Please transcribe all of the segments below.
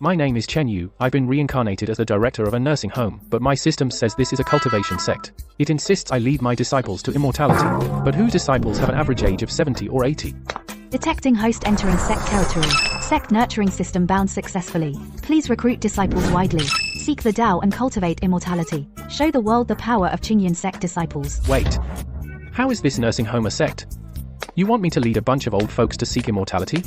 My name is Chen Yu. I've been reincarnated as the director of a nursing home, but my system says this is a cultivation sect. It insists I lead my disciples to immortality. But whose disciples have an average age of 70 or 80? Detecting host entering sect territory. Sect nurturing system bound successfully. Please recruit disciples widely. Seek the Tao and cultivate immortality. Show the world the power of Qingyun sect disciples. Wait. How is this nursing home a sect? You want me to lead a bunch of old folks to seek immortality?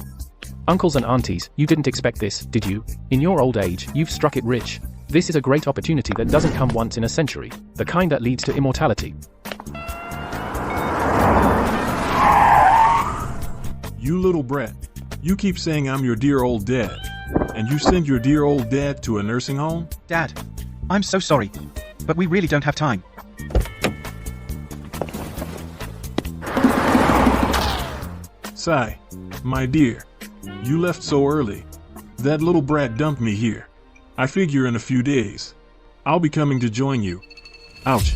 Uncles and aunties, you didn't expect this, did you? In your old age, you've struck it rich. This is a great opportunity that doesn't come once in a century. The kind that leads to immortality. You little brat. You keep saying I'm your dear old dad. And you send your dear old dad to a nursing home? Dad, I'm so sorry, but we really don't have time. Sai, my dear, you left so early. That little brat dumped me here. I figure in a few days, I'll be coming to join you. Ouch,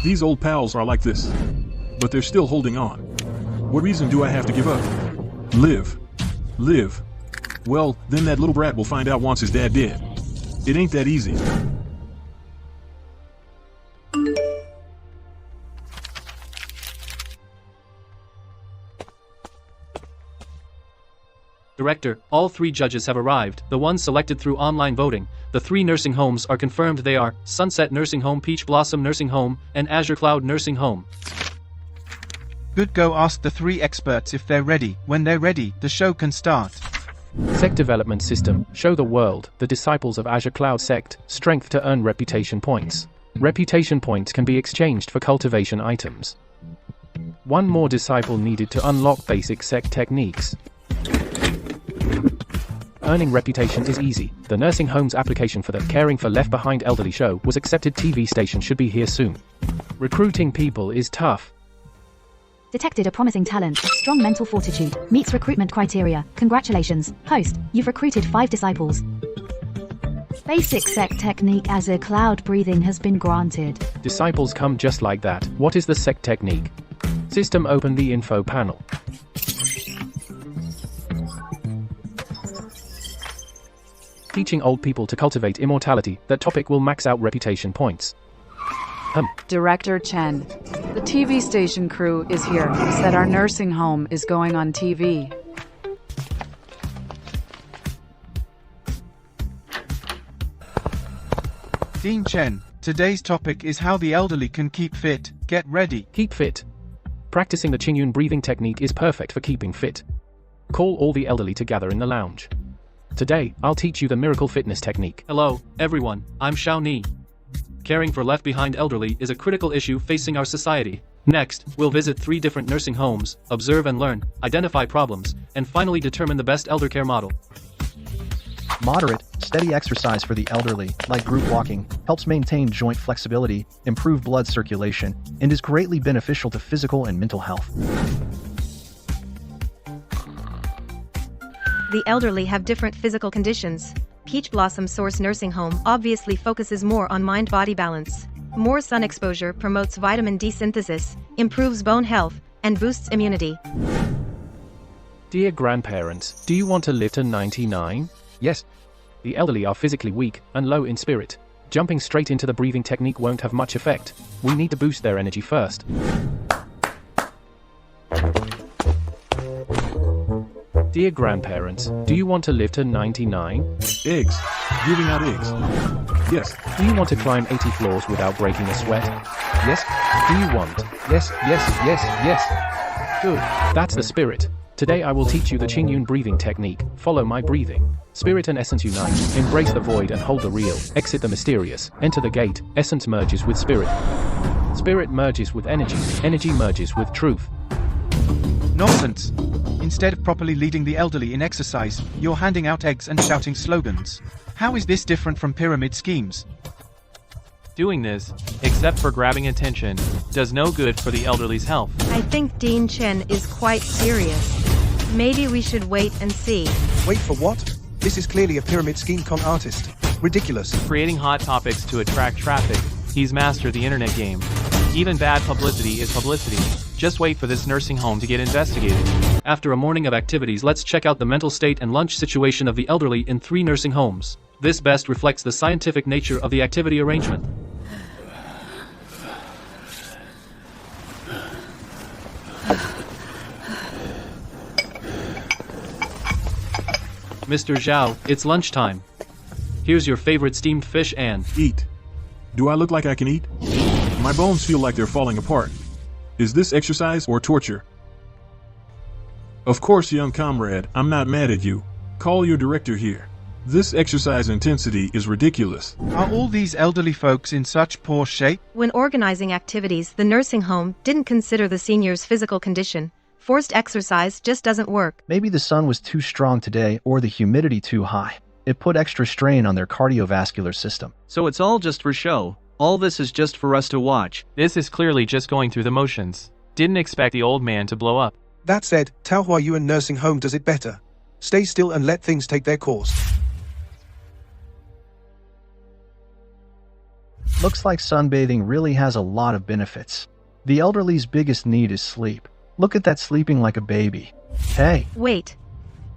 these old pals are like this. But they're still holding on. What reason do I have to give up? Live. Live. Well, then that little brat will find out once his dad dead. It ain't that easy. Director, all 3 judges have arrived, the ones selected through online voting. The 3 nursing homes are confirmed. They are Sunset Nursing Home, Peach Blossom Nursing Home, and Azure Cloud Nursing Home. Good, go ask the 3 experts if they're ready. When they're ready, the show can start. Sect development system. Show the world, the disciples of Azure Cloud Sect, strength to earn reputation points. Reputation points can be exchanged for cultivation items. 1 more disciple needed to unlock basic sect techniques. Earning reputation is easy. The nursing home's application for the Caring for Left Behind Elderly show was accepted. TV station should be here soon. Recruiting people is tough. Detected a promising talent, strong mental fortitude, meets recruitment criteria. Congratulations, host, you've recruited 5 disciples. Basic sect technique as a cloud breathing has been granted. Disciples come just like that. What is the sect technique? System open the info panel. Teaching old people to cultivate immortality. That topic will max out reputation points. Director Chen, the TV station crew is here. Said our nursing home is going on TV. Dean Chen, today's topic is how the elderly can keep fit. Get ready. Keep fit. Practicing the Qingyun breathing technique is perfect for keeping fit. Call all the elderly to gather in the lounge. Today, I'll teach you the miracle fitness technique. Hello, everyone, I'm Xiao Ni. Caring for left behind elderly is a critical issue facing our society. Next, we'll visit 3 different nursing homes, observe and learn, identify problems, and finally determine the best elder care model. Moderate, steady exercise for the elderly, like group walking, helps maintain joint flexibility, improve blood circulation, and is greatly beneficial to physical and mental health. The elderly have different physical conditions. Peach Blossom Source Nursing Home obviously focuses more on mind-body balance. More sun exposure promotes vitamin D synthesis, improves bone health, and boosts immunity. Dear grandparents, do you want to live to 99? Yes. The elderly are physically weak and low in spirit. Jumping straight into the breathing technique won't have much effect. We need to boost their energy first. Dear grandparents, do you want to live to 99? Eggs. Giving out eggs. Yes. Do you want to climb 80 floors without breaking a sweat? Yes? Do you want? Yes, yes, yes, yes. Good. That's the spirit. Today I will teach you the Qingyun breathing technique. Follow my breathing. Spirit and essence unite. Embrace the void and hold the real. Exit the mysterious. Enter the gate. Essence merges with spirit. Spirit merges with energy. Energy merges with truth. Nonsense. Instead of properly leading the elderly in exercise, you're handing out eggs and shouting slogans. How is this different from pyramid schemes? Doing this, except for grabbing attention, does no good for the elderly's health. I think Dean Chen is quite serious. Maybe we should wait and see. Wait for what? This is clearly a pyramid scheme con artist. Ridiculous. Creating hot topics to attract traffic, he's mastered the internet game. Even bad publicity is publicity. Just wait for this nursing home to get investigated. After a morning of activities, let's check out the mental state and lunch situation of the elderly in 3 nursing homes. This best reflects the scientific nature of the activity arrangement. Mr. Zhao, it's lunchtime. Here's your favorite steamed fish and... Eat. Do I look like I can eat? My bones feel like they're falling apart. Is this exercise or torture? Of course, young comrade, I'm not mad at you. Call your director here. This exercise intensity is ridiculous. Are all these elderly folks in such poor shape? When organizing activities, the nursing home didn't consider the seniors' physical condition. Forced exercise just doesn't work. Maybe the sun was too strong today or the humidity too high. It put extra strain on their cardiovascular system. So it's all just for show. All this is just for us to watch. This is clearly just going through the motions. Didn't expect the old man to blow up. That said, Tao Hua Yuan Nursing Home does it better. Stay still and let things take their course. Looks like sunbathing really has a lot of benefits. The elderly's biggest need is sleep. Look at that sleeping like a baby. Hey. Wait.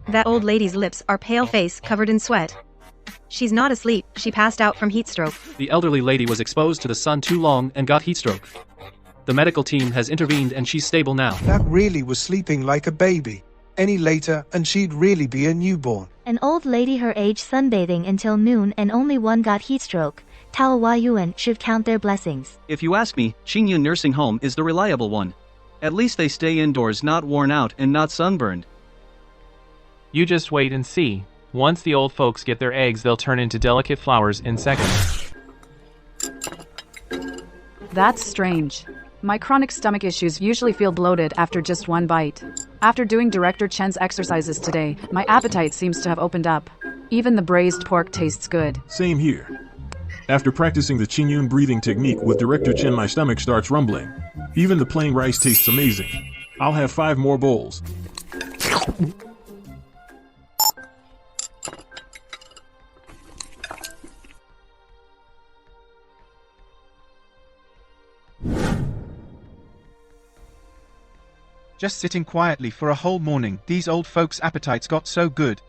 That old lady's lips are pale face covered in sweat. She's not asleep, she passed out from heat stroke. The elderly lady was exposed to the sun too long and got heat stroke. The medical team has intervened and she's stable now. That really was sleeping like a baby. Any later and she'd really be a newborn. An old lady her age sunbathing until noon and only one got heat stroke. Tao Hua Yuan should count their blessings. If you ask me, Xingyun Nursing Home is the reliable one. At least they stay indoors, not worn out and not sunburned. You just wait and see. Once the old folks get their eggs, they'll turn into delicate flowers in seconds. That's strange. My chronic stomach issues usually feel bloated after just one bite. After doing Director Chen's exercises today, my appetite seems to have opened up. Even the braised pork tastes good. Same here. After practicing the Qingyun breathing technique with Director Chen, my stomach starts rumbling. Even the plain rice tastes amazing. I'll have 5 more bowls. Just sitting quietly for a whole morning, these old folks' appetites got so good.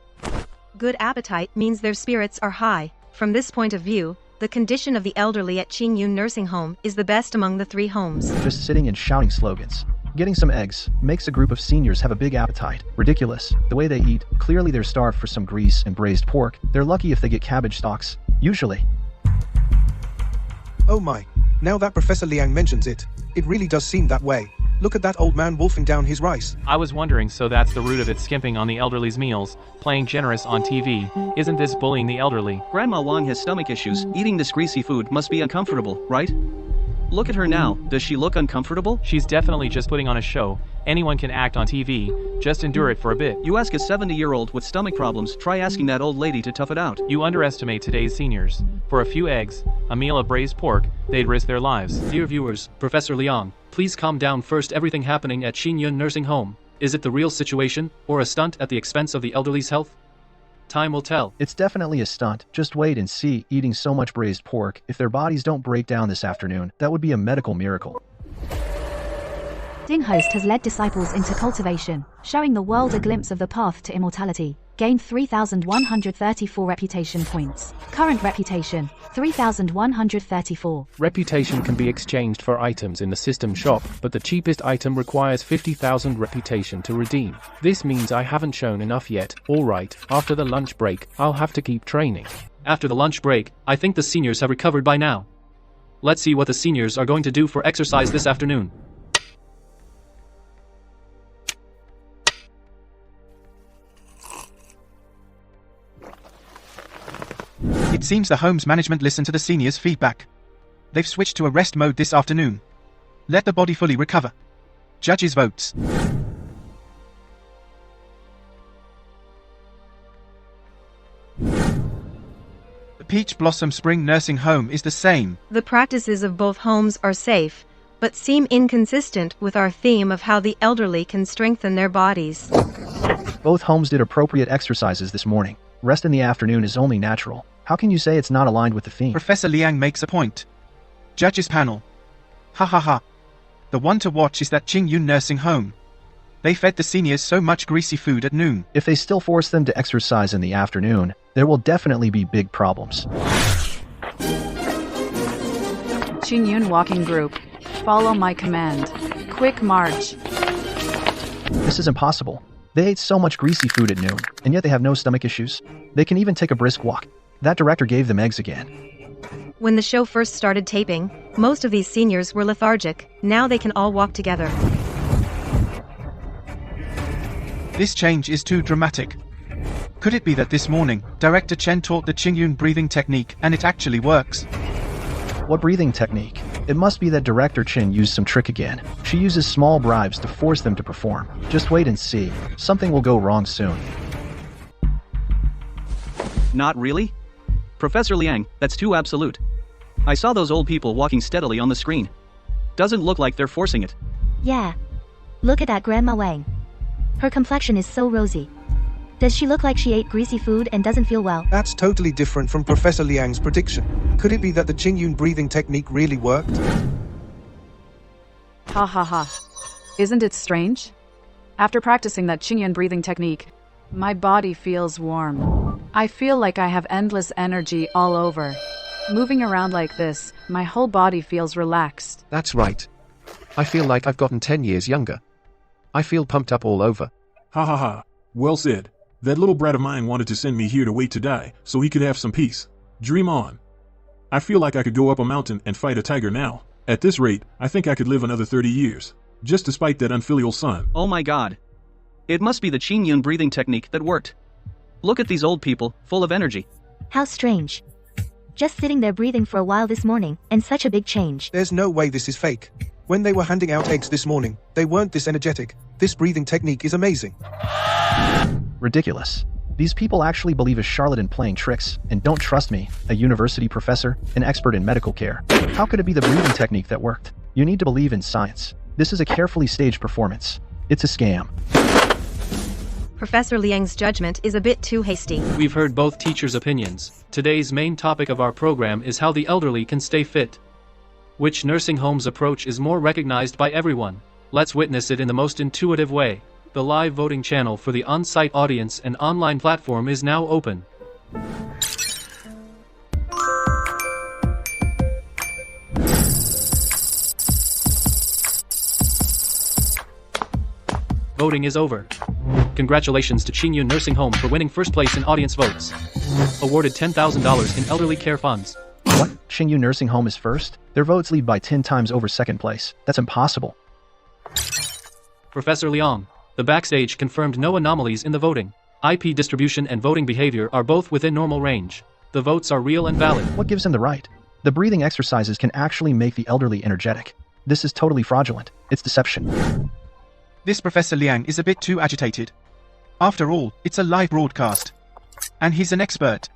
Good appetite means their spirits are high. From this point of view, the condition of the elderly at Qingyun Nursing Home is the best among the 3 homes. Just sitting and shouting slogans. Getting some eggs makes a group of seniors have a big appetite. Ridiculous. The way they eat, clearly they're starved for some grease and braised pork. They're lucky if they get cabbage stalks. Usually. Oh my, now that Professor Liang mentions it, it really does seem that way. Look at that old man wolfing down his rice. I was wondering, so that's the root of it, skimping on the elderly's meals, playing generous on TV. Isn't this bullying the elderly? Grandma Wang has stomach issues. Eating this greasy food must be uncomfortable, right? Look at her now. Does she look uncomfortable? She's definitely just putting on a show. Anyone can act on TV. Just endure it for a bit. You ask a 70-year-old with stomach problems, try asking that old lady to tough it out. You underestimate today's seniors. For a few eggs, a meal of braised pork, they'd risk their lives. Dear viewers, Professor Liang, please calm down first. Everything happening at Qingyun Nursing Home. Is it the real situation, or a stunt at the expense of the elderly's health? Time will tell. It's definitely a stunt. Just wait and see. Eating so much braised pork, if their bodies don't break down this afternoon, that would be a medical miracle. Ding Host has led disciples into cultivation, showing the world a glimpse of the path to immortality. Gained 3,134 reputation points. Current reputation, 3,134. Reputation can be exchanged for items in the system shop, but the cheapest item requires 50,000 reputation to redeem. This means I haven't shown enough yet. Alright, after the lunch break, I'll have to keep training. After the lunch break, I think the seniors have recovered by now. Let's see what the seniors are going to do for exercise this afternoon. It seems the home's management listened to the seniors' feedback. They've switched to a rest mode this afternoon. Let the body fully recover. Judges' votes. The Peach Blossom Spring Nursing Home is the same. The practices of both homes are safe, but seem inconsistent with our theme of how the elderly can strengthen their bodies. Both homes did appropriate exercises this morning. Rest in the afternoon is only natural. How can you say it's not aligned with the theme? Professor Liang makes a point. Judges panel. Ha ha ha. The one to watch is that Qingyun Nursing Home. They fed the seniors so much greasy food at noon. If they still force them to exercise in the afternoon, there will definitely be big problems. Qingyun walking group. Follow my command. Quick march. This is impossible. They ate so much greasy food at noon, and yet they have no stomach issues. They can even take a brisk walk. That director gave them eggs again. When the show first started taping, most of these seniors were lethargic. Now they can all walk together. This change is too dramatic. Could it be that this morning, Director Chen taught the Qingyun breathing technique and it actually works? What breathing technique? It must be that Director Chen used some trick again. She uses small bribes to force them to perform. Just wait and see. Something will go wrong soon. Not really? Professor Liang, that's too absolute. I saw those old people walking steadily on the screen. Doesn't look like they're forcing it. Yeah. Look at that Grandma Wang. Her complexion is so rosy. Does she look like she ate greasy food and doesn't feel well? That's totally different from Professor Liang's prediction. Could it be that the Qingyun breathing technique really worked? Ha ha ha. Isn't it strange? After practicing that Qingyun breathing technique, my body feels warm. I feel like I have endless energy all over. Moving around like this, my whole body feels relaxed. That's right. I feel like I've gotten 10 years younger. I feel pumped up all over. Ha ha ha. Well said. That little brat of mine wanted to send me here to wait to die, so he could have some peace. Dream on. I feel like I could go up a mountain and fight a tiger now. At this rate, I think I could live another 30 years. Just to spite that unfilial son. Oh my god. It must be the Qingyun breathing technique that worked. Look at these old people, full of energy. How strange. Just sitting there breathing for a while this morning, and such a big change. There's no way this is fake. When they were handing out eggs this morning, they weren't this energetic. This breathing technique is amazing. Ridiculous. These people actually believe a charlatan playing tricks, and don't trust me, a university professor, an expert in medical care. How could it be the breathing technique that worked? You need to believe in science. This is a carefully staged performance. It's a scam. Professor Liang's judgment is a bit too hasty. We've heard both teachers' opinions. Today's main topic of our program is how the elderly can stay fit. Which nursing home's approach is more recognized by everyone? Let's witness it in the most intuitive way. The live voting channel for the on-site audience and online platform is now open. Voting is over. Congratulations to Qingyun Nursing Home for winning first place in audience votes. Awarded $10,000 in elderly care funds. What? Qingyun Nursing Home is first? Their votes lead by 10 times over second place. That's impossible. Professor Liang, the backstage confirmed no anomalies in the voting. IP distribution and voting behavior are both within normal range. The votes are real and valid. What gives him the right? The breathing exercises can actually make the elderly energetic. This is totally fraudulent. It's deception. This Professor Liang is a bit too agitated. After all, it's a live broadcast. And he's an expert.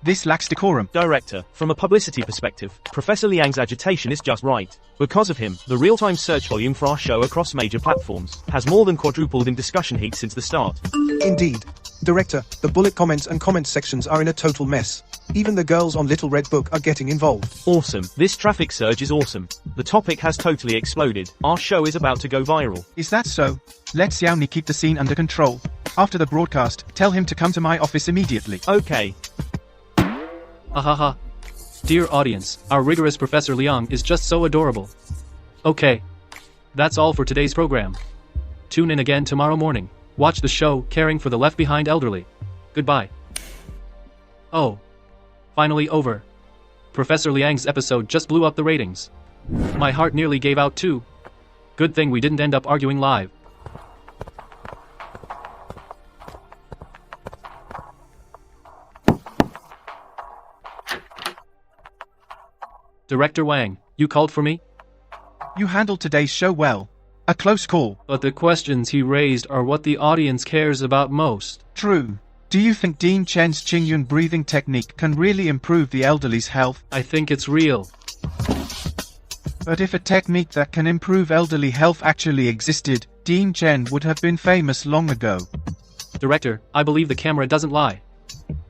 This lacks decorum. Director, from a publicity perspective, Professor Liang's agitation is just right. Because of him, the real-time search volume for our show across major platforms has more than quadrupled in discussion heat since the start. Indeed. Director, the bullet comments and comments sections are in a total mess. Even the girls on Little Red Book are getting involved. Awesome. This traffic surge is awesome. The topic has totally exploded. Our show is about to go viral. Is that so? Let Xiaoni keep the scene under control. After the broadcast, tell him to come to my office immediately. Okay. Ahaha. Dear audience, our rigorous Professor Liang is just so adorable. Okay. That's all for today's program. Tune in again tomorrow morning. Watch the show, Caring for the Left Behind Elderly. Goodbye. Oh. Finally over. Professor Liang's episode just blew up the ratings. My heart nearly gave out too. Good thing we didn't end up arguing live. Director Wang, you called for me? You handled today's show well. A close call. But the questions he raised are what the audience cares about most. True. Do you think Dean Chen's Qingyun breathing technique can really improve the elderly's health? I think it's real. But if a technique that can improve elderly health actually existed, Dean Chen would have been famous long ago. Director, I believe the camera doesn't lie.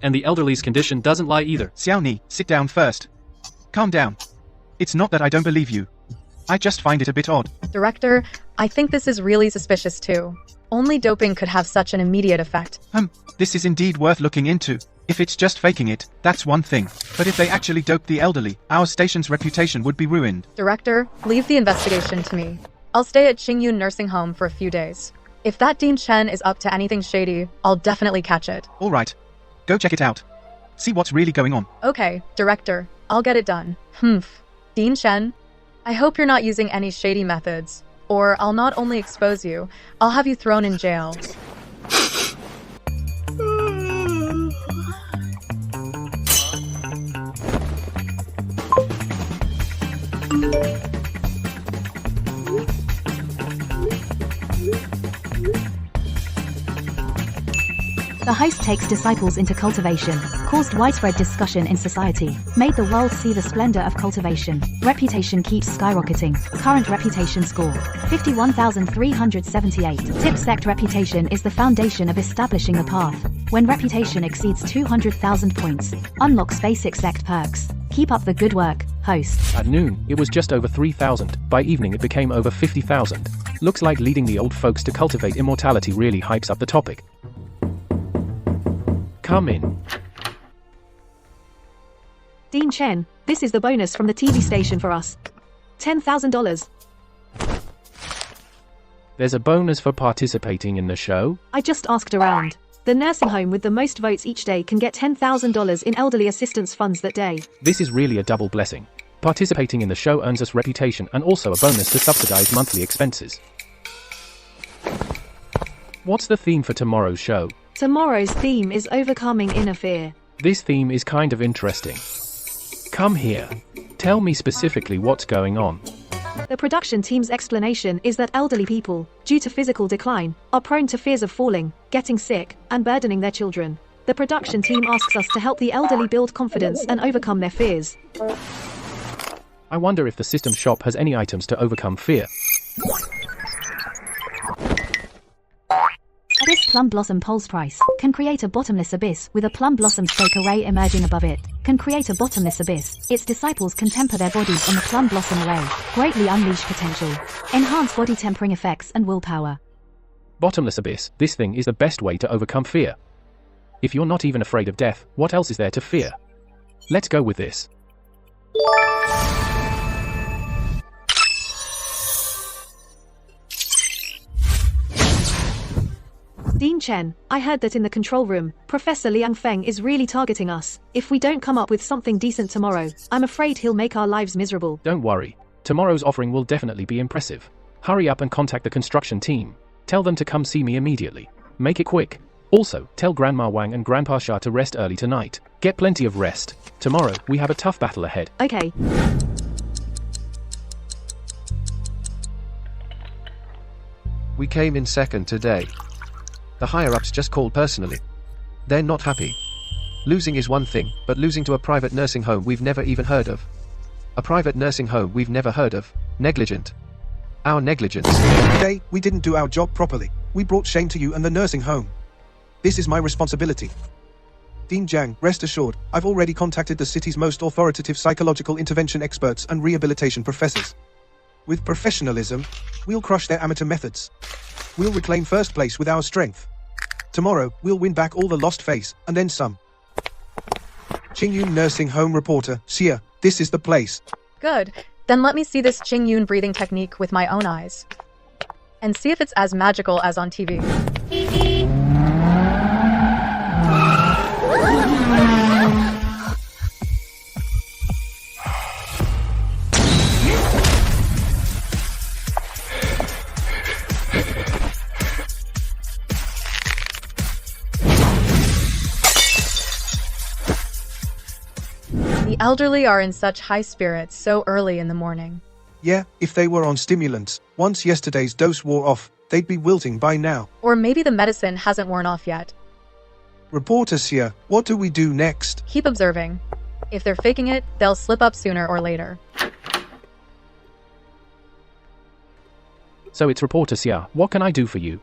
And the elderly's condition doesn't lie either. Xiaoni, sit down first. Calm down. It's not that I don't believe you. I just find it a bit odd. Director, I think this is really suspicious too. Only doping could have such an immediate effect. This is indeed worth looking into. If it's just faking it, that's one thing. But if they actually doped the elderly, our station's reputation would be ruined. Director, leave the investigation to me. I'll stay at Qingyun Nursing Home for a few days. If that Dean Chen is up to anything shady, I'll definitely catch it. All right. Go check it out. See what's really going on. Okay, Director, I'll get it done. Dean Chen, I hope you're not using any shady methods, or I'll not only expose you, I'll have you thrown in jail. The heist takes disciples into cultivation, caused widespread discussion in society, made the world see the splendor of cultivation. Reputation keeps skyrocketing. Current reputation score, 51,378. Tip Sect reputation is the foundation of establishing the path. When reputation exceeds 200,000 points, unlocks basic Sect perks. Keep up the good work, host. At noon, it was just over 3,000. By evening it became over 50,000. Looks like leading the old folks to cultivate immortality really hypes up the topic. Come in. Dean Chen, this is the bonus from the TV station for us. $10,000. There's a bonus for participating in the show? I just asked around. The nursing home with the most votes each day can get $10,000 in elderly assistance funds that day. This is really a double blessing. Participating in the show earns us reputation and also a bonus to subsidize monthly expenses. What's the theme for tomorrow's show? Tomorrow's theme is overcoming inner fear. This theme is kind of interesting. Come here. Tell me specifically what's going on. The production team's explanation is that elderly people, due to physical decline, are prone to fears of falling, getting sick, and burdening their children. The production team asks us to help the elderly build confidence and overcome their fears. I wonder if the system shop has any items to overcome fear. This plum blossom pulse price can create a bottomless abyss with a plum blossom stake array emerging above it. Can create a bottomless abyss. Its disciples can temper their bodies on the plum blossom array. Greatly unleash potential. Enhance body tempering effects and willpower. Bottomless abyss. This thing is the best way to overcome fear. If you're not even afraid of death, what else is there to fear? Let's go with this. Dean Chen, I heard that in the control room, Professor Liang Feng is really targeting us. If we don't come up with something decent tomorrow, I'm afraid he'll make our lives miserable. Don't worry. Tomorrow's offering will definitely be impressive. Hurry up and contact the construction team. Tell them to come see me immediately. Make it quick. Also, tell Grandma Wang and Grandpa Sha to rest early tonight. Get plenty of rest. Tomorrow, we have a tough battle ahead. Okay. We came in second today. The higher-ups just called personally. They're not happy. Losing is one thing, but losing to a private nursing home we've never even heard of. A private nursing home we've never heard of. Negligent. Our negligence. Today, we didn't do our job properly. We brought shame to you and the nursing home. This is my responsibility. Dean Jiang, rest assured, I've already contacted the city's most authoritative psychological intervention experts and rehabilitation professors. With professionalism, we'll crush their amateur methods. We'll reclaim first place with our strength. Tomorrow, we'll win back all the lost face, and then some. Qingyun Nursing Home reporter, Xia, this is the place. Good. Then let me see this Qingyun breathing technique with my own eyes. And see if it's as magical as on TV. The elderly are in such high spirits so early in the morning. Yeah, if they were on stimulants, once yesterday's dose wore off, they'd be wilting by now. Or maybe the medicine hasn't worn off yet. Reporter Xia, what do we do next? Keep observing. If they're faking it, they'll slip up sooner or later. So it's reporter Xia. What can I do for you?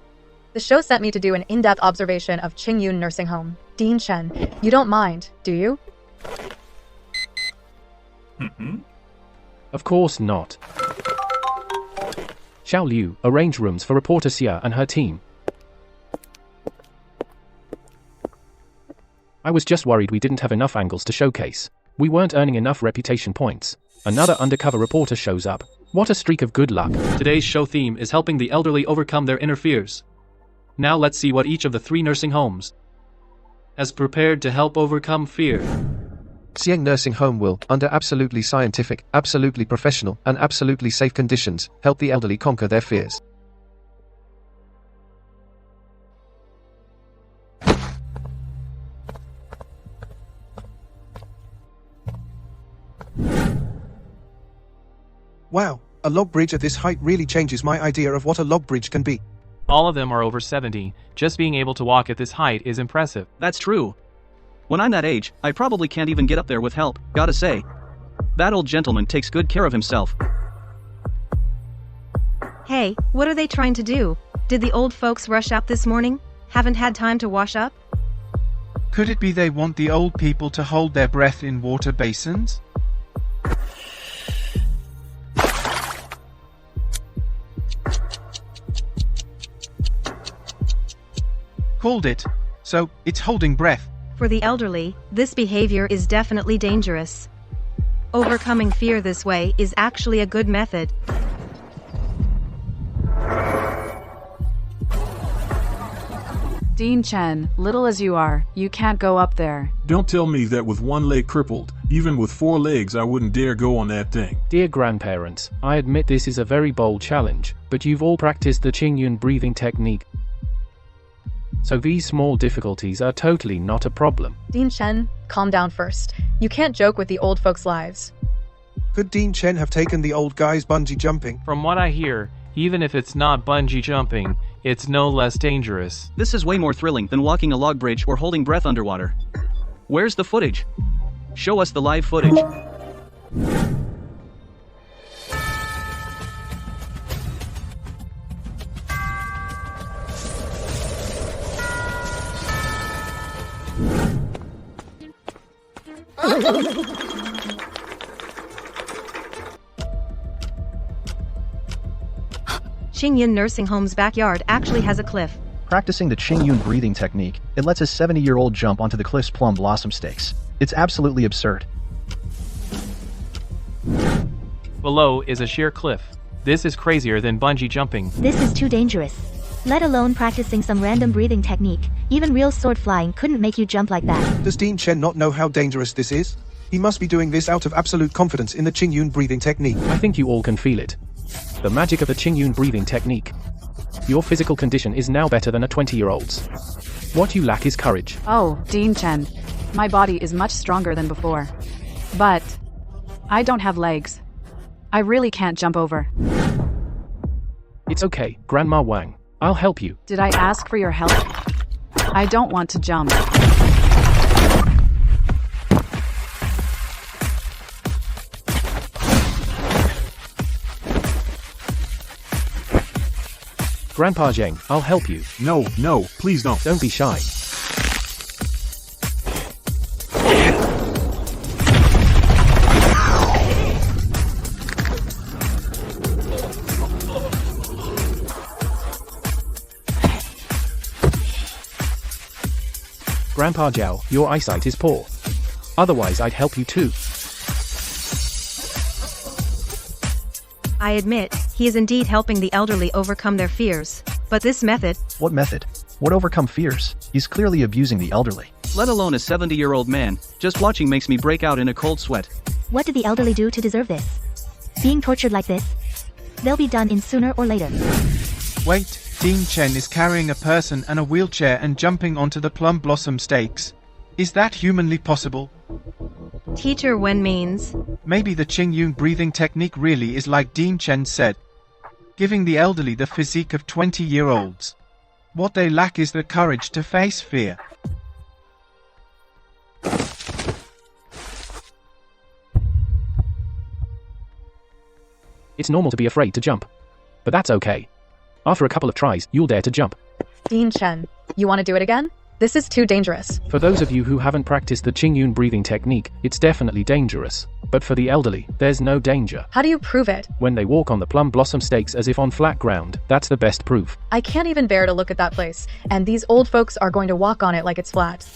The show sent me to do an in-depth observation of Qingyun Nursing Home. Dean Chen, you don't mind, do you? Of course not. Xiao Liu, arrange rooms for reporter Xia and her team. I was just worried we didn't have enough angles to showcase. We weren't earning enough reputation points. Another undercover reporter shows up. What a streak of good luck. Today's show theme is helping the elderly overcome their inner fears. Now let's see what each of the 3 nursing homes has prepared to help overcome fear. Xieng Nursing Home will, under absolutely scientific, absolutely professional, and absolutely safe conditions, help the elderly conquer their fears. Wow, a log bridge at this height really changes my idea of what a log bridge can be. All of them are over 70, just being able to walk at this height is impressive. That's true. When I'm that age, I probably can't even get up there with help, gotta say. That old gentleman takes good care of himself. Hey, what are they trying to do? Did the old folks rush out this morning? Haven't had time to wash up? Could it be they want the old people to hold their breath in water basins? Called it. So, it's holding breath. For the elderly, this behavior is definitely dangerous. Overcoming fear this way is actually a good method. Dean Chen, little as you are, you can't go up there. Don't tell me that with one leg crippled, even with 4 legs I wouldn't dare go on that thing. Dear grandparents, I admit this is a very bold challenge, but you've all practiced the Qingyun breathing technique. So these small difficulties are totally not a problem. Dean Chen, calm down first. You can't joke with the old folks' lives. Could Dean Chen have taken the old guy's bungee jumping? From what I hear, even if it's not bungee jumping, it's no less dangerous. This is way more thrilling than walking a log bridge or holding breath underwater. Where's the footage? Show us the live footage. Qingyun Nursing Home's backyard actually has a cliff. Practicing the Qingyun breathing technique, it lets a 70-year-old jump onto the cliff's plum blossom stakes. It's absolutely absurd. Below is a sheer cliff. This is crazier than bungee jumping. This is too dangerous. Let alone practicing some random breathing technique. Even real sword flying couldn't make you jump like that. Does Dean Chen not know how dangerous this is? He must be doing this out of absolute confidence in the Qingyun breathing technique. I think you all can feel it. The magic of the Qingyun breathing technique. Your physical condition is now better than a 20-year-old's. What you lack is courage. Oh, Dean Chen. My body is much stronger than before. But I don't have legs. I really can't jump over. It's okay, Grandma Wang. I'll help you. Did I ask for your help? I don't want to jump. Grandpa Zheng, I'll help you. No, no, please don't. Don't be shy. Grandpa Zhao, your eyesight is poor. Otherwise I'd help you too. I admit, he is indeed helping the elderly overcome their fears. But this method... What method? What overcome fears? He's clearly abusing the elderly. Let alone a 70-year-old man. Just watching makes me break out in a cold sweat. What did the elderly do to deserve this? Being tortured like this? They'll be done in sooner or later. Wait, Dean Chen is carrying a person and a wheelchair and jumping onto the plum blossom stakes. Is that humanly possible? Teacher Wen means... Maybe the Qingyun breathing technique really is like Dean Chen said. Giving the elderly the physique of 20-year-olds. What they lack is the courage to face fear. It's normal to be afraid to jump. But that's okay. After a couple of tries, you'll dare to jump. Dean Chen, you want to do it again? This is too dangerous. For those of you who haven't practiced the Qingyun breathing technique, it's definitely dangerous. But for the elderly, there's no danger. How do you prove it? When they walk on the plum blossom stakes as if on flat ground, that's the best proof. I can't even bear to look at that place, and these old folks are going to walk on it like it's flat.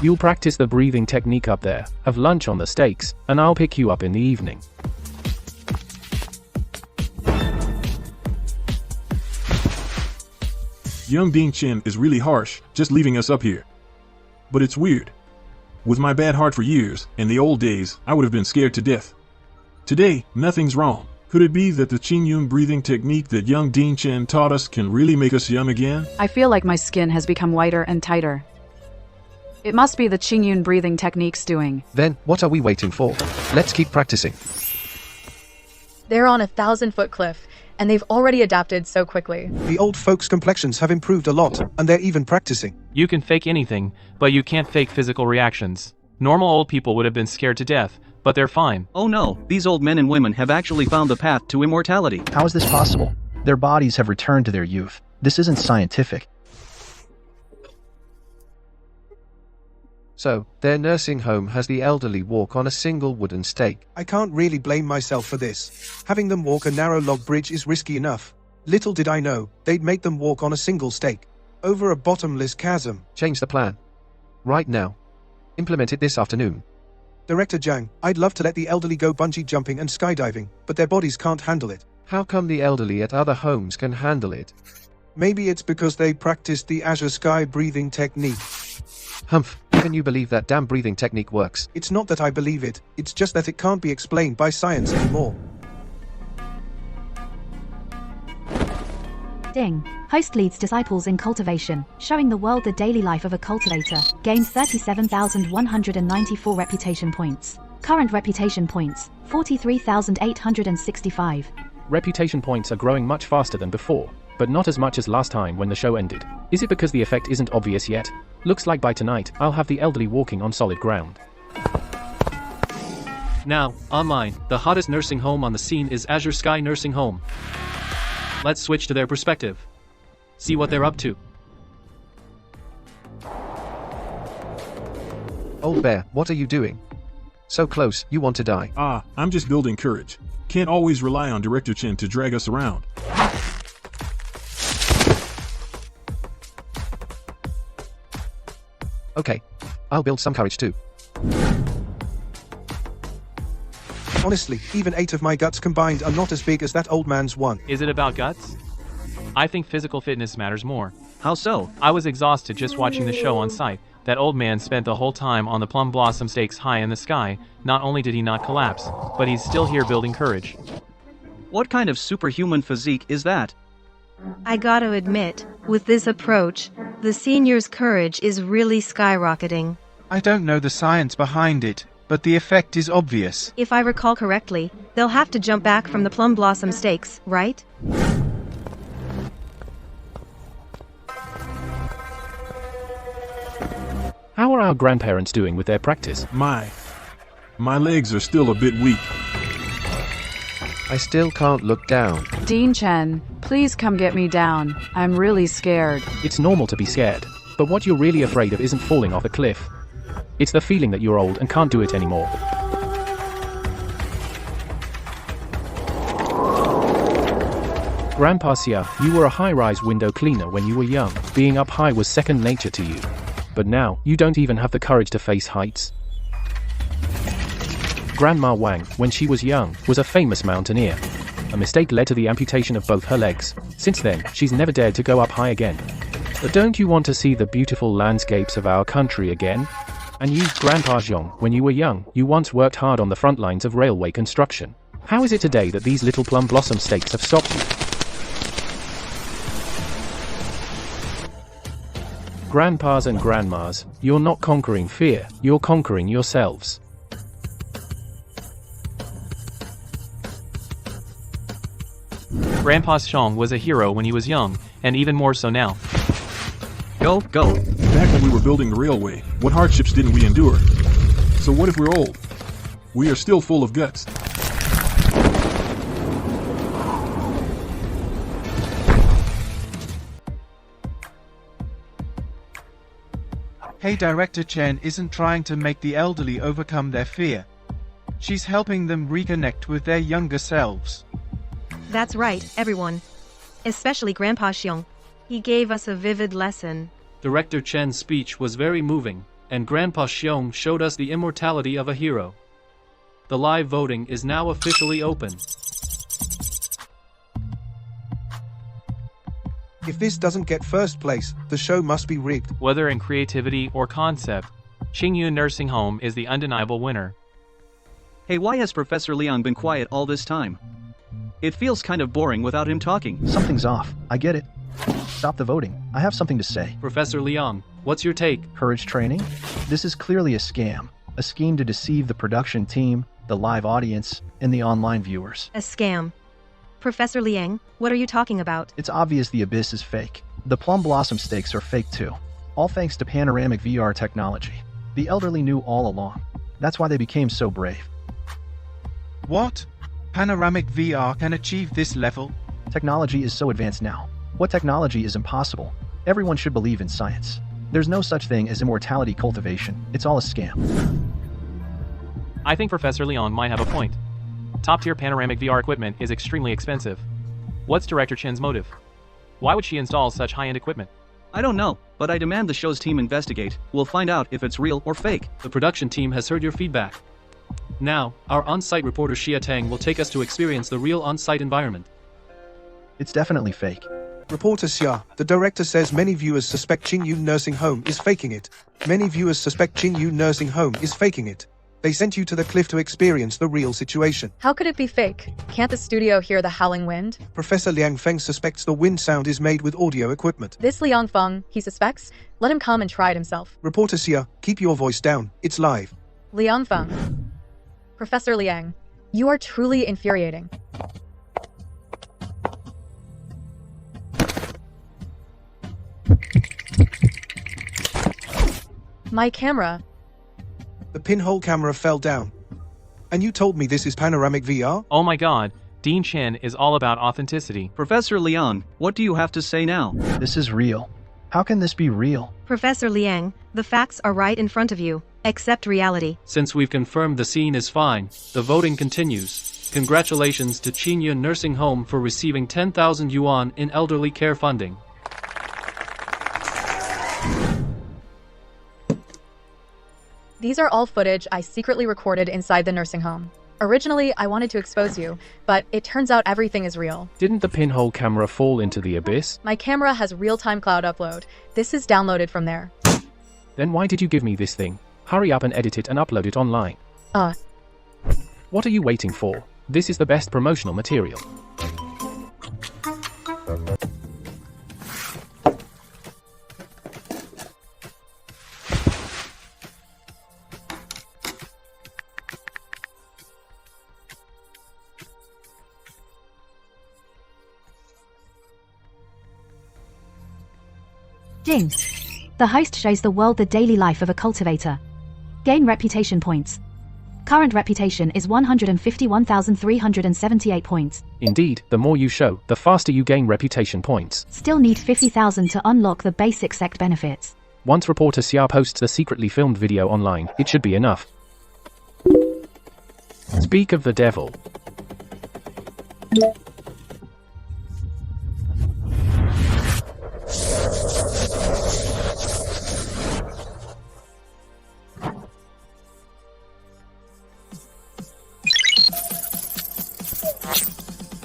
You'll practice the breathing technique up there, have lunch on the stakes, and I'll pick you up in the evening. Young Ding Chen is really harsh, just leaving us up here. But it's weird. With my bad heart for years, in the old days, I would have been scared to death. Today, nothing's wrong. Could it be that the Qingyun breathing technique that young Ding Chen taught us can really make us young again? I feel like my skin has become whiter and tighter. It must be the Qingyun breathing technique's doing. Then, what are we waiting for? Let's keep practicing. They're on a 1,000-foot cliff, and they've already adapted so quickly. The old folks' complexions have improved a lot, and they're even practicing. You can fake anything, but you can't fake physical reactions. Normal old people would have been scared to death, but they're fine. Oh no, these old men and women have actually found the path to immortality. How is this possible? Their bodies have returned to their youth. This isn't scientific. So, their nursing home has the elderly walk on a single wooden stake. I can't really blame myself for this. Having them walk a narrow log bridge is risky enough. Little did I know, they'd make them walk on a single stake. Over a bottomless chasm. Change the plan. Right now. Implement it this afternoon. Director Zhang, I'd love to let the elderly go bungee jumping and skydiving, but their bodies can't handle it. How come the elderly at other homes can handle it? Maybe it's because they practiced the Azure Sky breathing technique. Humph, can you believe that damn breathing technique works? It's not that I believe it, it's just that it can't be explained by science anymore. Ding. Host leads disciples in cultivation, showing the world the daily life of a cultivator. Gained 37,194 reputation points. Current reputation points, 43,865. Reputation points are growing much faster than before, but not as much as last time when the show ended. Is it because the effect isn't obvious yet? Looks like by tonight, I'll have the elderly walking on solid ground. Now, online, the hottest nursing home on the scene is Azure Sky Nursing Home. Let's switch to their perspective. See what they're up to. Old bear, what are you doing? So close, you want to die. I'm just building courage. Can't always rely on Director Chen to drag us around. Okay. I'll build some courage too. Honestly, even 8 of my guts combined are not as big as that old man's one. Is it about guts? I think physical fitness matters more. How so? I was exhausted just watching the show on site. That old man spent the whole time on the plum blossom stakes high in the sky. Not only did he not collapse, but he's still here building courage. What kind of superhuman physique is that? I gotta admit, with this approach, the senior's courage is really skyrocketing. I don't know the science behind it, but the effect is obvious. If I recall correctly, they'll have to jump back from the plum blossom stakes, right? How are our grandparents doing with their practice? My legs are still a bit weak. I still can't look down. Dean Chen, please come get me down. I'm really scared. It's normal to be scared, but what you're really afraid of isn't falling off a cliff. It's the feeling that you're old and can't do it anymore. Grandpa Xia, you were a high-rise window cleaner when you were young. Being up high was second nature to you. But now, you don't even have the courage to face heights. Grandma Wang, when she was young, was a famous mountaineer. A mistake led to the amputation of both her legs. Since then, she's never dared to go up high again. But don't you want to see the beautiful landscapes of our country again? And you, Grandpa Zhong, when you were young, you once worked hard on the front lines of railway construction. How is it today that these little plum blossom stakes have stopped you? Grandpas and grandmas, you're not conquering fear, you're conquering yourselves. Grandpa Xiong was a hero when he was young, and even more so now. Go. Back when we were building the railway, what hardships didn't we endure? So what if we're old? We are still full of guts. Hey, Director Chen isn't trying to make the elderly overcome their fear. She's helping them reconnect with their younger selves. That's right, everyone. Especially Grandpa Xiong. He gave us a vivid lesson. Director Chen's speech was very moving, and Grandpa Xiong showed us the immortality of a hero. The live voting is now officially open. If this doesn't get first place, the show must be rigged. Whether in creativity or concept, Qingyun Nursing Home is the undeniable winner. Hey, why has Professor Liang been quiet all this time? It feels kind of boring without him talking. Something's off. I get it. Stop the voting. I have something to say. Professor Liang, what's your take? Courage training? This is clearly a scam. A scheme to deceive the production team, the live audience, and the online viewers. A scam. Professor Liang, what are you talking about? It's obvious the Abyss is fake. The Plum Blossom stakes are fake too. All thanks to panoramic VR technology. The elderly knew all along. That's why they became so brave. What? Panoramic VR can achieve this level? Technology is so advanced now. What technology is impossible? Everyone should believe in science. There's no such thing as immortality cultivation. It's all a scam. I think Professor Liang might have a point. Top-tier panoramic VR equipment is extremely expensive. What's Director Chen's motive? Why would she install such high-end equipment? I don't know, but I demand the show's team investigate. We'll find out if it's real or fake. The production team has heard your feedback. Now, our on-site reporter Xia Tang will take us to experience the real on-site environment. It's definitely fake. Reporter Xia, the director says many viewers suspect Qingyun Nursing Home is faking it. Many viewers suspect Qingyun Nursing Home is faking it. They sent you to the cliff to experience the real situation. How could it be fake? Can't the studio hear the howling wind? Professor Liang Feng suspects the wind sound is made with audio equipment. This Liang Feng, he suspects? Let him come and try it himself. Reporter Xia, keep your voice down. It's live. Liang Feng. Professor Liang, you are truly infuriating. My camera. The pinhole camera fell down. And you told me this is panoramic VR? Oh my god, Dean Chen is all about authenticity. Professor Liang, what do you have to say now? This is real. How can this be real? Professor Liang, the facts are right in front of you. Accept reality. Since we've confirmed the scene is fine, the voting continues. Congratulations to Qingyun Nursing Home for receiving 10,000 yuan in elderly care funding. These are all footage I secretly recorded inside the nursing home. Originally, I wanted to expose you, but it turns out everything is real. Didn't the pinhole camera fall into the abyss? My camera has real-time cloud upload. This is downloaded from there. Then why did you give me this thing? Hurry up and edit it and upload it online. What are you waiting for? This is the best promotional material. Ding. The host shows the world the daily life of a cultivator. Gain reputation points. Current reputation is 151,378 points. Indeed, the more you show, the faster you gain reputation points. Still need 50,000 to unlock the basic sect benefits. Once reporter Xia posts a secretly filmed video online, it should be enough. Speak of the devil.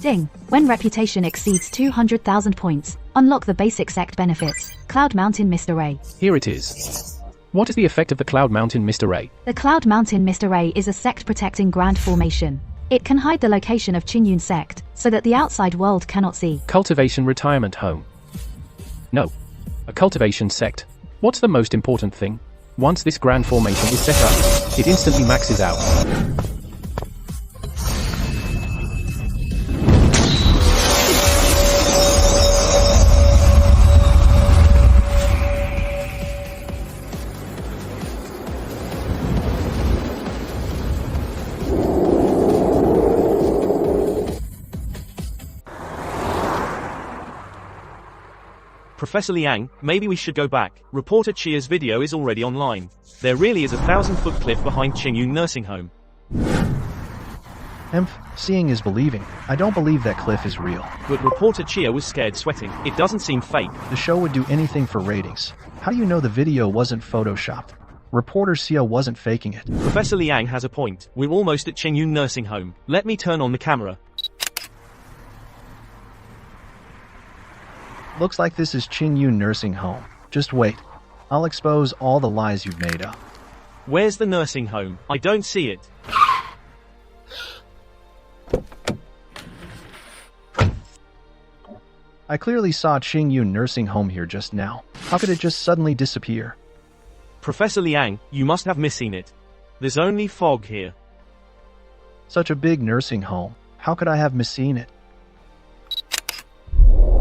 Ding. When reputation exceeds 200,000 points, unlock the basic sect benefits. Cloud Mountain Mist Array. Here it is. What is the effect of the Cloud Mountain Mist Array? The Cloud Mountain Mist Array is a sect-protecting grand formation. It can hide the location of Qingyun Sect, so that the outside world cannot see. Cultivation retirement home. No. A cultivation sect. What's the most important thing? Once this grand formation is set up, it instantly maxes out. Professor Liang, maybe we should go back. Reporter Chia's video is already online. There really is a 1,000-foot cliff behind Qingyun Nursing Home. Seeing is believing. I don't believe that cliff is real. But reporter Chia was scared sweating. It doesn't seem fake. The show would do anything for ratings. How do you know the video wasn't photoshopped? Reporter Sia wasn't faking it. Professor Liang has a point. We're almost at Qingyun Nursing Home. Let me turn on the camera. Looks like this is Qingyun Nursing Home. Just wait. I'll expose all the lies you've made up. Where's the nursing home? I don't see it. I clearly saw Qingyun Nursing Home here just now. How could it just suddenly disappear? Professor Liang, you must have misseen it. There's only fog here. Such a big nursing home. How could I have misseen it?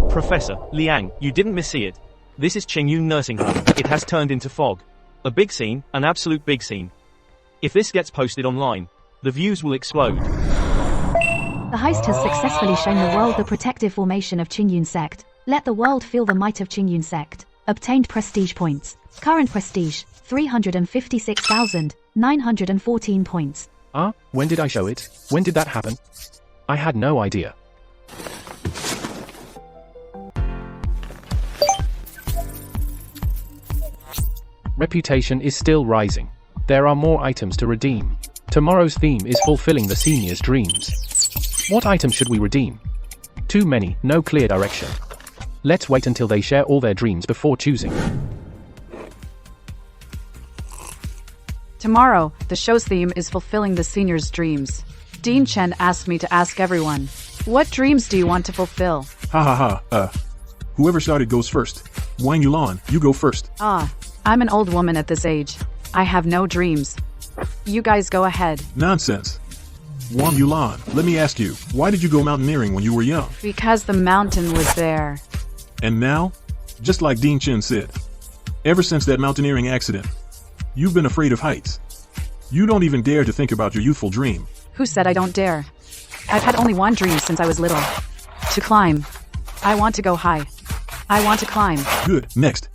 Professor Liang, you didn't missee it. This is Qingyun Nursing Home. It has turned into fog. A big scene, an absolute big scene. If this gets posted online, the views will explode. The heist has successfully shown the world the protective formation of Qingyun Sect. Let the world feel the might of Qingyun Sect. Obtained prestige points. Current prestige, 356,914 points. When did I show it? When did that happen? I had no idea. Reputation is still rising. There are more items to redeem. Tomorrow's theme is fulfilling the seniors' dreams. What items should we redeem? Too many, no clear direction. Let's wait until they share all their dreams before choosing. Tomorrow, the show's theme is fulfilling the seniors' dreams. Dean Chen asked me to ask everyone, what dreams do you want to fulfill? Whoever started goes first. Wang Yulan, you go first. I'm an old woman at this age. I have no dreams. You guys go ahead. Nonsense. Wang Yulan, let me ask you, why did you go mountaineering when you were young? Because the mountain was there. And now? Just like Dean Chen said, ever since that mountaineering accident, you've been afraid of heights. You don't even dare to think about your youthful dream. Who said I don't dare? I've had only one dream since I was little. To climb. I want to go high. I want to climb. Good. Next.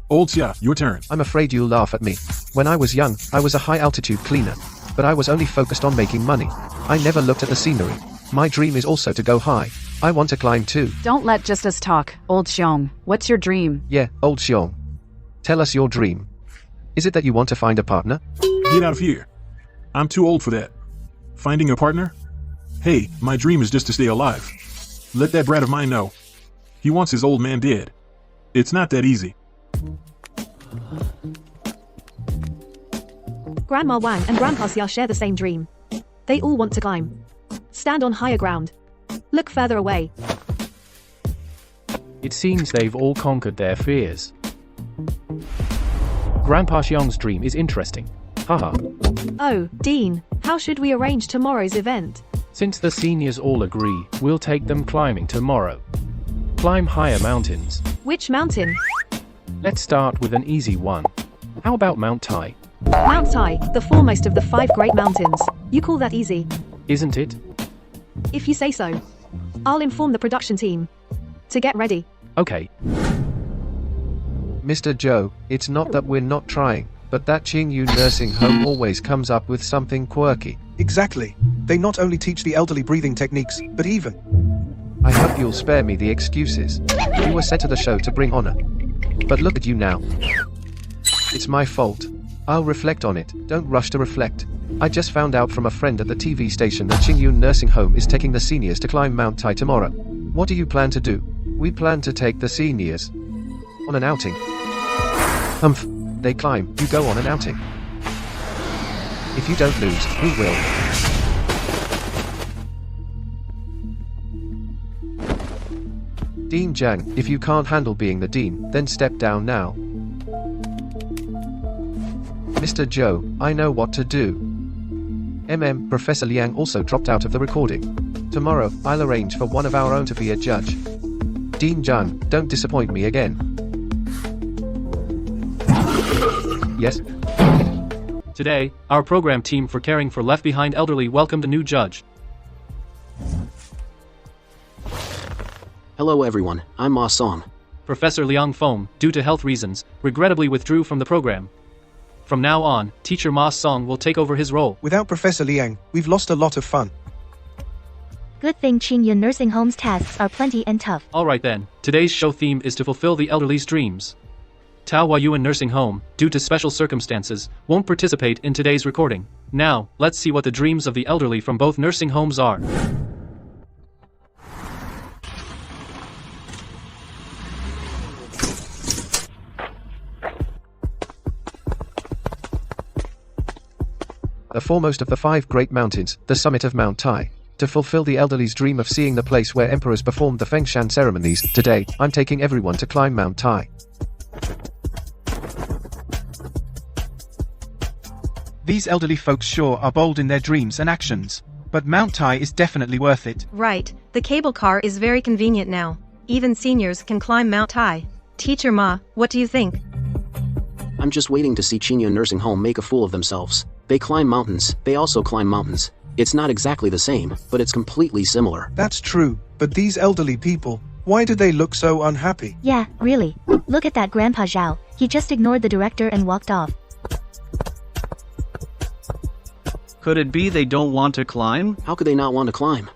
Old Xia, your turn. I'm afraid you'll laugh at me. When I was young, I was a high-altitude cleaner. But I was only focused on making money. I never looked at the scenery. My dream is also to go high. I want to climb too. Don't let just us talk, Old Xiong. What's your dream? Yeah, Old Xiong. Tell us your dream. Is it that you want to find a partner? Get out of here. I'm too old for that. Finding a partner? Hey, my dream is just to stay alive. Let that brat of mine know. He wants his old man dead. It's not that easy. Grandma Wang and Grandpa Xia share the same dream. They all want to climb. Stand on higher ground. Look further away. It seems they've all conquered their fears. Grandpa Xiong's dream is interesting. Haha. Oh, Dean, how should we arrange tomorrow's event? Since the seniors all agree, we'll take them climbing tomorrow. Climb higher mountains. Which mountain? Let's start with an easy one. How about Mount Tai? Mount Tai, the foremost of the 5 great mountains. You call that easy? Isn't it? If you say so. I'll inform the production team. To get ready. Okay. Mr. Joe, it's not that we're not trying, but that Qingyun Nursing Home always comes up with something quirky. Exactly. They not only teach the elderly breathing techniques, but even... I hope you'll spare me the excuses. You were set to the show to bring honor. But look at you now. It's my fault. I'll reflect on it. Don't rush to reflect. I just found out from a friend at the TV station that Qingyun Nursing Home is taking the seniors to climb Mount Tai tomorrow. What do you plan to do? We plan to take the seniors on an outing. They climb, you go on an outing. If you don't lose, who will? Dean Jiang, if you can't handle being the dean, then step down now. Mr. Joe, I know what to do. Professor Liang also dropped out of the recording. Tomorrow, I'll arrange for one of our own to be a judge. Dean Jiang, don't disappoint me again. Yes? Today, our program team for caring for left behind elderly welcomed a new judge. Hello everyone, I'm Ma Song. Professor Liang Feng, due to health reasons, regrettably withdrew from the program. From now on, Teacher Ma Song will take over his role. Without Professor Liang, we've lost a lot of fun. Good thing Qingyun Nursing Home's tasks are plenty and tough. Alright then, today's show theme is to fulfill the elderly's dreams. Tao Huayuan Nursing Home, due to special circumstances, won't participate in today's recording. Now, let's see what the dreams of the elderly from both nursing homes are. The foremost of the 5 great mountains, the summit of Mount Tai. To fulfill the elderly's dream of seeing the place where emperors performed the Fengshan ceremonies, today, I'm taking everyone to climb Mount Tai. These elderly folks sure are bold in their dreams and actions, but Mount Tai is definitely worth it. Right, the cable car is very convenient now. Even seniors can climb Mount Tai. Teacher Ma, what do you think? I'm just waiting to see Qingyun Nursing Home make a fool of themselves. They climb mountains, they also climb mountains. It's not exactly the same, but it's completely similar. That's true, but these elderly people, why do they look so unhappy? Yeah, really. Look at that Grandpa Zhao. He just ignored the director and walked off. Could it be they don't want to climb? How could they not want to climb?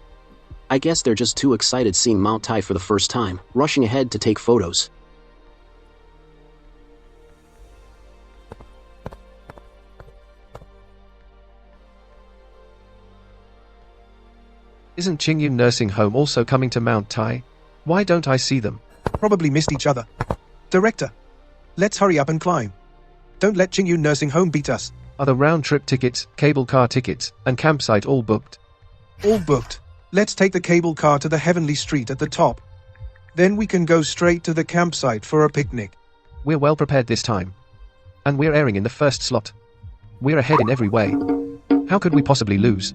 I guess they're just too excited seeing Mount Tai for the first time, rushing ahead to take photos. Isn't Qingyun Nursing Home also coming to Mount Tai? Why don't I see them? Probably missed each other. Director, let's hurry up and climb. Don't let Qingyun Nursing Home beat us. Are the round-trip tickets, cable car tickets, and campsite all booked? All booked. Let's take the cable car to the Heavenly Street at the top. Then we can go straight to the campsite for a picnic. We're well prepared this time. And we're airing in the first slot. We're ahead in every way. How could we possibly lose?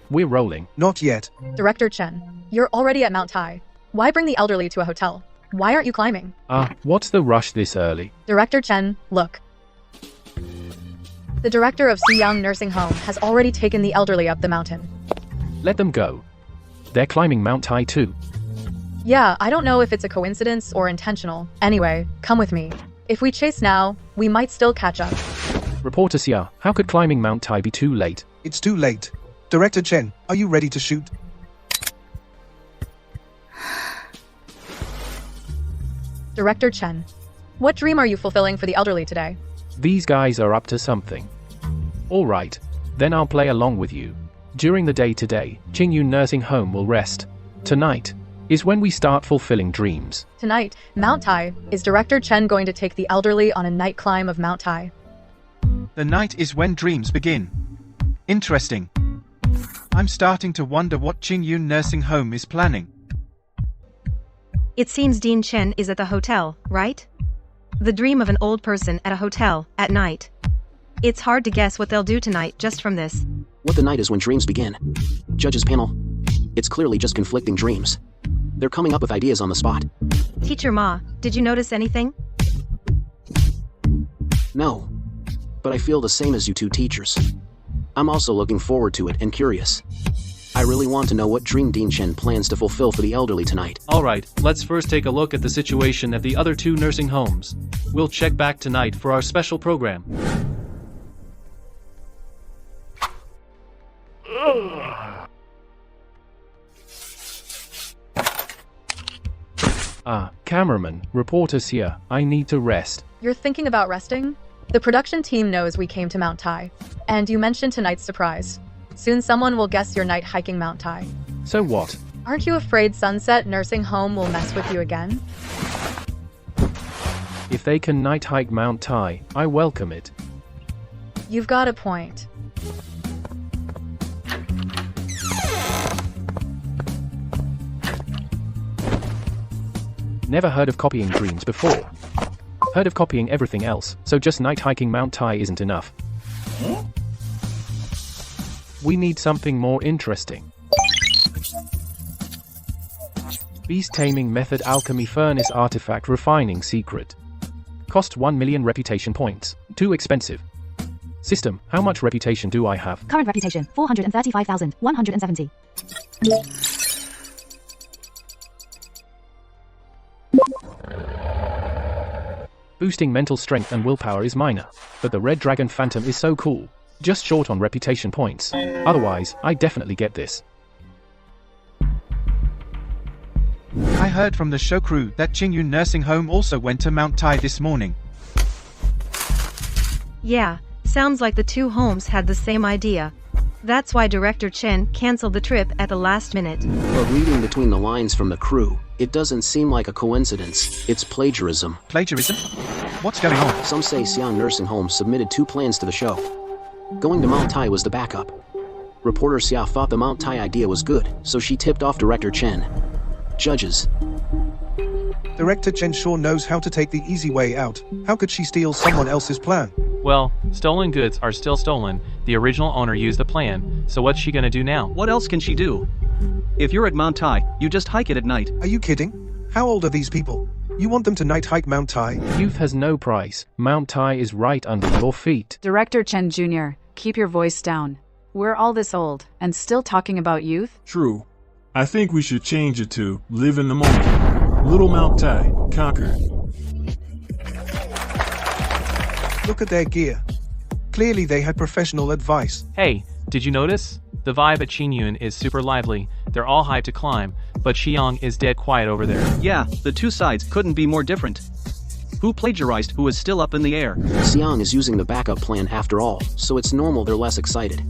We're rolling. Not yet. Director Chen, you're already at Mount Tai. Why bring the elderly to a hotel? Why aren't you climbing? What's the rush this early? Director Chen, look. The director of Xiyang Nursing Home has already taken the elderly up the mountain. Let them go. They're climbing Mount Tai too. Yeah, I don't know if it's a coincidence or intentional. Anyway, come with me. If we chase now, we might still catch up. Reporter Xia, how could climbing Mount Tai be too late? It's too late. Director Chen, are you ready to shoot? Director Chen, what dream are you fulfilling for the elderly today? These guys are up to something. Alright, then I'll play along with you. During the day today, Qingyun Nursing Home will rest. Tonight is when we start fulfilling dreams. Tonight, Mount Tai, is Director Chen going to take the elderly on a night climb of Mount Tai? The night is when dreams begin. Interesting. I'm starting to wonder what Qingyun Nursing Home is planning. It seems Dean Chen is at the hotel, right? The dream of an old person at a hotel, at night. It's hard to guess what they'll do tonight just from this. What the night is when dreams begin. Judges panel. It's clearly just conflicting dreams. They're coming up with ideas on the spot. Teacher Ma, did you notice anything? No. But I feel the same as you two teachers. I'm also looking forward to it and curious. I really want to know what dream Dean Chen plans to fulfill for the elderly tonight. Alright, let's first take a look at the situation at the other 2 nursing homes. We'll check back tonight for our special program. Cameraman, reporters here. I need to rest. You're thinking about resting? The production team knows we came to Mount Tai. And you mentioned tonight's surprise. Soon someone will guess your night hiking Mount Tai. So what? Aren't you afraid Sunset Nursing Home will mess with you again? If they can night hike Mount Tai, I welcome it. You've got a point. Never heard of copying dreams before. Heard of copying everything else, so just night hiking Mount Tai isn't enough. We need something more interesting. Beast taming method, alchemy furnace, artifact refining secret. Cost 1 million reputation points. Too expensive. System, how much reputation do I have? Current reputation, 435,170. Boosting mental strength and willpower is minor, but the Red Dragon Phantom is so cool. Just short on reputation points. Otherwise, I definitely get this. I heard from the show crew that Qingyun Nursing Home also went to Mount Tai this morning. Yeah, sounds like the two homes had the same idea. That's why Director Chen canceled the trip at the last minute. But reading between the lines from the crew, it doesn't seem like a coincidence. It's plagiarism. Plagiarism? What's going on? Some say Xi'an Nursing Home submitted 2 plans to the show. Going to Mount Tai was the backup. Reporter Xia thought the Mount Tai idea was good, so she tipped off Director Chen. Judges. Director Chen sure knows how to take the easy way out. How could she steal someone else's plan? Well, stolen goods are still stolen. The original owner used a plan, so what's she gonna do now? What else can she do? If you're at Mount Tai, you just hike it at night. Are you kidding? How old are these people? You want them to night hike Mount Tai? Youth has no price. Mount Tai is right under your feet. Director Chen Jr., keep your voice down. We're all this old, and still talking about youth? True. I think we should change it to live in the moment. Little Mount Tai, conquered. Look at their gear. Clearly they had professional advice. Hey, did you notice? The vibe at Qingyun is super lively. They're all hyped to climb, but Xiang is dead quiet over there. Yeah, the two sides couldn't be more different. Who plagiarized who is still up in the air? Xiang is using the backup plan after all, so it's normal they're less excited.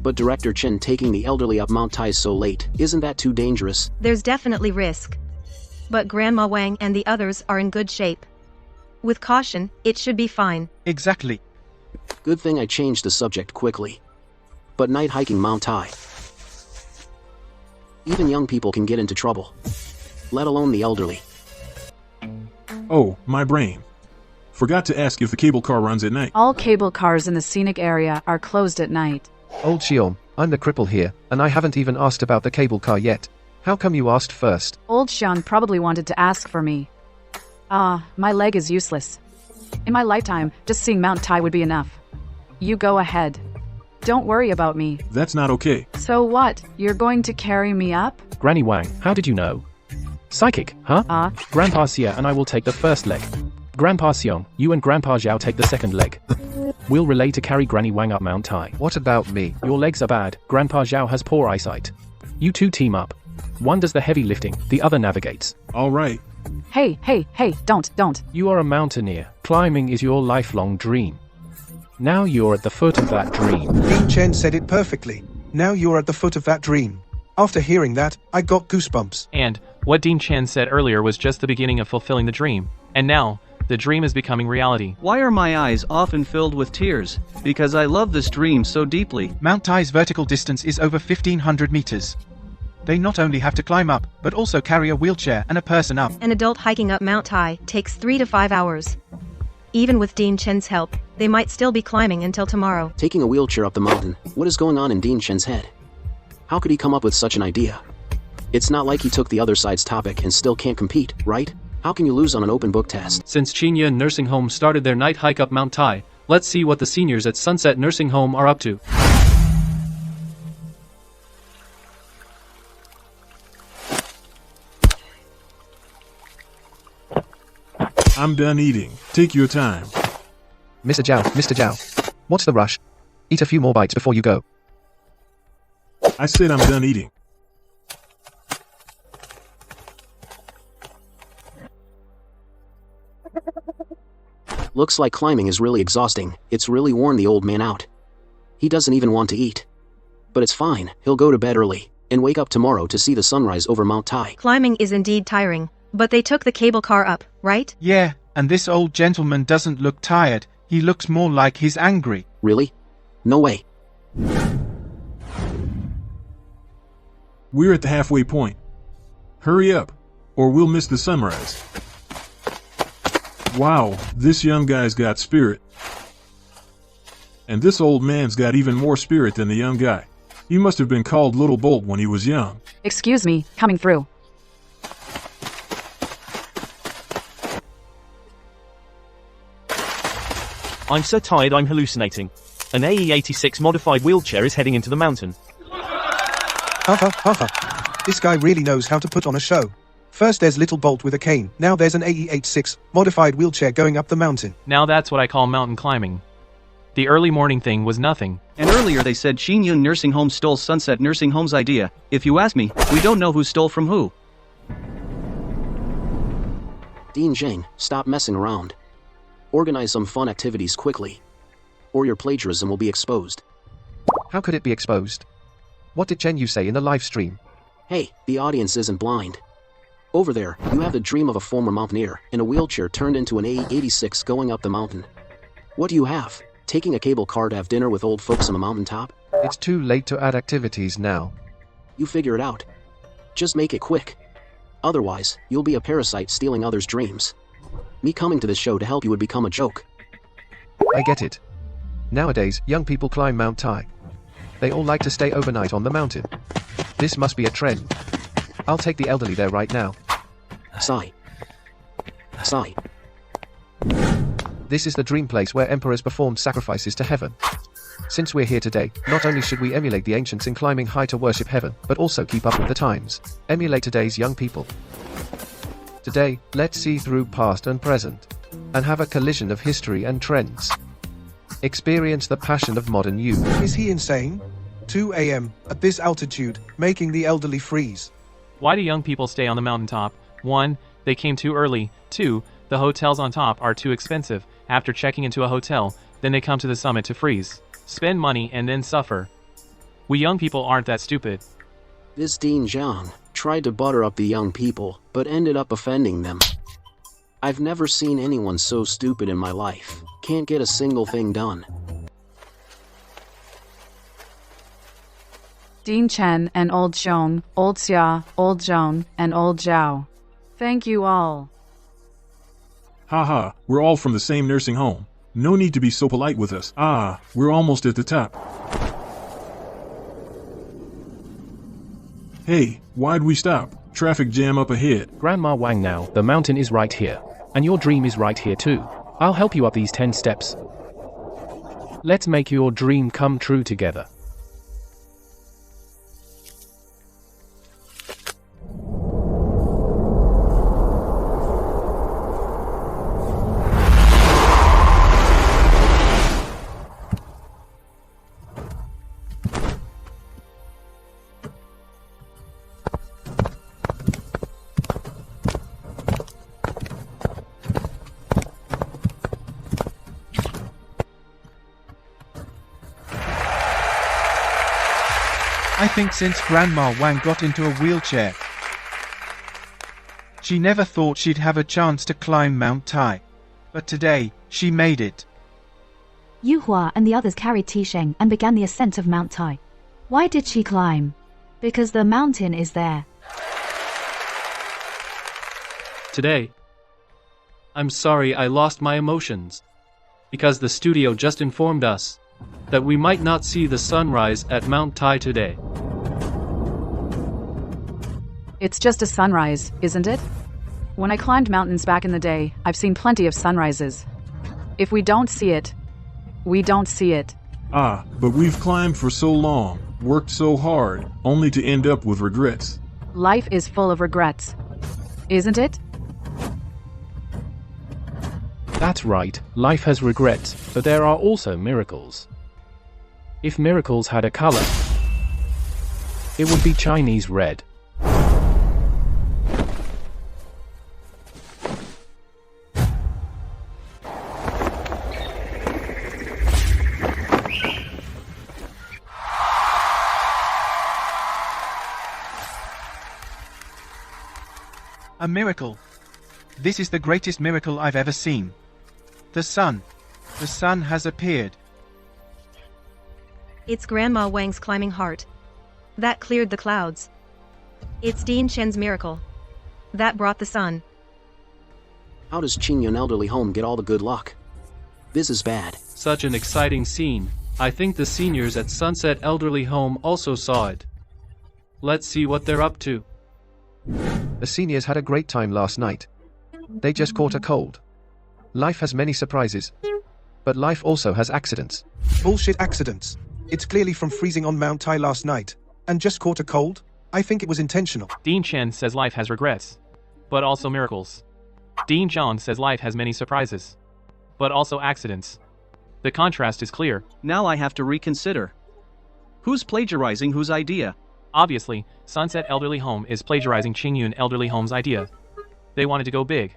But Director Chen taking the elderly up Mount Tai so late, isn't that too dangerous? There's definitely risk. But Grandma Wang and the others are in good shape. With caution, it should be fine. Exactly. Good thing I changed the subject quickly. But night hiking Mount Tai. Even young people can get into trouble. Let alone the elderly. Oh, my brain. Forgot to ask if the cable car runs at night. All cable cars in the scenic area are closed at night. Old Xiom, I'm the cripple here, and I haven't even asked about the cable car yet. How come you asked first? Old Xian probably wanted to ask for me. My leg is useless. In my lifetime, just seeing Mount Tai would be enough. You go ahead. Don't worry about me. That's not okay. So what? You're going to carry me up? Granny Wang, how did you know? Psychic, huh? Grandpa Xia and I will take the first leg. Grandpa Xiong, you and Grandpa Zhao take the second leg. We'll relay to carry Granny Wang up Mount Tai. What about me? Your legs are bad. Grandpa Zhao has poor eyesight. You two team up. One does the heavy lifting, the other navigates. All right. Hey, don't. You are a mountaineer. Climbing is your lifelong dream. Now you're at the foot of that dream. Dean Chen said it perfectly. Now you're at the foot of that dream. After hearing that, I got goosebumps. And what Dean Chen said earlier was just the beginning of fulfilling the dream. And now, the dream is becoming reality. Why are my eyes often filled with tears? Because I love this dream so deeply. Mount Tai's vertical distance is over 1,500 meters. They not only have to climb up, but also carry a wheelchair and a person up. An adult hiking up Mount Tai takes 3 to 5 hours. Even with Dean Chen's help, they might still be climbing until tomorrow. Taking a wheelchair up the mountain, what is going on in Dean Chen's head? How could he come up with such an idea? It's not like he took the other side's topic and still can't compete, right? How can you lose on an open book test? Since Qingyun Nursing Home started their night hike up Mount Tai, let's see what the seniors at Sunset Nursing Home are up to. I'm done eating. Take your time. Mr. Zhao, what's the rush? Eat a few more bites before you go. I said I'm done eating. Looks like climbing is really exhausting. It's really worn the old man out. He doesn't even want to eat. But it's fine. He'll go to bed early and wake up tomorrow to see the sunrise over Mount Tai. Climbing is indeed tiring, but they took the cable car up, right? Yeah, and this old gentleman doesn't look tired. He looks more like he's angry. Really? No way. We're at the halfway point. Hurry up, or we'll miss the sunrise. Wow, this young guy's got spirit. And this old man's got even more spirit than the young guy. He must have been called Little Bolt when he was young. Excuse me, coming through. I'm so tired I'm hallucinating. An AE-86 modified wheelchair is heading into the mountain. Ha ha ha ha. This guy really knows how to put on a show. First there's Little Bolt with a cane, now there's an AE-86 modified wheelchair going up the mountain. Now that's what I call mountain climbing. The early morning thing was nothing. And earlier they said Shin Yun Nursing Home stole Sunset Nursing Home's idea. If you ask me, we don't know who stole from who. Dean Zhang, stop messing around. Organize some fun activities quickly, or your plagiarism will be exposed. How could it be exposed? What did Chen Yu say in the live stream? Hey, the audience isn't blind. Over there, you have the dream of a former mountaineer in a wheelchair turned into an AE-86 going up the mountain. What do you have? Taking a cable car to have dinner with old folks on the mountaintop? It's too late to add activities now. You figure it out. Just make it quick. Otherwise, you'll be a parasite stealing others' dreams. Me coming to this show to help you would become a joke. I get it. Nowadays, young people climb Mount Tai. They all like to stay overnight on the mountain. This must be a trend. I'll take the elderly there right now. Sigh. Sigh. This is the dream place where emperors performed sacrifices to heaven. Since we're here today, not only should we emulate the ancients in climbing high to worship heaven, but also keep up with the times. Emulate today's young people. Today, let's see through past and present, and have a collision of history and trends. Experience the passion of modern youth. Is he insane? 2 a.m. at this altitude, making the elderly freeze. Why do young people stay on the mountaintop? 1. They came too early. 2. The hotels on top are too expensive. After checking into a hotel, then they come to the summit to freeze. Spend money and then suffer. We young people aren't that stupid. This Dean Zhang tried to butter up the young people, but ended up offending them. I've never seen anyone so stupid in my life. Can't get a single thing done. Dean Chen and Old Xiong, Old Xia, Old Zhong, and Old Zhao. Thank you all. Haha, we're all from the same nursing home. No need to be so polite with us. Ah, we're almost at the top. Hey, why'd we stop? Traffic jam up ahead. Grandma Wang now, the mountain is right here. And your dream is right here too. I'll help you up these 10 steps. Let's make your dream come true together. I think since Grandma Wang got into a wheelchair, she never thought she'd have a chance to climb Mount Tai. But today, she made it. Yu Hua and the others carried Tisheng and began the ascent of Mount Tai. Why did she climb? Because the mountain is there. Today, I'm sorry I lost my emotions. Because the studio just informed us that we might not see the sunrise at Mount Tai today. It's just a sunrise, isn't it? When I climbed mountains back in the day, I've seen plenty of sunrises. If we don't see it, we don't see it. Ah, but we've climbed for so long, worked so hard, only to end up with regrets. Life is full of regrets, isn't it? That's right, life has regrets, but there are also miracles. If miracles had a color, it would be Chinese red. A miracle. This is the greatest miracle I've ever seen. The sun has appeared. It's Grandma Wang's climbing heart. That cleared the clouds. It's Dean Chen's miracle. That brought the sun. How does Qingyun Elderly Home get all the good luck? This is bad. Such an exciting scene. I think the seniors at Sunset Elderly Home also saw it. Let's see what they're up to. The seniors had a great time last night. They just caught a cold. Life has many surprises. But life also has accidents. Bullshit accidents. It's clearly from freezing on Mount Tai last night. And just caught a cold? I think it was intentional. Dean Chen says life has regrets. But also miracles. Dean Zhang says life has many surprises. But also accidents. The contrast is clear. Now I have to reconsider. Who's plagiarizing whose idea? Obviously, Sunset Elderly Home is plagiarizing Qingyun Elderly Home's idea. They wanted to go big.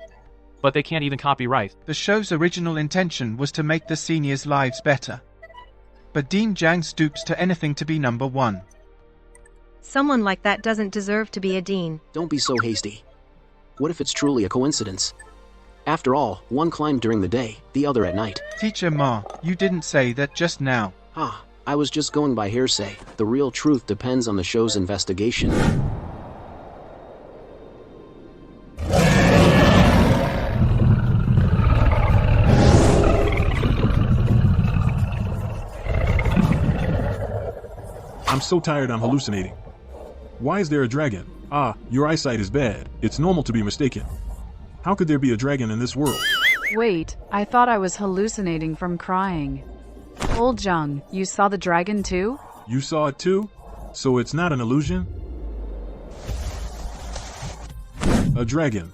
But they can't even copyright. The show's original intention was to make the seniors' lives better. But Dean Zhang stoops to anything to be number one. Someone like that doesn't deserve to be a dean. Don't be so hasty. What if it's truly a coincidence? After all, one climbed during the day, the other at night. Teacher Ma, you didn't say that just now. I was just going by hearsay. The real truth depends on the show's investigation. I'm so tired I'm hallucinating. Why is there a dragon? Your eyesight is bad. It's normal to be mistaken. How could there be a dragon in this world? Wait, I thought I was hallucinating from crying. Old Zhang, you saw the dragon too? You saw it too? So it's not an illusion? A dragon.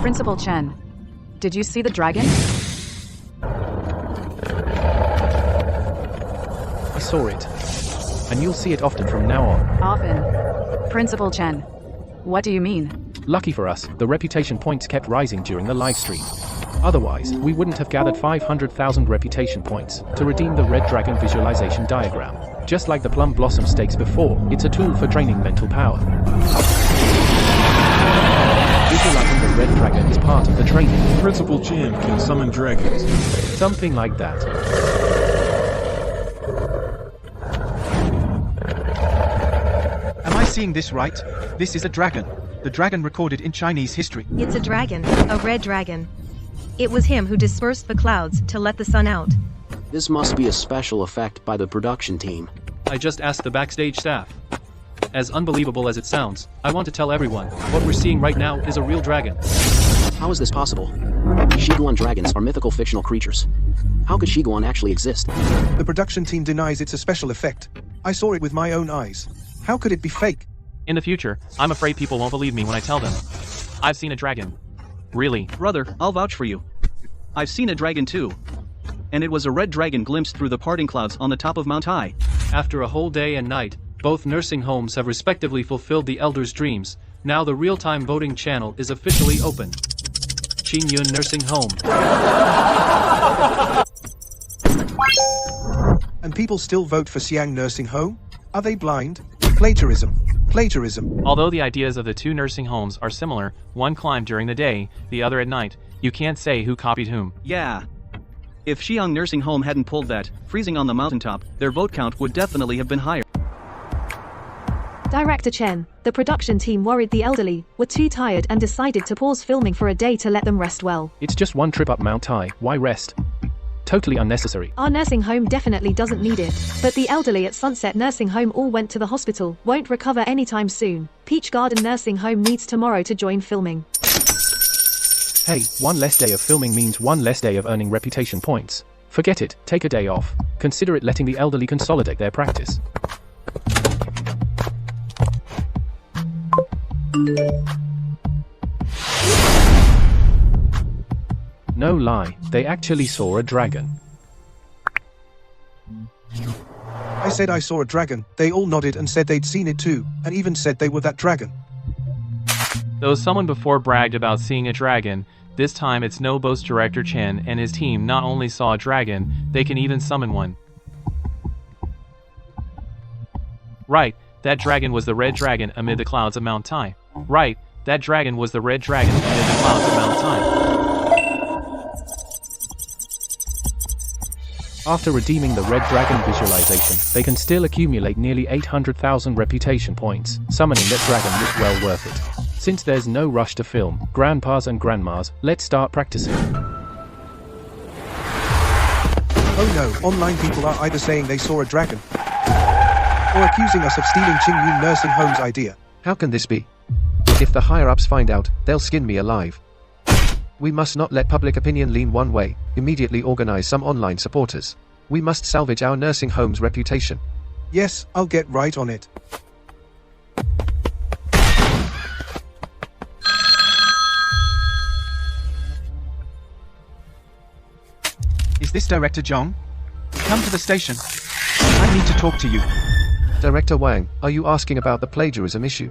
Principal Chen, did you see the dragon? I saw it. And you'll see it often from now on. Often. Principal Chen, what do you mean? Lucky for us, the reputation points kept rising during the live stream. Otherwise, we wouldn't have gathered 500,000 reputation points to redeem the Red Dragon visualization diagram. Just like the Plum Blossom stakes before, it's a tool for draining mental power. Visualizing the Red Dragon is part of the training. Principal Chen can summon dragons. Something like that. Am I seeing this right? This is a dragon. The dragon recorded in Chinese history. It's a dragon, a red dragon. It was him who dispersed the clouds to let the sun out. This must be a special effect by the production team. I just asked the backstage staff. As unbelievable as it sounds, I want to tell everyone, what we're seeing right now is a real dragon. How is this possible? Shiguan dragons are mythical fictional creatures. How could Shiguan actually exist? The production team denies it's a special effect. I saw it with my own eyes. How could it be fake? In the future, I'm afraid people won't believe me when I tell them. I've seen a dragon. Really? Brother, I'll vouch for you. I've seen a dragon too. And it was a red dragon glimpsed through the parting clouds on the top of Mount Tai. After a whole day and night, both nursing homes have respectively fulfilled the elders' dreams. Now the real-time voting channel is officially open. Qingyun Nursing Home. And people still vote for Xiang Nursing Home? Are they blind? Plagiarism. Plagiarism. Although the ideas of the two nursing homes are similar, one climbed during the day, the other at night, you can't say who copied whom. Yeah. If Xiang Nursing Home hadn't pulled that, freezing on the mountaintop, their vote count would definitely have been higher. Director Chen, the production team worried the elderly were too tired and decided to pause filming for a day to let them rest well. It's just one trip up Mount Tai, why rest? Totally unnecessary. Our nursing home definitely doesn't need it, but the elderly at Sunset Nursing Home all went to the hospital, won't recover anytime soon. Peach Garden Nursing Home needs tomorrow to join filming. Hey, one less day of filming means one less day of earning reputation points. Forget it, take a day off. Consider it letting the elderly consolidate their practice. No lie, they actually saw a dragon. I said I saw a dragon. They all nodded and said they'd seen it too, and even said they were that dragon. Though someone before bragged about seeing a dragon, this time it's no boast. Director Chen and his team not only saw a dragon, they can even summon one. Right, that dragon was the red dragon amid the clouds of Mount Tai. Right, that dragon was the red dragon amid the clouds of Mount Tai. After redeeming the Red Dragon visualization, they can still accumulate nearly 800,000 reputation points. Summoning that dragon was well worth it. Since there's no rush to film, grandpas and grandmas, let's start practicing. Oh no, online people are either saying they saw a dragon, or accusing us of stealing Qingyun Nursing Home's idea. How can this be? If the higher-ups find out, they'll skin me alive. We must not let public opinion lean one way. Immediately organize some online supporters. We must salvage our nursing home's reputation. Yes, I'll get right on it. Is this Director Zhang? Come to the station. I need to talk to you. Director Wang, are you asking about the plagiarism issue?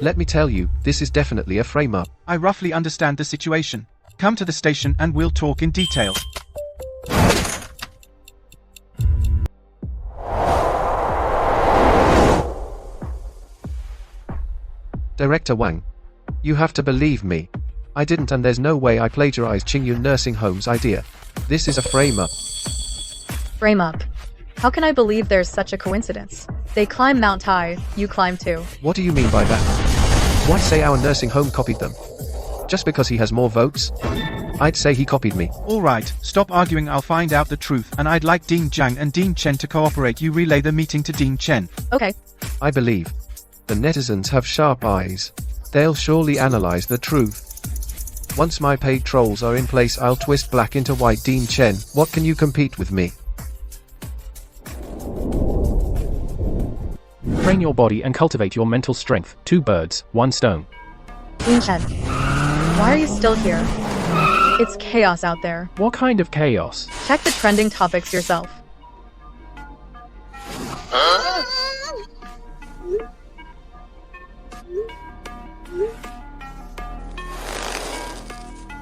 Let me tell you, this is definitely a frame-up. I roughly understand the situation. Come to the station and we'll talk in detail. Director Wang, you have to believe me. I didn't, and there's no way I plagiarized Qingyun Nursing Home's idea. This is a frame-up. Frame up. How can I believe there's such a coincidence? They climb Mount Tai, you climb too. What do you mean by that? Why say our nursing home copied them? Just because he has more votes? I'd say he copied me. Alright, stop arguing, I'll find out the truth, and I'd like Dean Zhang and Dean Chen to cooperate. You relay the meeting to Dean Chen. Okay. I believe. The netizens have sharp eyes. They'll surely analyze the truth. Once my paid trolls are in place, I'll twist black into white. Dean Chen, what can you compete with me? Train your body and cultivate your mental strength. 2 birds, 1 stone. Dean Chen, why are you still here? It's chaos out there. What kind of chaos? Check the trending topics yourself.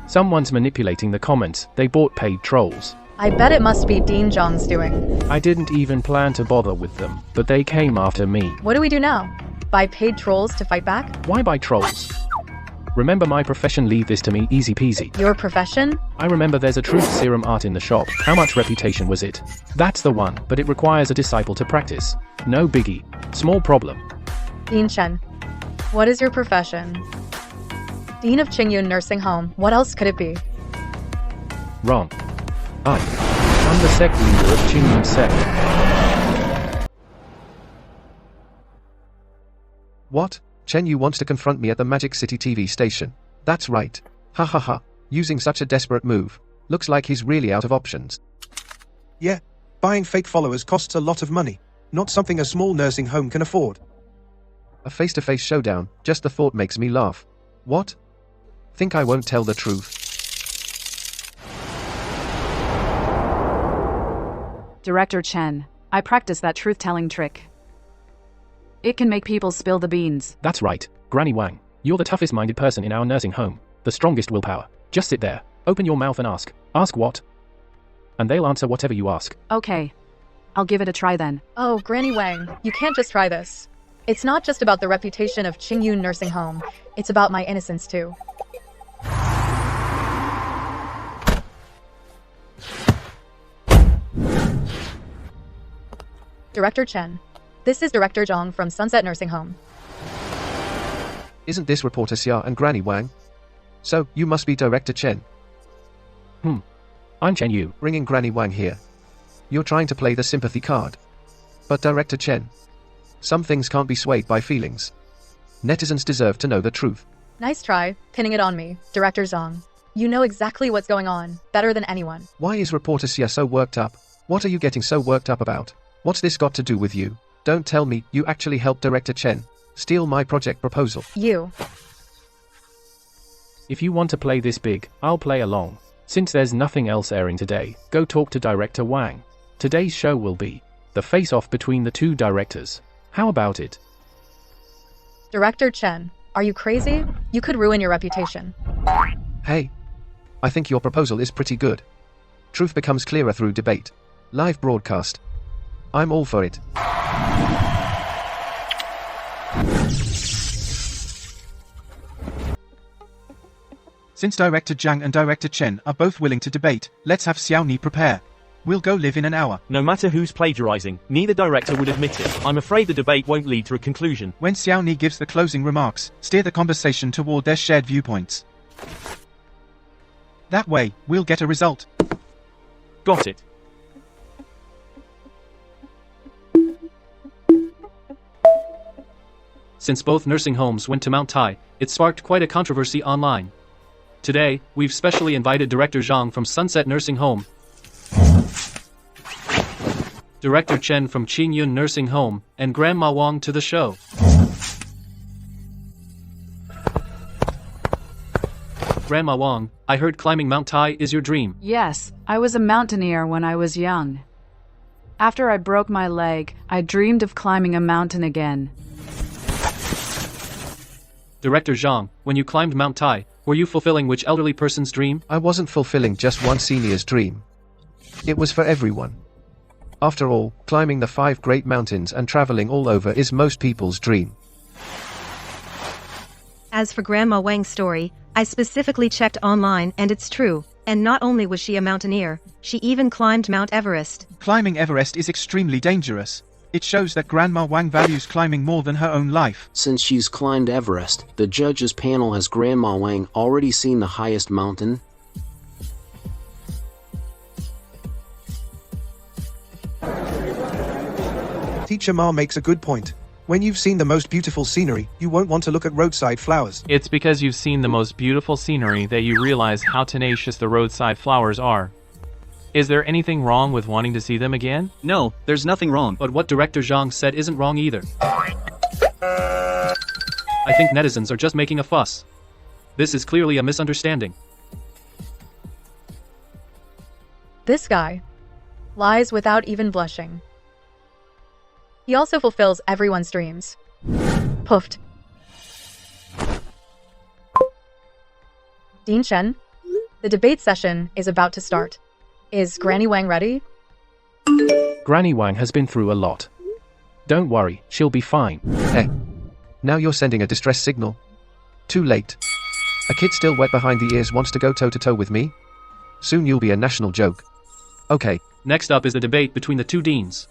Someone's manipulating the comments. They bought paid trolls. I bet it must be Dean Zhang's doing. I didn't even plan to bother with them, but they came after me. What do we do now? Buy paid trolls to fight back? Why buy trolls? Remember my profession, leave this to me, easy peasy. Your profession? I remember there's a truth serum art in the shop. How much reputation was it? That's the one, but it requires a disciple to practice. No biggie. Small problem. Dean Chen, what is your profession? Dean of Qingyun Nursing Home, what else could it be? Wrong. I'm the sect leader of Qingyun Sect. What? Chen Yu wants to confront me at the Magic City TV station. That's right. Ha ha ha. Using such a desperate move. Looks like he's really out of options. Yeah, buying fake followers costs a lot of money. Not something a small nursing home can afford. A face-to-face showdown, just the thought makes me laugh. What? Think I won't tell the truth? Director Chen, I practice that truth-telling trick. It can make people spill the beans. That's right, Granny Wang. You're the toughest-minded person in our nursing home. The strongest willpower. Just sit there, open your mouth and ask. Ask what? And they'll answer whatever you ask. Okay. I'll give it a try then. Oh, Granny Wang, you can't just try this. It's not just about the reputation of Qingyun Nursing Home. It's about my innocence too. Director Chen. This is Director Zhang from Sunset Nursing Home. Isn't this reporter Xia and Granny Wang? So, you must be Director Chen. I'm Chen Yu. Bringing Granny Wang here. You're trying to play the sympathy card. But Director Chen, some things can't be swayed by feelings. Netizens deserve to know the truth. Nice try, pinning it on me, Director Zhang. You know exactly what's going on, better than anyone. Why is reporter Xia so worked up? What are you getting so worked up about? What's this got to do with you? Don't tell me you actually helped Director Chen steal my project proposal. You. If you want to play this big, I'll play along. Since there's nothing else airing today, go talk to Director Wang. Today's show will be the face-off between the 2 directors. How about it? Director Chen, are you crazy? You could ruin your reputation. Hey. I think your proposal is pretty good. Truth becomes clearer through debate. Live broadcast. I'm all for it. Since Director Zhang and Director Chen are both willing to debate, let's have Xiaoni prepare. We'll go live in an hour. No matter who's plagiarizing, neither director would admit it. I'm afraid the debate won't lead to a conclusion. When Xiaoni gives the closing remarks, steer the conversation toward their shared viewpoints. That way, we'll get a result. Got it. Since both nursing homes went to Mount Tai, it sparked quite a controversy online. Today, we've specially invited Director Zhang from Sunset Nursing Home, Director Chen from Qingyun Nursing Home, and Grandma Wang to the show. Grandma Wang, I heard climbing Mount Tai is your dream. Yes, I was a mountaineer when I was young. After I broke my leg, I dreamed of climbing a mountain again. Director Zhang, when you climbed Mount Tai, were you fulfilling which elderly person's dream? I wasn't fulfilling just one senior's dream. It was for everyone. After all, climbing the 5 great mountains and traveling all over is most people's dream. As for Grandma Wang's story, I specifically checked online and it's true. And not only was she a mountaineer, she even climbed Mount Everest. Climbing Everest is extremely dangerous. It shows that Grandma Wang values climbing more than her own life. Since she's climbed Everest, the judges panel has Grandma Wang already seen the highest mountain? Teacher Ma makes a good point. When you've seen the most beautiful scenery, you won't want to look at roadside flowers. It's because you've seen the most beautiful scenery that you realize how tenacious the roadside flowers are. Is there anything wrong with wanting to see them again? No, there's nothing wrong. But what Director Zhang said isn't wrong either. I think netizens are just making a fuss. This is clearly a misunderstanding. This guy lies without even blushing. He also fulfills everyone's dreams. Puffed. Dean Chen, the debate session is about to start. Is Granny Wang ready? Granny Wang has been through a lot. Don't worry, she'll be fine. Hey, now you're sending a distress signal. Too late. A kid still wet behind the ears wants to go toe-to-toe with me? Soon you'll be a national joke. Okay. Next up is the debate between the 2 deans.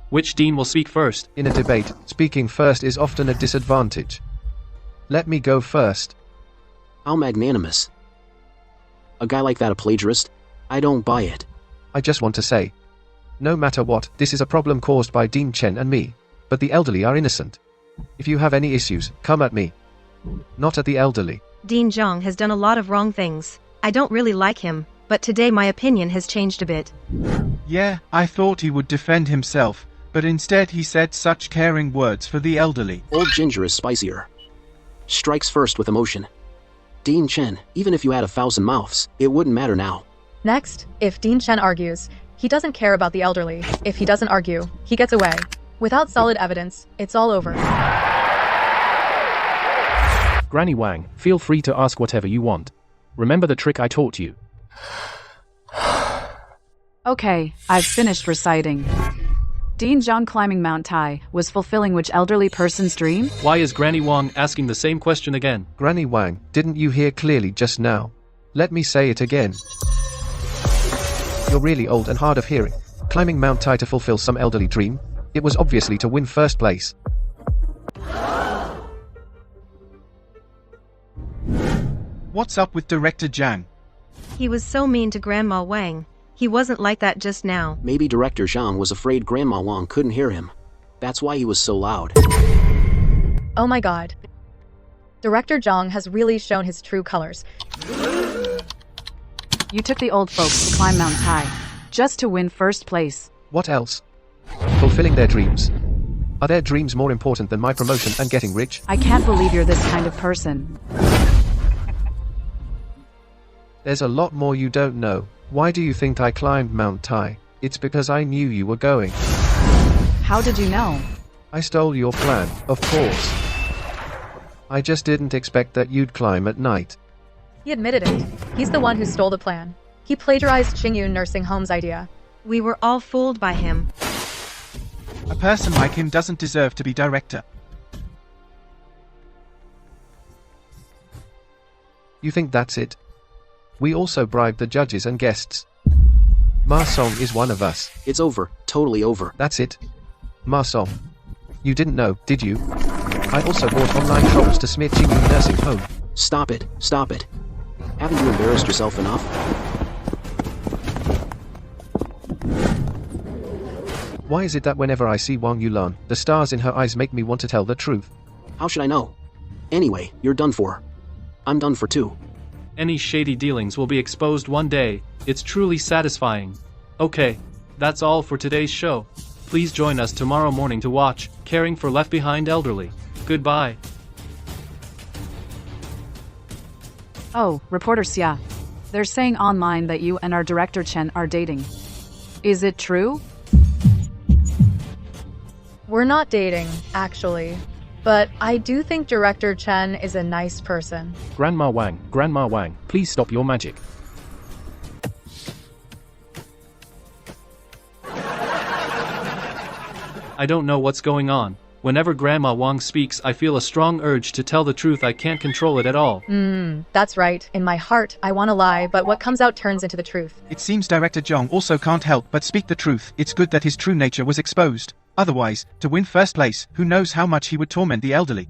Which dean will speak first? In a debate, speaking first is often a disadvantage. Let me go first. How magnanimous. A guy like that a plagiarist? I don't buy it. I just want to say, no matter what, this is a problem caused by Dean Chen and me, but the elderly are innocent. If you have any issues, come at me. Not at the elderly. Dean Zhang has done a lot of wrong things. I don't really like him, but today my opinion has changed a bit. Yeah, I thought he would defend himself, but instead he said such caring words for the elderly. Old Ginger is spicier. Strikes first with emotion. Dean Chen, even if you had 1,000 mouths, it wouldn't matter now. Next, if Dean Chen argues, he doesn't care about the elderly. If he doesn't argue, he gets away. Without solid evidence, it's all over. Granny Wang, feel free to ask whatever you want. Remember the trick I taught you. Okay, I've finished reciting. Dean Zhang climbing Mount Tai was fulfilling which elderly person's dream? Why is Granny Wang asking the same question again? Granny Wang, didn't you hear clearly just now? Let me say it again. You're really old and hard of hearing. Climbing Mount Tai to fulfill some elderly dream? It was obviously to win first place. What's up with Director Zhang? He was so mean to Grandma Wang. He wasn't like that just now. Maybe Director Zhang was afraid Grandma Wang couldn't hear him. That's why he was so loud. Oh my god. Director Zhang has really shown his true colors. You took the old folks to climb Mount Tai, just to win first place. What else? Fulfilling their dreams. Are their dreams more important than my promotion and getting rich? I can't believe you're this kind of person. There's a lot more you don't know. Why do you think I climbed Mount Tai? It's because I knew you were going. How did you know? I stole your plan, of course. I just didn't expect that you'd climb at night. He admitted it. He's the one who stole the plan. He plagiarized Qingyun Nursing Home's idea. We were all fooled by him. A person like him doesn't deserve to be director. You think that's it? We also bribed the judges and guests. Ma Song is one of us. It's over. Totally over. That's it. Ma Song. You didn't know, did you? I also bought online trolls to smear Qingyun Nursing Home. Stop it. Stop it. Haven't you embarrassed yourself enough? Why is it that whenever I see Wang Yulan, the stars in her eyes make me want to tell the truth? How should I know? Anyway, you're done for. I'm done for too. Any shady dealings will be exposed one day. It's truly satisfying. Okay, that's all for today's show. Please join us tomorrow morning to watch Caring for Left Behind Elderly. Goodbye. Oh, reporter Xia. They're saying online that you and our director Chen are dating. Is it true? We're not dating, actually. But I do think Director Chen is a nice person. Grandma Wang, please stop your magic. I don't know what's going on. Whenever Grandma Wang speaks, I feel a strong urge to tell the truth. I can't control it at all. That's right. In my heart, I want to lie, but what comes out turns into the truth. It seems Director Zhong also can't help but speak the truth. It's good that his true nature was exposed. Otherwise, to win first place, who knows how much he would torment the elderly.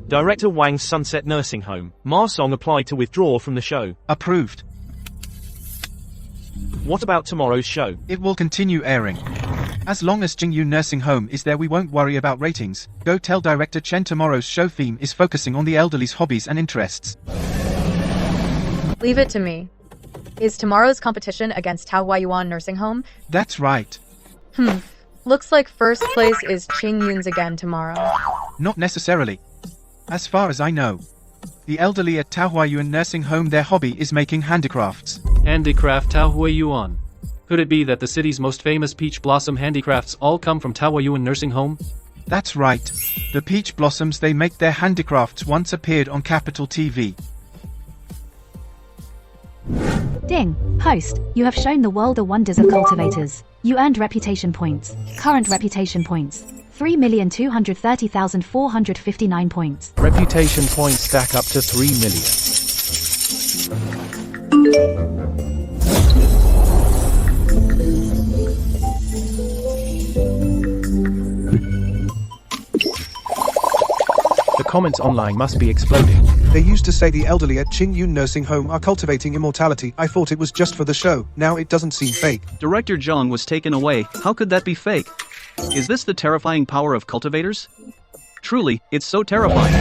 Director Wang's Sunset Nursing Home. Ma Song applied to withdraw from the show. Approved. What about tomorrow's show? It will continue airing. As long as Jingyu Nursing Home is there, we won't worry about ratings. Go tell Director Chen tomorrow's show theme is focusing on the elderly's hobbies and interests. Leave it to me. Is tomorrow's competition against Taohua Yuan Nursing Home? That's right. Looks like first place is Qing Yun's again tomorrow. Not necessarily. As far as I know. The elderly at Taohua Yuan Nursing Home, their hobby is making handicrafts. Handicraft Taohua Yuan. Could it be that the city's most famous peach blossom handicrafts all come from Taohua Yuan Nursing Home? That's right. The peach blossoms they make their handicrafts once appeared on Capital TV. Ding! Host, you have shown the world the wonders of cultivators. You earned reputation points. Current reputation points. 3,230,459 points. Reputation points stack up to 3 million. The comments online must be exploding. They used to say the elderly at Qing Yun Nursing Home are cultivating immortality. I thought it was just for the show. Now it doesn't seem fake. Director Zhang was taken away. How could that be fake? Is this the terrifying power of cultivators? Truly, it's so terrifying.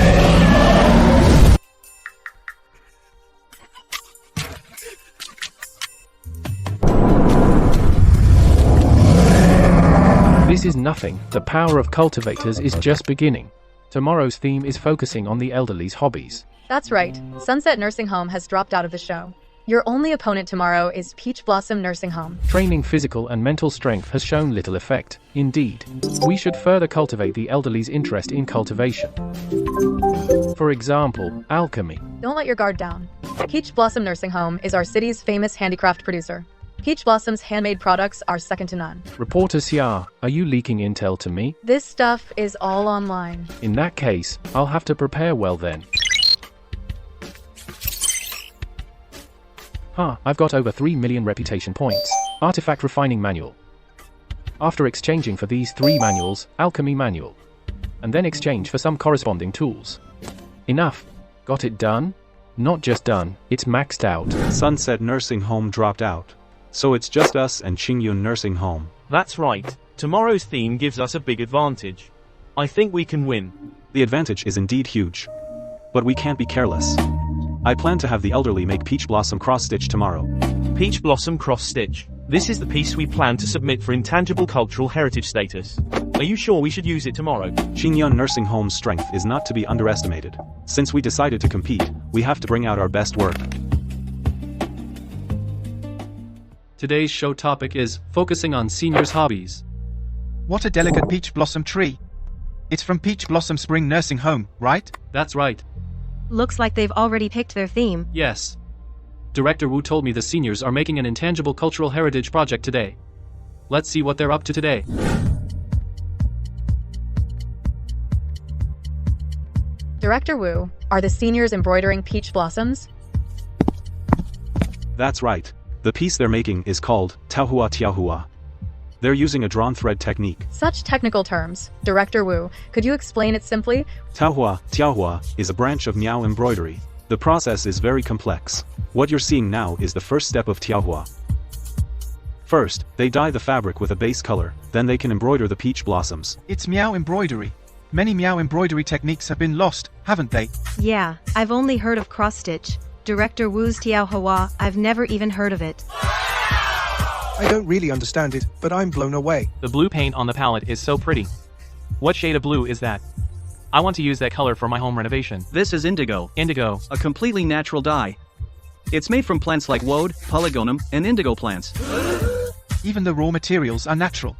This is nothing. The power of cultivators is just beginning. Tomorrow's theme is focusing on the elderly's hobbies. That's right. Sunset Nursing Home has dropped out of the show. Your only opponent tomorrow is Peach Blossom Nursing Home. Training physical and mental strength has shown little effect. Indeed, we should further cultivate the elderly's interest in cultivation. For example, alchemy. Don't let your guard down. Peach Blossom Nursing Home is our city's famous handicraft producer. Peach Blossom's handmade products are second to none. Reporter Xia, are you leaking intel to me? This stuff is all online. In that case, I'll have to prepare well then. I've got over 3 million reputation points. Artifact Refining Manual. After exchanging for these 3 manuals, Alchemy Manual. And then exchange for some corresponding tools. Enough. Got it done? Not just done, it's maxed out. Sunset Nursing Home dropped out. So it's just us and Qingyun Nursing Home. That's right. Tomorrow's theme gives us a big advantage. I think we can win. The advantage is indeed huge. But we can't be careless. I plan to have the elderly make Peach Blossom cross-stitch tomorrow. Peach Blossom cross-stitch. This is the piece we plan to submit for intangible cultural heritage status. Are you sure we should use it tomorrow? Qingyun Nursing Home's strength is not to be underestimated. Since we decided to compete, we have to bring out our best work. Today's show topic is focusing on seniors' hobbies. What a delicate peach blossom tree. It's from Peach Blossom Spring Nursing Home, right? That's right. Looks like they've already picked their theme. Yes. Director Wu told me the seniors are making an intangible cultural heritage project today. Let's see what they're up to today. Director Wu, are the seniors embroidering peach blossoms? That's right. The piece they're making is called Taohua Tiahua. They're using a drawn thread technique. Such technical terms. Director Wu, could you explain it simply? Taohua Tiahua is a branch of Miao embroidery. The process is very complex. What you're seeing now is the first step of Tiahua. First, they dye the fabric with a base color, then they can embroider the peach blossoms. It's Miao embroidery. Many Miao embroidery techniques have been lost, haven't they? Yeah, I've only heard of cross-stitch. Director Wu's Tiao Hua, I've never even heard of it. I don't really understand it, but I'm blown away. The blue paint on the palette is so pretty. What shade of blue is that? I want to use that color for my home renovation. This is indigo. Indigo. A completely natural dye. It's made from plants like woad, polygonum, and indigo plants. Even the raw materials are natural.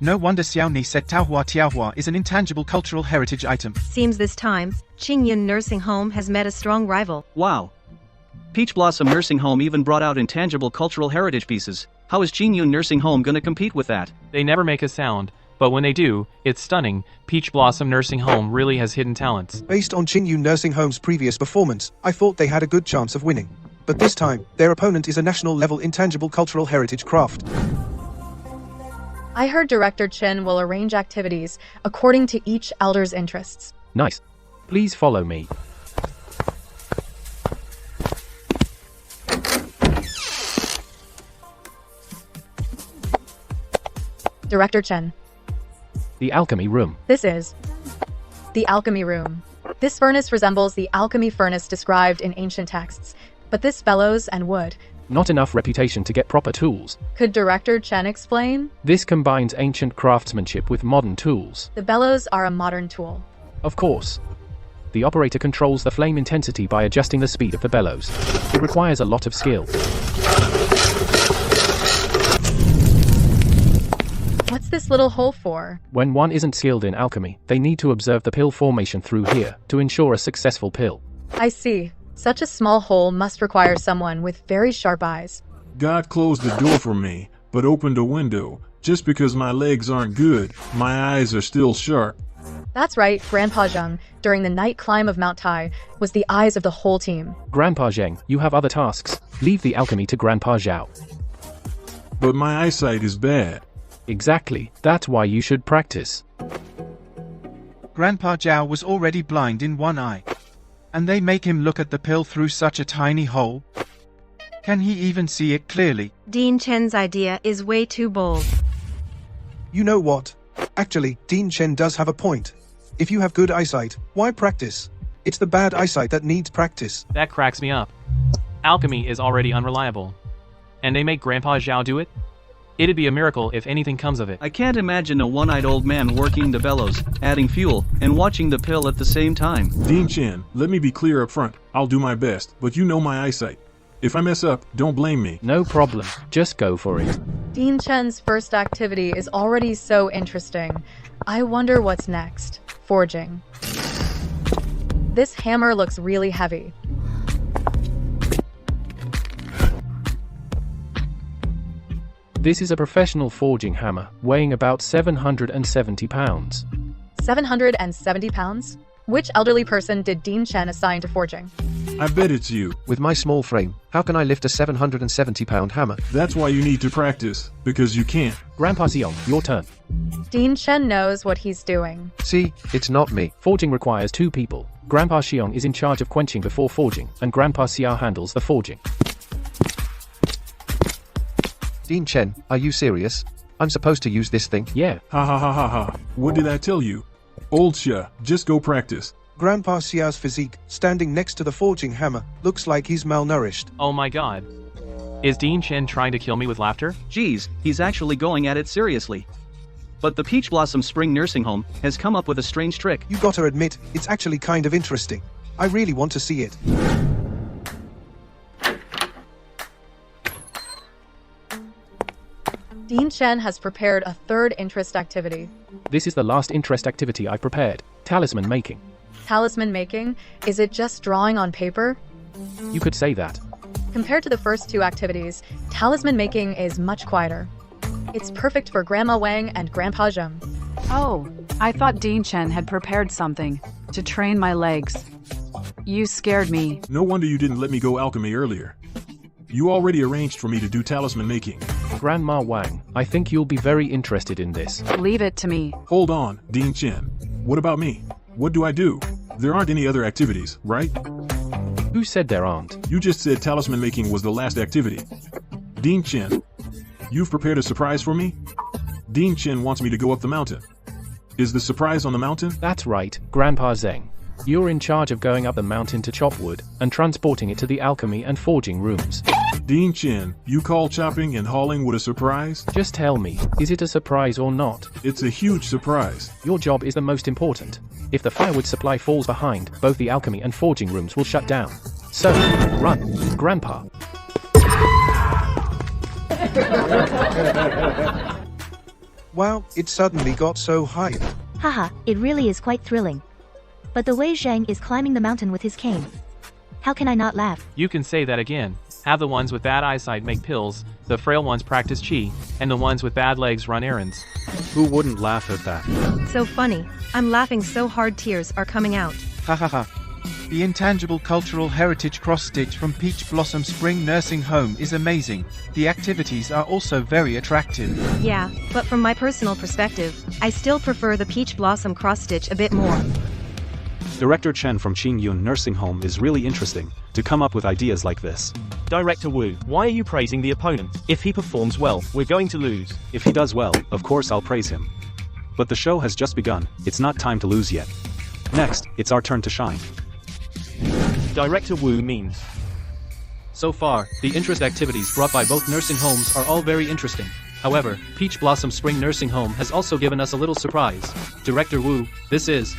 No wonder Xiaoni said Tiaohua is an intangible cultural heritage item. Seems this time, Qingyun Nursing Home has met a strong rival. Wow. Peach Blossom Nursing Home even brought out intangible cultural heritage pieces. How is Qingyun Nursing Home gonna compete with that? They never make a sound, but when they do, it's stunning. Peach Blossom Nursing Home really has hidden talents. Based on Qingyun Nursing Home's previous performance, I thought they had a good chance of winning. But this time, their opponent is a national-level intangible cultural heritage craft. I heard Director Chen will arrange activities according to each elder's interests. Nice. Please follow me. Director Chen. The alchemy room. This is the alchemy room. This furnace resembles the alchemy furnace described in ancient texts, but this bellows and wood. Not enough reputation to get proper tools. Could Director Chen explain? This combines ancient craftsmanship with modern tools. The bellows are a modern tool. Of course. The operator controls the flame intensity by adjusting the speed of the bellows. It requires a lot of skill. What's this little hole for? When one isn't skilled in alchemy, they need to observe the pill formation through here to ensure a successful pill. I see. Such a small hole must require someone with very sharp eyes. God closed the door for me, but opened a window. Just because my legs aren't good, my eyes are still sharp. That's right, Grandpa Zheng, during the night climb of Mount Tai, was the eyes of the whole team. Grandpa Zheng, you have other tasks. Leave the alchemy to Grandpa Zhao. But my eyesight is bad. Exactly, that's why you should practice. Grandpa Zhao was already blind in one eye. And they make him look at the pill through such a tiny hole? Can he even see it clearly? Dean Chen's idea is way too bold. You know what? Actually, Dean Chen does have a point. If you have good eyesight, why practice? It's the bad eyesight that needs practice. That cracks me up. Alchemy is already unreliable. And they make Grandpa Zhao do it? It'd be a miracle if anything comes of it. I can't imagine a one-eyed old man working the bellows, adding fuel, and watching the pill at the same time. Dean Chen, let me be clear up front. I'll do my best, but you know my eyesight. If I mess up, don't blame me. No problem. Just go for it. Dean Chen's first activity is already so interesting. I wonder what's next. Forging. This hammer looks really heavy. This is a professional forging hammer, weighing about 770 pounds. 770 pounds? Which elderly person did Dean Chen assign to forging? I bet it's you. With my small frame, how can I lift a 770-pound hammer? That's why you need to practice, because you can't. Grandpa Xiong, your turn. Dean Chen knows what he's doing. See, it's not me. Forging requires 2 people. Grandpa Xiong is in charge of quenching before forging, and Grandpa Xiao handles the forging. Dean Chen, are you serious? I'm supposed to use this thing? Yeah. Ha ha ha ha ha. What did I tell you? Old Xia, just go practice. Grandpa Xiao's physique, standing next to the forging hammer, looks like he's malnourished. Oh my god. Is Dean Chen trying to kill me with laughter? Geez, he's actually going at it seriously. But the Peach Blossom Spring Nursing Home has come up with a strange trick. You gotta admit, it's actually kind of interesting. I really want to see it. Dean Chen has prepared a third interest activity. This is the last interest activity I prepared. Talisman making. Talisman making? Is it just drawing on paper? You could say that. Compared to the first 2 activities, talisman making is much quieter. It's perfect for Grandma Wang and Grandpa Zheng. Oh, I thought Dean Chen had prepared something to train my legs. You scared me. No wonder you didn't let me go alchemy earlier. You already arranged for me to do talisman making. Grandma Wang, I think you'll be very interested in this. Leave it to me. Hold on, Dean Chen. What about me? What do I do? There aren't any other activities, right? Who said there aren't? You just said talisman making was the last activity. Dean Chen, you've prepared a surprise for me? Dean Chen wants me to go up the mountain. Is the surprise on the mountain? That's right, Grandpa Zeng. You're in charge of going up the mountain to chop wood and transporting it to the alchemy and forging rooms. Dean Chen, you call chopping and hauling wood a surprise? Just tell me, is it a surprise or not? It's a huge surprise. Your job is the most important. If the firewood supply falls behind, both the alchemy and forging rooms will shut down. So, run, Grandpa. Wow, it suddenly got so high. Haha, it really is quite thrilling. But the way Zhang is climbing the mountain with his cane. How can I not laugh? You can say that again. Have the ones with bad eyesight make pills, the frail ones practice chi, and the ones with bad legs run errands. Who wouldn't laugh at that? So funny. I'm laughing so hard tears are coming out. Ha ha ha. The intangible cultural heritage cross-stitch from Peach Blossom Spring Nursing Home is amazing. The activities are also very attractive. Yeah, but from my personal perspective, I still prefer the Peach Blossom cross-stitch a bit more. Director Chen from Qingyun Nursing Home is really interesting to come up with ideas like this. Director Wu, why are you praising the opponent? If he performs well, we're going to lose. If he does well, of course I'll praise him. But the show has just begun, it's not time to lose yet. Next, it's our turn to shine. Director Wu means. So far, the interest activities brought by both nursing homes are all very interesting. However, Peach Blossom Spring Nursing Home has also given us a little surprise. Director Wu, this is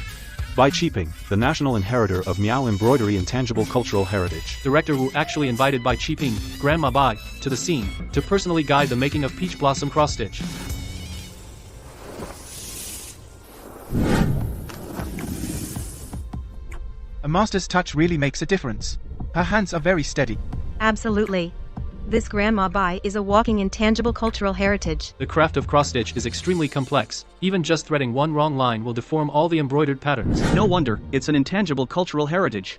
Bai Qiping, the national inheritor of Miao embroidery intangible cultural heritage. Director Wu actually invited Bai Qiping, Grandma Bai, to the scene, to personally guide the making of Peach Blossom cross-stitch. A master's touch really makes a difference. Her hands are very steady. Absolutely. This Grandma Bai is a walking intangible cultural heritage. The craft of cross-stitch is extremely complex. Even just threading one wrong line will deform all the embroidered patterns. No wonder, it's an intangible cultural heritage.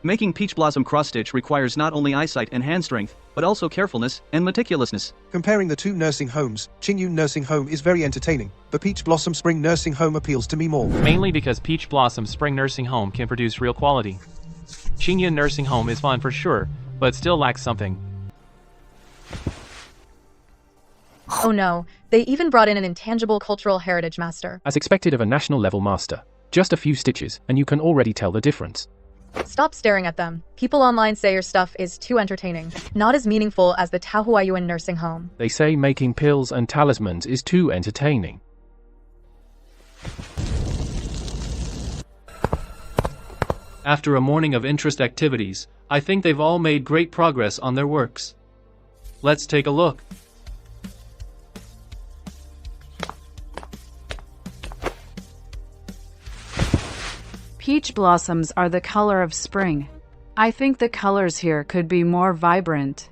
Making Peach Blossom cross-stitch requires not only eyesight and hand strength, but also carefulness and meticulousness. Comparing the two nursing homes, Qingyun Nursing Home is very entertaining. The Peach Blossom Spring Nursing Home appeals to me more. Mainly because Peach Blossom Spring Nursing Home can produce real quality. Qingyun Nursing Home is fun for sure, but still lacks something. Oh no, they even brought in an intangible cultural heritage master. As expected of a national level master. Just a few stitches, and you can already tell the difference. Stop staring at them. People online say your stuff is too entertaining, not as meaningful as the Taohuayuan nursing home. They say making pills and talismans is too entertaining. After a morning of interest activities, I think they've all made great progress on their works. Let's take a look. Peach blossoms are the color of spring. I think the colors here could be more vibrant.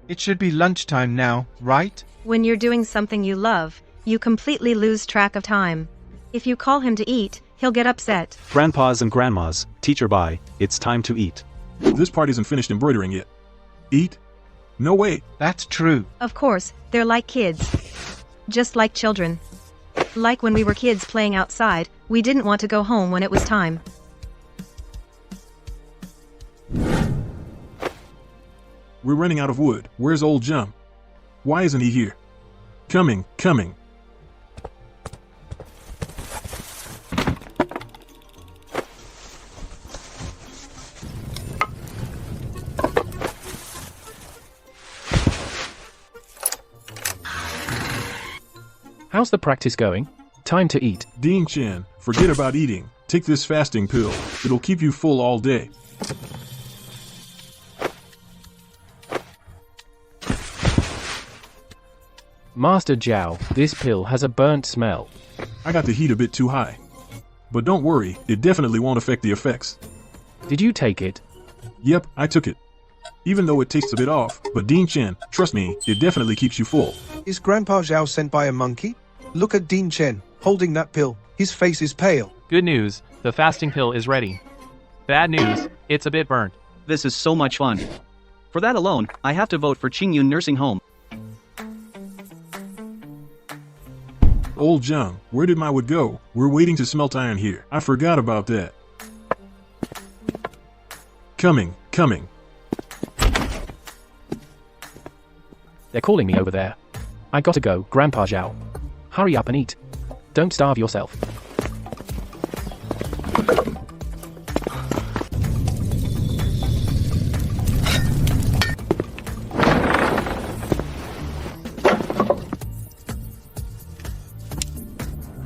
It should be lunchtime now, right? When you're doing something you love, you completely lose track of time. If you call him to eat, he'll get upset. Grandpas and grandmas, teacher Bai, it's time to eat. This part isn't finished embroidering yet. Eat? No way. That's true. Of course, they're like kids. Just like children. Like when we were kids playing outside, we didn't want to go home when it was time. We're running out of wood. Where's old Jum? Why isn't he here? Coming. How's the practice going? Time to eat. Dean Chen, forget about eating. Take this fasting pill. It'll keep you full all day. Master Zhao, this pill has a burnt smell. I got the heat a bit too high. But don't worry, it definitely won't affect the effects. Did you take it? Yep, I took it. Even though it tastes a bit off, but Dean Chen, trust me, it definitely keeps you full. Is Grandpa Zhao sent by a monkey? Look at Dean Chen, holding that pill. His face is pale. Good news, the fasting pill is ready. Bad news, it's a bit burnt. This is so much fun. For that alone, I have to vote for Qingyun Nursing Home. Old Jung, where did my wood go? We're waiting to smelt iron here. I forgot about that. Coming. They're calling me over there. I gotta go, Grandpa Zhao. Hurry up and eat. Don't starve yourself.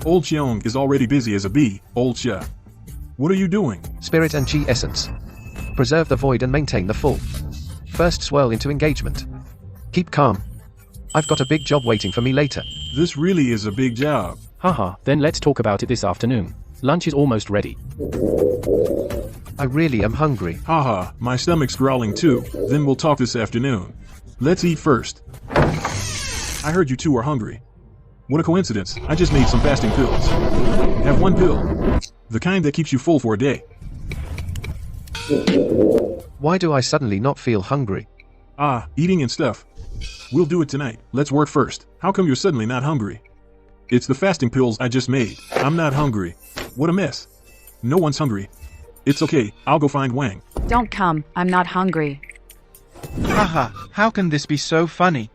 Old Cheong is already busy as a bee, Old Cha. What are you doing? Spirit and chi essence. Preserve the void and maintain the full. First swirl into engagement. Keep calm. I've got a big job waiting for me later. This really is a big job. Haha, then let's talk about it this afternoon. Lunch is almost ready. I really am hungry. Haha, my stomach's growling too. Then we'll talk this afternoon. Let's eat first. I heard you two are hungry. What a coincidence. I just made some fasting pills. Have one pill. The kind that keeps you full for a day. Why do I suddenly not feel hungry? Ah, eating and stuff. We'll do it tonight. Let's work first. How come you're suddenly not hungry? It's the fasting pills I just made. I'm not hungry. What a mess. No one's hungry. It's okay. I'll go find Wang. Don't come. I'm not hungry. Haha, how can this be so funny?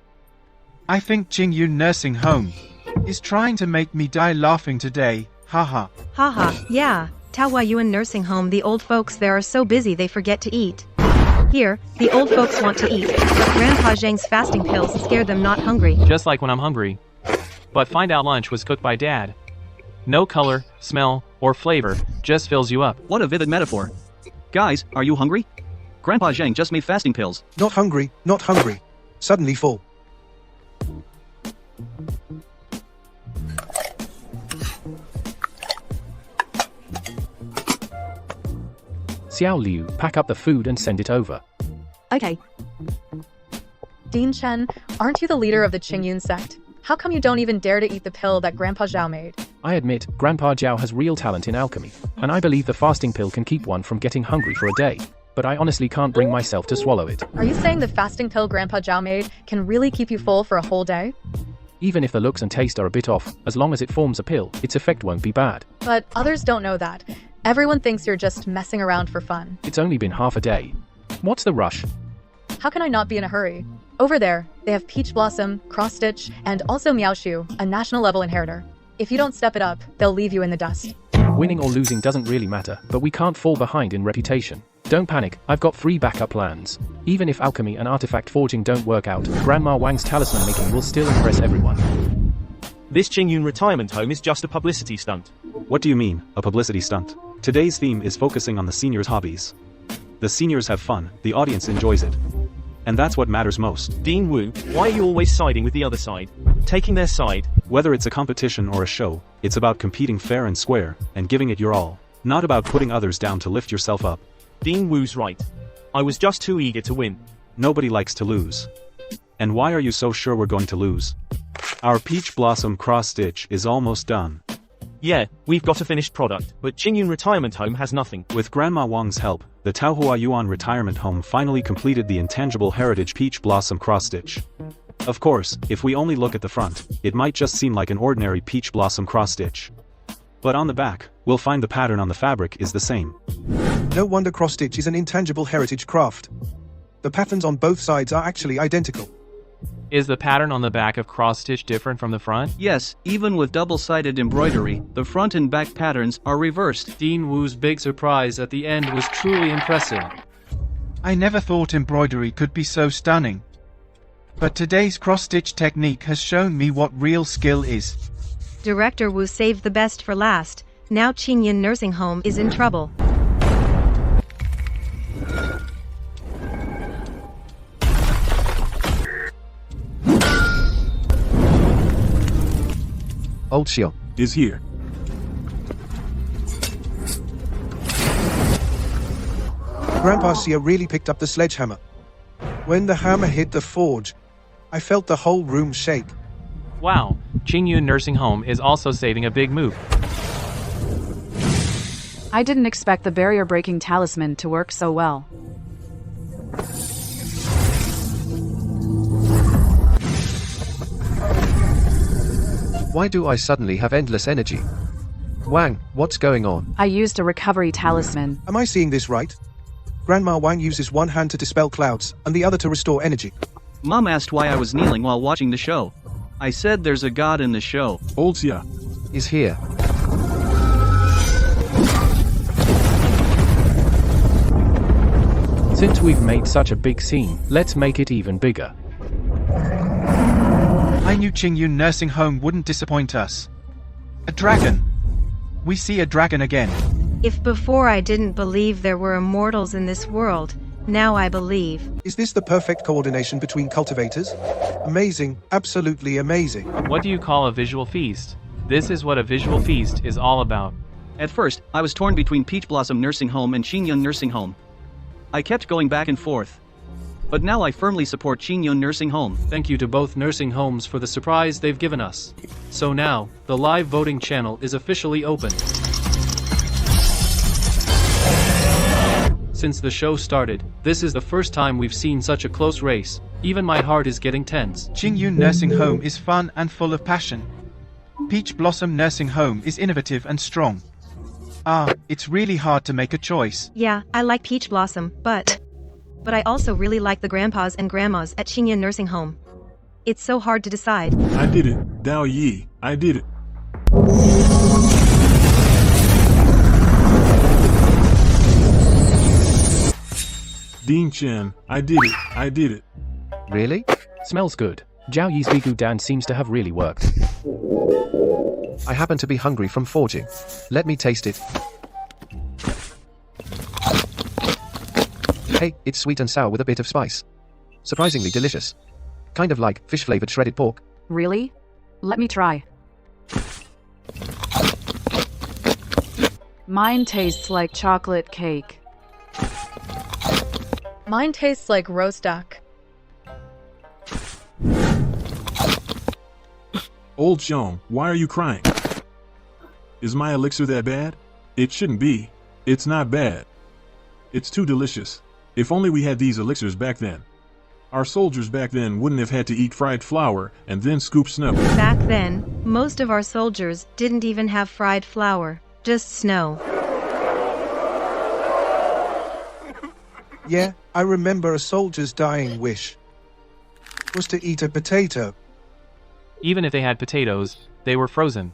I think Qingyun Nursing Home is trying to make me die laughing today. Haha. Haha, yeah. Taoyuan Nursing Home, the old folks there are so busy they forget to eat. Here, the old folks want to eat, but Grandpa Zhang's fasting pills scare them not hungry. Just like when I'm hungry. But find out lunch was cooked by Dad. No color, smell, or flavor, just fills you up. What a vivid metaphor. Guys, are you hungry? Grandpa Zhang just made fasting pills. Not hungry, not hungry. Suddenly full. Xiao Liu, pack up the food and send it over. Okay. Dean Chen, aren't you the leader of the Qingyun sect? How come you don't even dare to eat the pill that Grandpa Zhao made? I admit, Grandpa Zhao has real talent in alchemy, and I believe the fasting pill can keep one from getting hungry for a day. But I honestly can't bring myself to swallow it. Are you saying the fasting pill Grandpa Zhao made can really keep you full for a whole day? Even if the looks and taste are a bit off, as long as it forms a pill, its effect won't be bad. But others don't know that. Everyone thinks you're just messing around for fun. It's only been half a day. What's the rush? How can I not be in a hurry? Over there, they have Peach Blossom, Cross Stitch, and also Miaoshu, a national level inheritor. If you don't step it up, they'll leave you in the dust. Winning or losing doesn't really matter, but we can't fall behind in reputation. Don't panic, I've got 3 backup plans. Even if alchemy and artifact forging don't work out, Grandma Wang's talisman making will still impress everyone. This Qingyun retirement home is just a publicity stunt. What do you mean, a publicity stunt? Today's theme is focusing on the seniors' hobbies. The seniors have fun, the audience enjoys it. And that's what matters most. Dean Wu, why are you always siding with the other side? Taking their side? Whether it's a competition or a show, it's about competing fair and square, and giving it your all. Not about putting others down to lift yourself up. Dean Wu's right. I was just too eager to win. Nobody likes to lose. And why are you so sure we're going to lose? Our Peach Blossom cross stitch is almost done. Yeah, we've got a finished product, but Qingyun Retirement Home has nothing. With Grandma Wang's help, the Taohua Yuan Retirement Home finally completed the intangible heritage Peach Blossom cross stitch. Of course, if we only look at the front, it might just seem like an ordinary Peach Blossom cross stitch. But on the back, we'll find the pattern on the fabric is the same. No wonder cross stitch is an intangible heritage craft. The patterns on both sides are actually identical. Is the pattern on the back of cross stitch different from the front? Yes, even with double-sided embroidery, the front and back patterns are reversed. Dean Wu's big surprise at the end was truly impressive. I never thought embroidery could be so stunning. But today's cross-stitch technique has shown me what real skill is. Director Wu saved the best for last. Now Qingyun Nursing Home is in trouble. Old Xiao is here. Grandpa Xia really picked up the sledgehammer. When the hammer hit the forge, I felt the whole room shake. Wow, Qingyun Nursing Home is also saving a big move. I didn't expect the barrier-breaking talisman to work so well. Why do I suddenly have endless energy? Wang, what's going on? I used a recovery talisman. Am I seeing this right? Grandma Wang uses one hand to dispel clouds, and the other to restore energy. Mom asked why I was kneeling while watching the show. I said there's a god in the show. Old Xia, is here. Since we've made such a big scene, let's make it even bigger. I knew Qingyun Nursing Home wouldn't disappoint us. A dragon. We see a dragon again. If before I didn't believe there were immortals in this world, now I believe. Is this the perfect coordination between cultivators? Amazing, absolutely amazing. What do you call a visual feast? This is what a visual feast is all about. At first, I was torn between Peach Blossom Nursing Home and Qingyun Nursing Home. I kept going back and forth. But now I firmly support Qingyun Nursing Home. Thank you to both nursing homes for the surprise they've given us. So now, the live voting channel is officially open. Since the show started, this is the first time we've seen such a close race. Even my heart is getting tense. Qingyun Nursing Home is fun and full of passion. Peach Blossom Nursing Home is innovative and strong. It's really hard to make a choice. Yeah, I like Peach Blossom, but I also really like the grandpas and grandmas at Qingyun Nursing Home. It's so hard to decide. I did it, Dao Yi, I did it. Dean Chen, I did it. Really? Smells good. Zhao Yi's Bigu Dan seems to have really worked. I happen to be hungry from forging. Let me taste it. Hey, it's sweet and sour with a bit of spice. Surprisingly delicious. Kind of like fish-flavored shredded pork. Really? Let me try. Mine tastes like chocolate cake. Mine tastes like roast duck. Old Xiong, why are you crying? Is my elixir that bad? It shouldn't be. It's not bad. It's too delicious. If only we had these elixirs back then. Our soldiers back then wouldn't have had to eat fried flour and then scoop snow. Back then, most of our soldiers didn't even have fried flour, just snow. Yeah, I remember a soldier's dying wish was to eat a potato. Even if they had potatoes, they were frozen.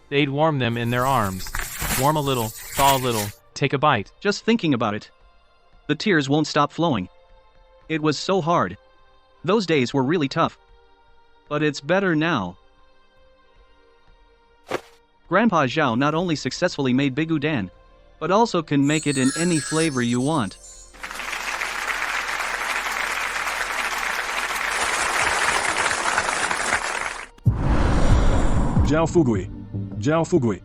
They'd warm them in their arms. Warm a little, thaw a little, take a bite. Just thinking about it. The tears won't stop flowing. It was so hard. Those days were really tough. But it's better now. Grandpa Zhao not only successfully made Bigu Dan, but also can make it in any flavor you want. Zhao Fugui.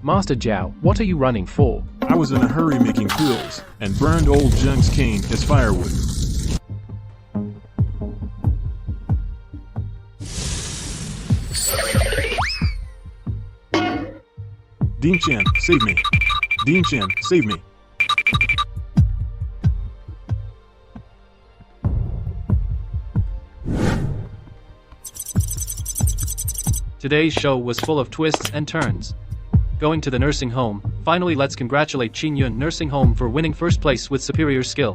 Master Zhao, what are you running for? I was in a hurry making quills, and burned old Zheng's cane as firewood. Dean Chen, save me. Dean Chen, save me. Today's show was full of twists and turns. Going to the nursing home, finally let's congratulate Qingyun Nursing Home for winning first place with superior skill.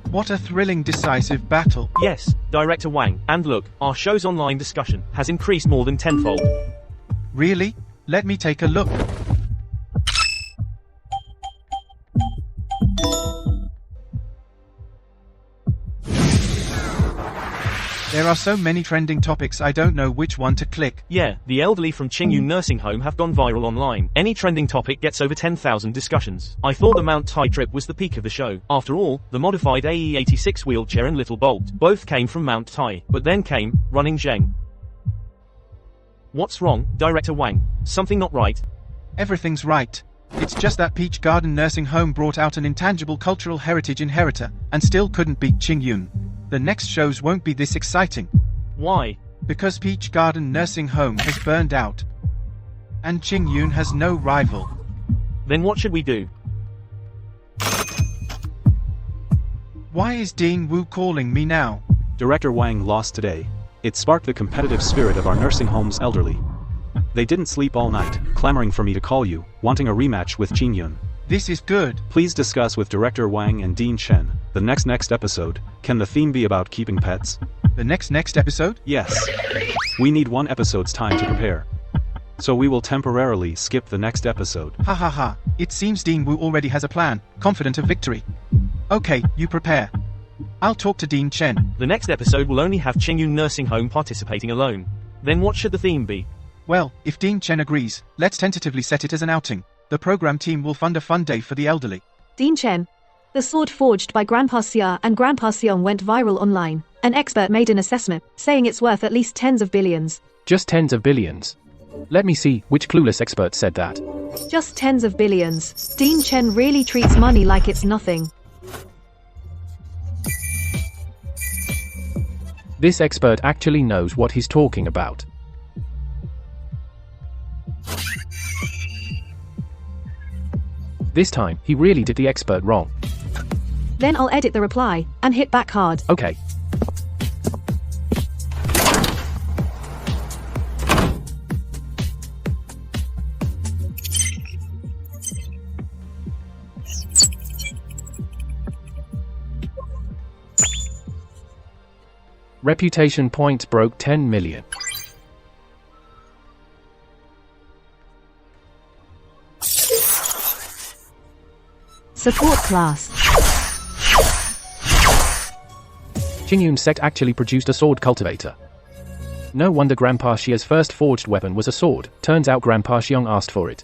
What a thrilling, decisive battle. Yes, Director Wang, and look, our show's online discussion has increased more than tenfold. Really? Let me take a look. There are so many trending topics I don't know which one to click. Yeah, the elderly from Qingyun Nursing Home have gone viral online. Any trending topic gets over 10,000 discussions. I thought the Mount Tai trip was the peak of the show. After all, the modified AE-86 wheelchair and Little Bolt both came from Mount Tai. But then came Running Zheng. What's wrong, Director Wang? Something not right? Everything's right. It's just that Peach Garden Nursing Home brought out an intangible cultural heritage inheritor, and still couldn't beat Qingyun. The next shows won't be this exciting. Why? Because Peach Garden Nursing Home has burned out. And Qingyun has no rival. Then what should we do? Why is Dean Wu calling me now? Director Wang lost today. It sparked the competitive spirit of our nursing home's elderly. They didn't sleep all night, clamoring for me to call you, wanting a rematch with Qingyun. This is good. Please discuss with Director Wang and Dean Chen. The next episode, can the theme be about keeping pets? The next episode? Yes. We need 1 episode's time to prepare. So we will temporarily skip the next episode. Ha ha ha. It seems Dean Wu already has a plan, confident of victory. Okay, you prepare. I'll talk to Dean Chen. The next episode will only have Qingyun Nursing Home participating alone. Then what should the theme be? Well, if Dean Chen agrees, let's tentatively set it as an outing. The program team will fund a fun day for the elderly. Dean Chen. The sword forged by Grandpa Xia and Grandpa Xiong went viral online. An expert made an assessment, saying it's worth at least tens of billions. Just tens of billions. Let me see, which clueless expert said that? Just tens of billions. Dean Chen really treats money like it's nothing. This expert actually knows what he's talking about. This time, he really did the expert wrong. Then I'll edit the reply, and hit back hard. Okay. Reputation points broke 10 million. Support class. Qingyun's sect actually produced a sword cultivator. No wonder Grandpa Xia's first forged weapon was a sword. Turns out Grandpa Xiong asked for it.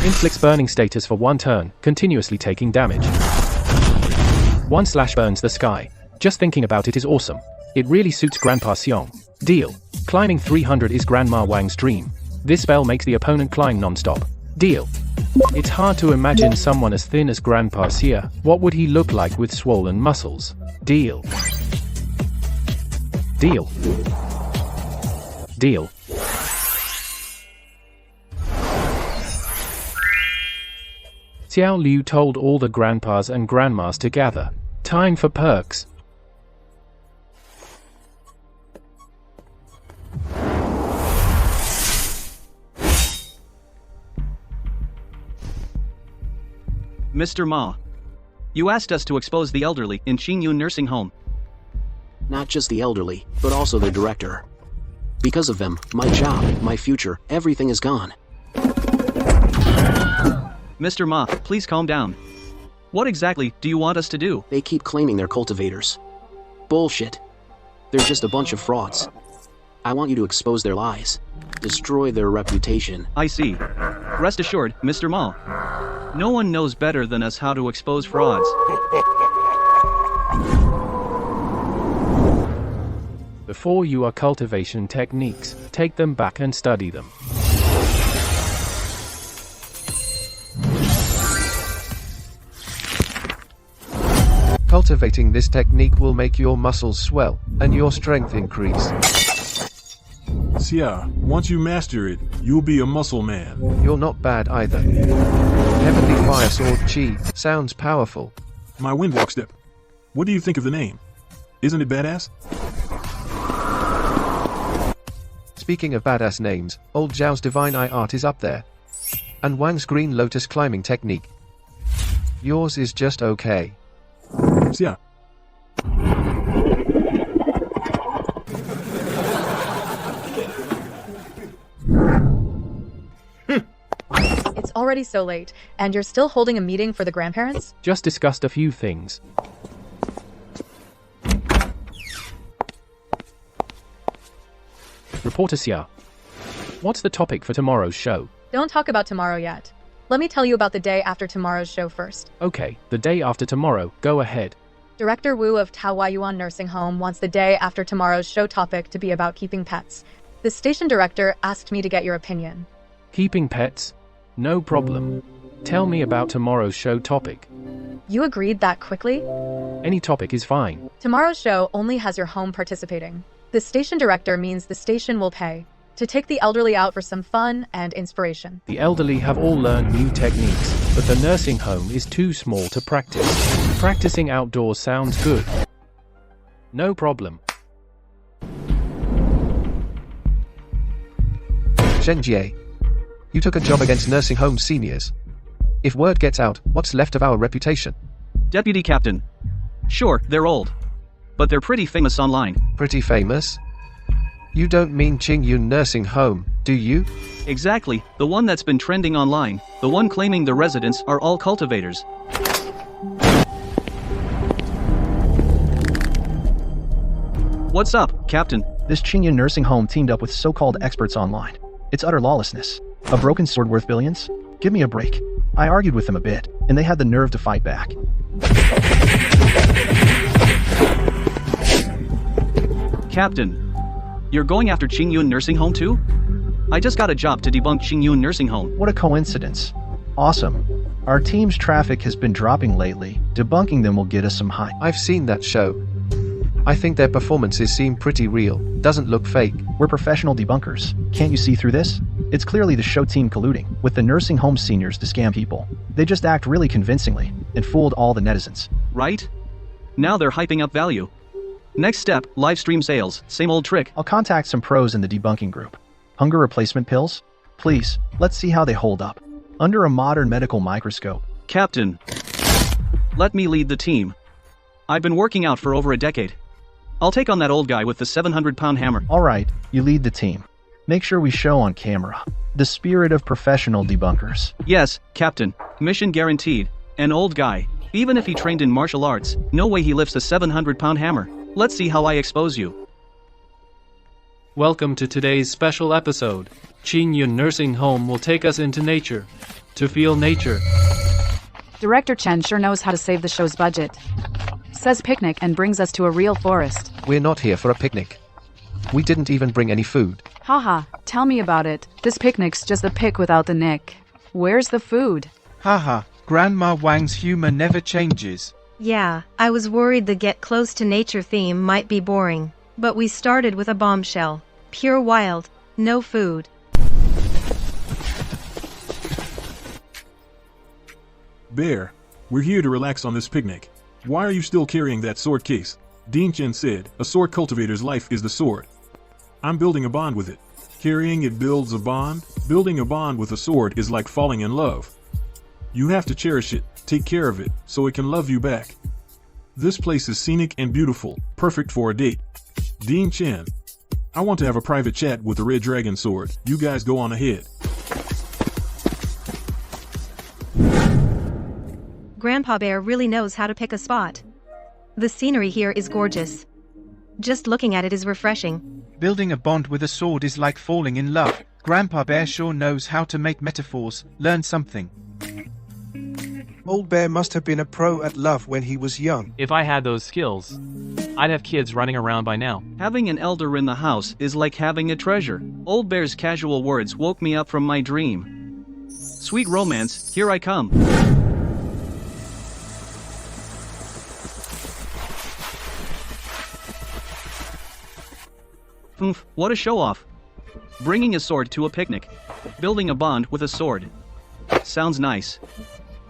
Inflicts burning status for 1 turn, continuously taking damage. 1 slash burns the sky. Just thinking about it is awesome. It really suits Grandpa Xiong. Deal. Climbing 300 is Grandma Wang's dream. This spell makes the opponent climb non-stop. Deal. It's hard to imagine someone as thin as Grandpa Xia. What would he look like with swollen muscles? Deal. Deal. Deal. Xiao Liu told all the grandpas and grandmas to gather. Time for perks. Mr. Ma. You asked us to expose the elderly in Qingyun Nursing Home. Not just the elderly, but also the director. Because of them, my job, my future, everything is gone. Mr. Ma, please calm down. What exactly do you want us to do? They keep claiming they're cultivators. Bullshit. They're just a bunch of frauds. I want you to expose their lies. Destroy their reputation. I see. Rest assured, Mr. Ma. No one knows better than us how to expose frauds. Before you are cultivation techniques, take them back and study them. Cultivating this technique will make your muscles swell, and your strength increase. Xia, once you master it, you'll be a muscle man. You're not bad either. Heavenly Fire Sword Chi sounds powerful. My windwalk step. What do you think of the name? Isn't it badass? Speaking of badass names, old Zhao's Divine Eye art is up there. And Wang's Green Lotus climbing technique. Yours is just okay. Xia. It's already so late, and you're still holding a meeting for the grandparents? Just discussed a few things. Reporter Xia. What's the topic for tomorrow's show? Don't talk about tomorrow yet. Let me tell you about the day after tomorrow's show first. Okay, the day after tomorrow, go ahead. Director Wu of Taoyuan Nursing Home wants the day after tomorrow's show topic to be about keeping pets. The station director asked me to get your opinion. Keeping pets? No problem. Tell me about tomorrow's show topic. You agreed that quickly? Any topic is fine. Tomorrow's show only has your home participating. The station director means the station will pay to take the elderly out for some fun and inspiration. The elderly have all learned new techniques, but the nursing home is too small to practice. Practicing outdoors sounds good. No problem. Zhenjie, you took a job against nursing home seniors. If word gets out, what's left of our reputation? Deputy Captain, Sure, they're old. But they're pretty famous online. Pretty famous? You don't mean Qingyun Nursing Home, do you? Exactly, the one that's been trending online. The one claiming the residents are all cultivators. What's up, Captain? This Qingyun Nursing Home teamed up with so-called experts online. It's utter lawlessness. A broken sword worth billions? Give me a break. I argued with them a bit, and they had the nerve to fight back. Captain, you're going after Qingyun Nursing Home too? I just got a job to debunk Qingyun Nursing Home. What a coincidence. Awesome. Our team's traffic has been dropping lately. Debunking them will get us some high. I've seen that show. I think their performances seem pretty real. Doesn't look fake. We're professional debunkers. Can't you see through this? It's clearly the show team colluding with the nursing home seniors to scam people. They just act really convincingly and fooled all the netizens. Right? Now they're hyping up value. Next step, live stream sales. Same old trick. I'll contact some pros in the debunking group. Hunger replacement pills? Please, let's see how they hold up. Under a modern medical microscope. Captain, let me lead the team. I've been working out for over a decade. I'll take on that old guy with the 700-pound hammer. Alright, you lead the team. Make sure we show on camera the spirit of professional debunkers. Yes, Captain. Mission guaranteed. An old guy. Even if he trained in martial arts, no way he lifts a 700-pound hammer. Let's see how I expose you. Welcome to today's special episode. Qingyun Nursing Home will take us into nature. To feel nature. Director Chen sure knows how to save the show's budget. Says picnic and brings us to a real forest. We're not here for a picnic. We didn't even bring any food. Haha, tell me about it. This picnic's just a pic without the nick. Where's the food? Haha, Grandma Wang's humor never changes. Yeah, I was worried the get close to nature theme might be boring. But we started with a bombshell. Pure wild. No food. Bear, we're here to relax on this picnic. Why are you still carrying that sword case? Dean Chen said, a sword cultivator's life is the sword. I'm building a bond with it. Carrying it builds a bond. Building a bond with a sword is like falling in love. You have to cherish it, take care of it, so it can love you back. This place is scenic and beautiful, perfect for a date. Dean Chen, I want to have a private chat with the red dragon sword. You guys go on ahead. Grandpa Bear really knows how to pick a spot. The scenery here is gorgeous. Just looking at it is refreshing. Building a bond with a sword is like falling in love. Grandpa Bear sure knows how to make metaphors. Learn something. Old Bear must have been a pro at love when he was young. If I had those skills, I'd have kids running around by now. Having an elder in the house is like having a treasure. Old Bear's casual words woke me up from my dream. Sweet romance, here I come. Oof, what a show-off. Bringing a sword to a picnic. Building a bond with a sword. Sounds nice.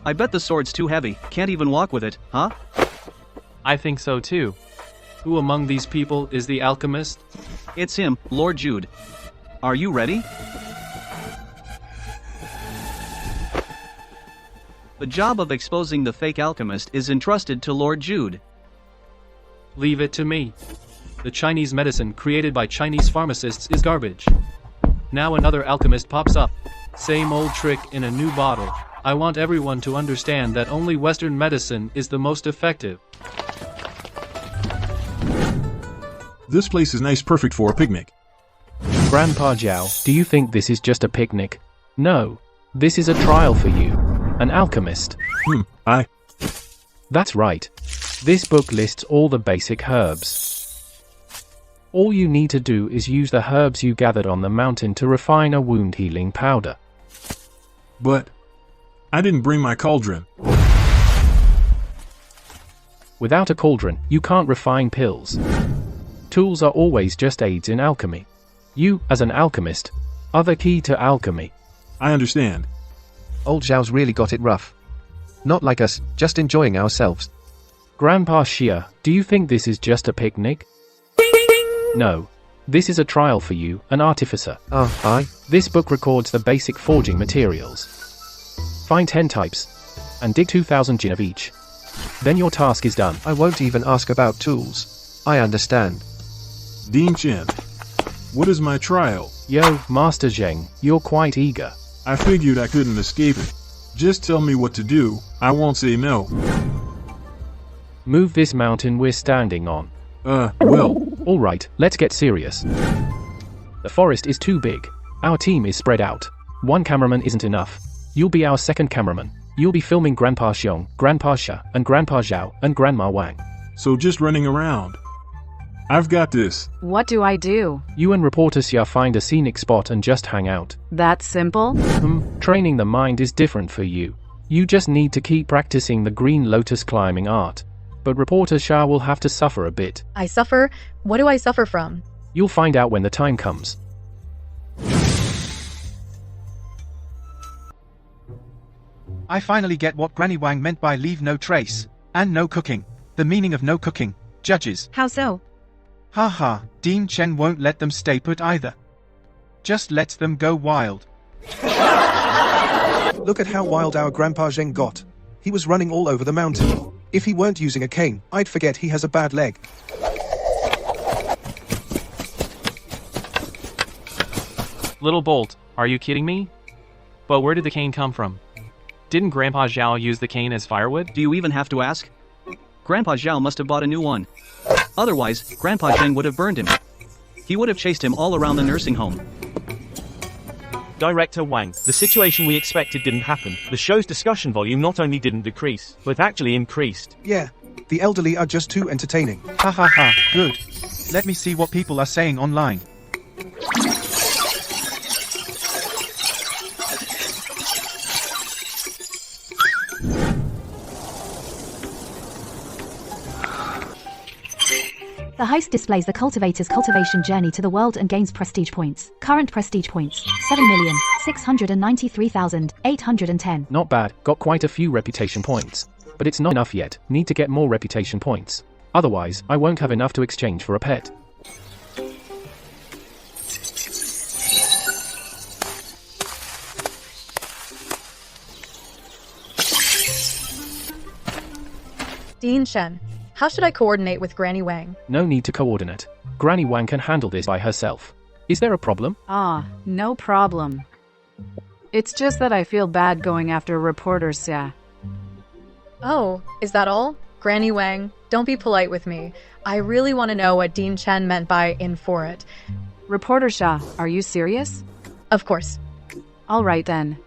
I bet the sword's too heavy, can't even walk with it, huh? I think so too. Who among these people is the alchemist? It's him, Lord Jude. Are you ready? The job of exposing the fake alchemist is entrusted to Lord Jude. Leave it to me. The Chinese medicine created by Chinese pharmacists is garbage. Now another alchemist pops up. Same old trick in a new bottle. I want everyone to understand that only Western medicine is the most effective. This place is nice, perfect for a picnic. Grandpa Zhao, do you think this is just a picnic? No. This is a trial for you. An alchemist. That's right. This book lists all the basic herbs. All you need to do is use the herbs you gathered on the mountain to refine a wound healing powder. But I didn't bring my cauldron. Without a cauldron, you can't refine pills. Tools are always just aids in alchemy. You, as an alchemist, are the key to alchemy. I understand. Old Zhao's really got it rough. Not like us, just enjoying ourselves. Grandpa Xia, do you think this is just a picnic? No. This is a trial for you, an artificer. Aye? This book records the basic forging materials. Find 10 types, and dig 2,000 jin of each. Then your task is done. I won't even ask about tools. I understand. Dean Chen, what is my trial? Yo, Master Zheng, you're quite eager. I figured I couldn't escape it. Just tell me what to do, I won't say no. Move this mountain we're standing on. Well. Alright, let's get serious. The forest is too big. Our team is spread out. One cameraman isn't enough. You'll be our second cameraman. You'll be filming Grandpa Xiong, Grandpa Sha, and Grandpa Zhao, and Grandma Wang. So just running around. I've got this. What do I do? You and reporter Xia find a scenic spot and just hang out. That simple? Training the mind is different for you. You just need to keep practicing the green lotus climbing art. But reporter Xia will have to suffer a bit. I suffer? What do I suffer from? You'll find out when the time comes. I finally get what Granny Wang meant by leave no trace, and no cooking. The meaning of no cooking, judges. How so? Haha, Dean Chen won't let them stay put either. Just lets them go wild. Look at how wild our Grandpa Zheng got. He was running all over the mountain. If he weren't using a cane, I'd forget he has a bad leg. Little Bolt, are you kidding me? But where did the cane come from? Didn't Grandpa Zhao use the cane as firewood? Do you even have to ask? Grandpa Zhao must have bought a new one. Otherwise, Grandpa Zheng would have burned him. He would have chased him all around the nursing home. Director Wang, the situation we expected didn't happen. The show's discussion volume not only didn't decrease, but actually increased. Yeah, the elderly are just too entertaining. Ha ha ha, good. Let me see what people are saying online. The heist displays the cultivator's cultivation journey to the world and gains prestige points. Current prestige points, 7,693,810. Not bad, got quite a few reputation points. But it's not enough yet, need to get more reputation points. Otherwise, I won't have enough to exchange for a pet. Dean Chen, how should I coordinate with Granny Wang? No need to coordinate. Granny Wang can handle this by herself. Is there a problem? No problem. It's just that I feel bad going after reporter Xia. Oh, is that all? Granny Wang, don't be polite with me. I really want to know what Dean Chen meant by in for it. Reporter Xia, are you serious? Of course. All right then.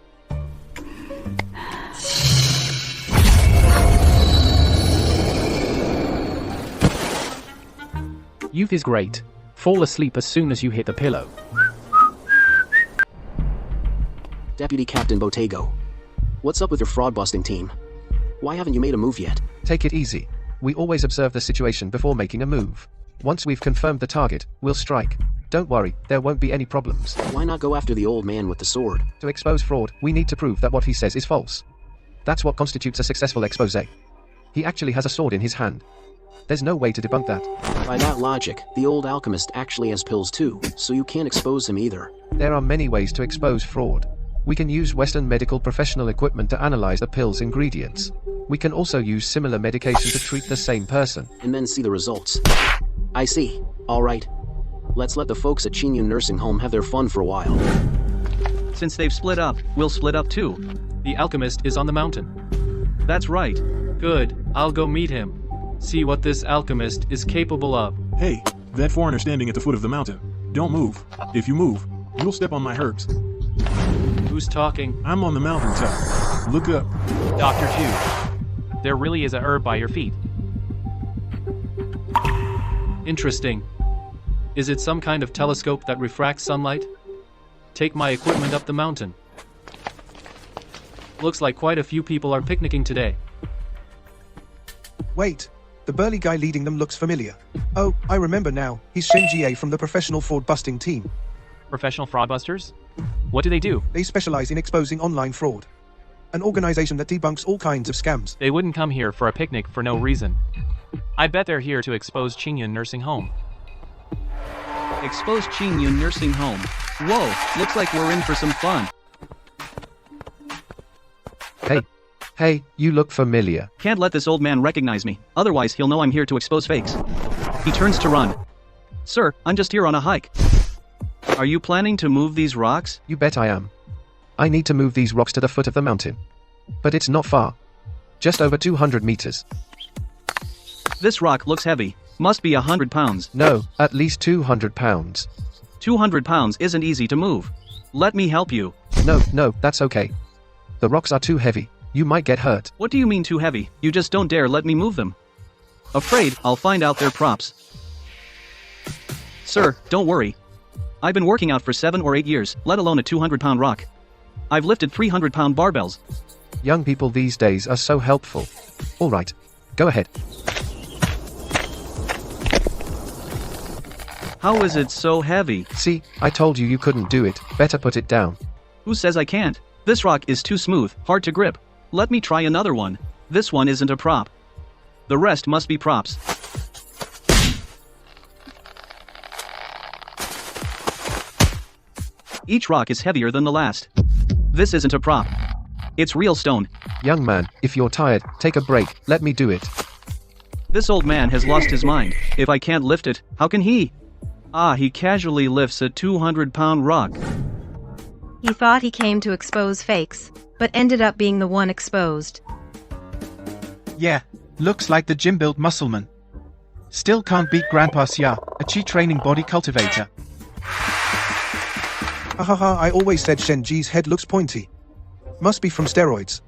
Youth is great. Fall asleep as soon as you hit the pillow. Deputy Captain Bottego. What's up with your fraud-busting team? Why haven't you made a move yet? Take it easy. We always observe the situation before making a move. Once we've confirmed the target, we'll strike. Don't worry, there won't be any problems. Why not go after the old man with the sword? To expose fraud, we need to prove that what he says is false. That's what constitutes a successful expose. He actually has a sword in his hand. There's no way to debunk that. By that logic, the old alchemist actually has pills too, so you can't expose him either. There are many ways to expose fraud. We can use Western medical professional equipment to analyze the pill's ingredients. We can also use similar medication to treat the same person. And then see the results. I see. Alright. Let's let the folks at Qingyun Nursing Home have their fun for a while. Since they've split up, we'll split up too. The alchemist is on the mountain. That's right. Good, I'll go meet him. See what this alchemist is capable of. Hey, that foreigner standing at the foot of the mountain. Don't move. If you move, you'll step on my herbs. Who's talking? I'm on the mountaintop. Look up. Dr. Ju, there really is a herb by your feet. Interesting. Is it some kind of telescope that refracts sunlight? Take my equipment up the mountain. Looks like quite a few people are picnicking today. Wait. The burly guy leading them looks familiar. Oh, I remember now. He's Shen Jie from the professional fraud-busting team. Professional fraudbusters? What do they do? They specialize in exposing online fraud. An organization that debunks all kinds of scams. They wouldn't come here for a picnic for no reason. I bet they're here to expose Qingyun Nursing Home. Expose Qingyun Nursing Home. Whoa, looks like we're in for some fun. Hey, Hey, you look familiar. Can't let this old man recognize me, otherwise he'll know I'm here to expose fakes. He turns to run. Sir, I'm just here on a hike. Are you planning to move these rocks? You bet I am. I need to move these rocks to the foot of the mountain. But it's not far. Just over 200 meters. This rock looks heavy. Must be 100 pounds. No, at least 200 pounds. 200 pounds isn't easy to move. Let me help you. No, that's okay. The rocks are too heavy. You might get hurt. What do you mean too heavy? You just don't dare let me move them. Afraid I'll find out their props. Sir, don't worry. I've been working out for 7 or 8 years, let alone a 200-pound rock. I've lifted 300-pound barbells. Young people these days are so helpful. All right, go ahead. How is it so heavy? See, I told you you couldn't do it. Better put it down. Who says I can't? This rock is too smooth, hard to grip. Let me try another one. This one isn't a prop. The rest must be props. Each rock is heavier than the last. This isn't a prop. It's real stone. Young man, if you're tired, take a break. Let me do it. This old man has lost his mind. If I can't lift it, how can he? Ah, he casually lifts a 200-pound rock. He thought he came to expose fakes, but ended up being the one exposed. Yeah, looks like the gym-built muscleman. Still can't beat Grandpa Xia, a chi-training body cultivator. Hahaha, I always said Shenji's head looks pointy. Must be from steroids.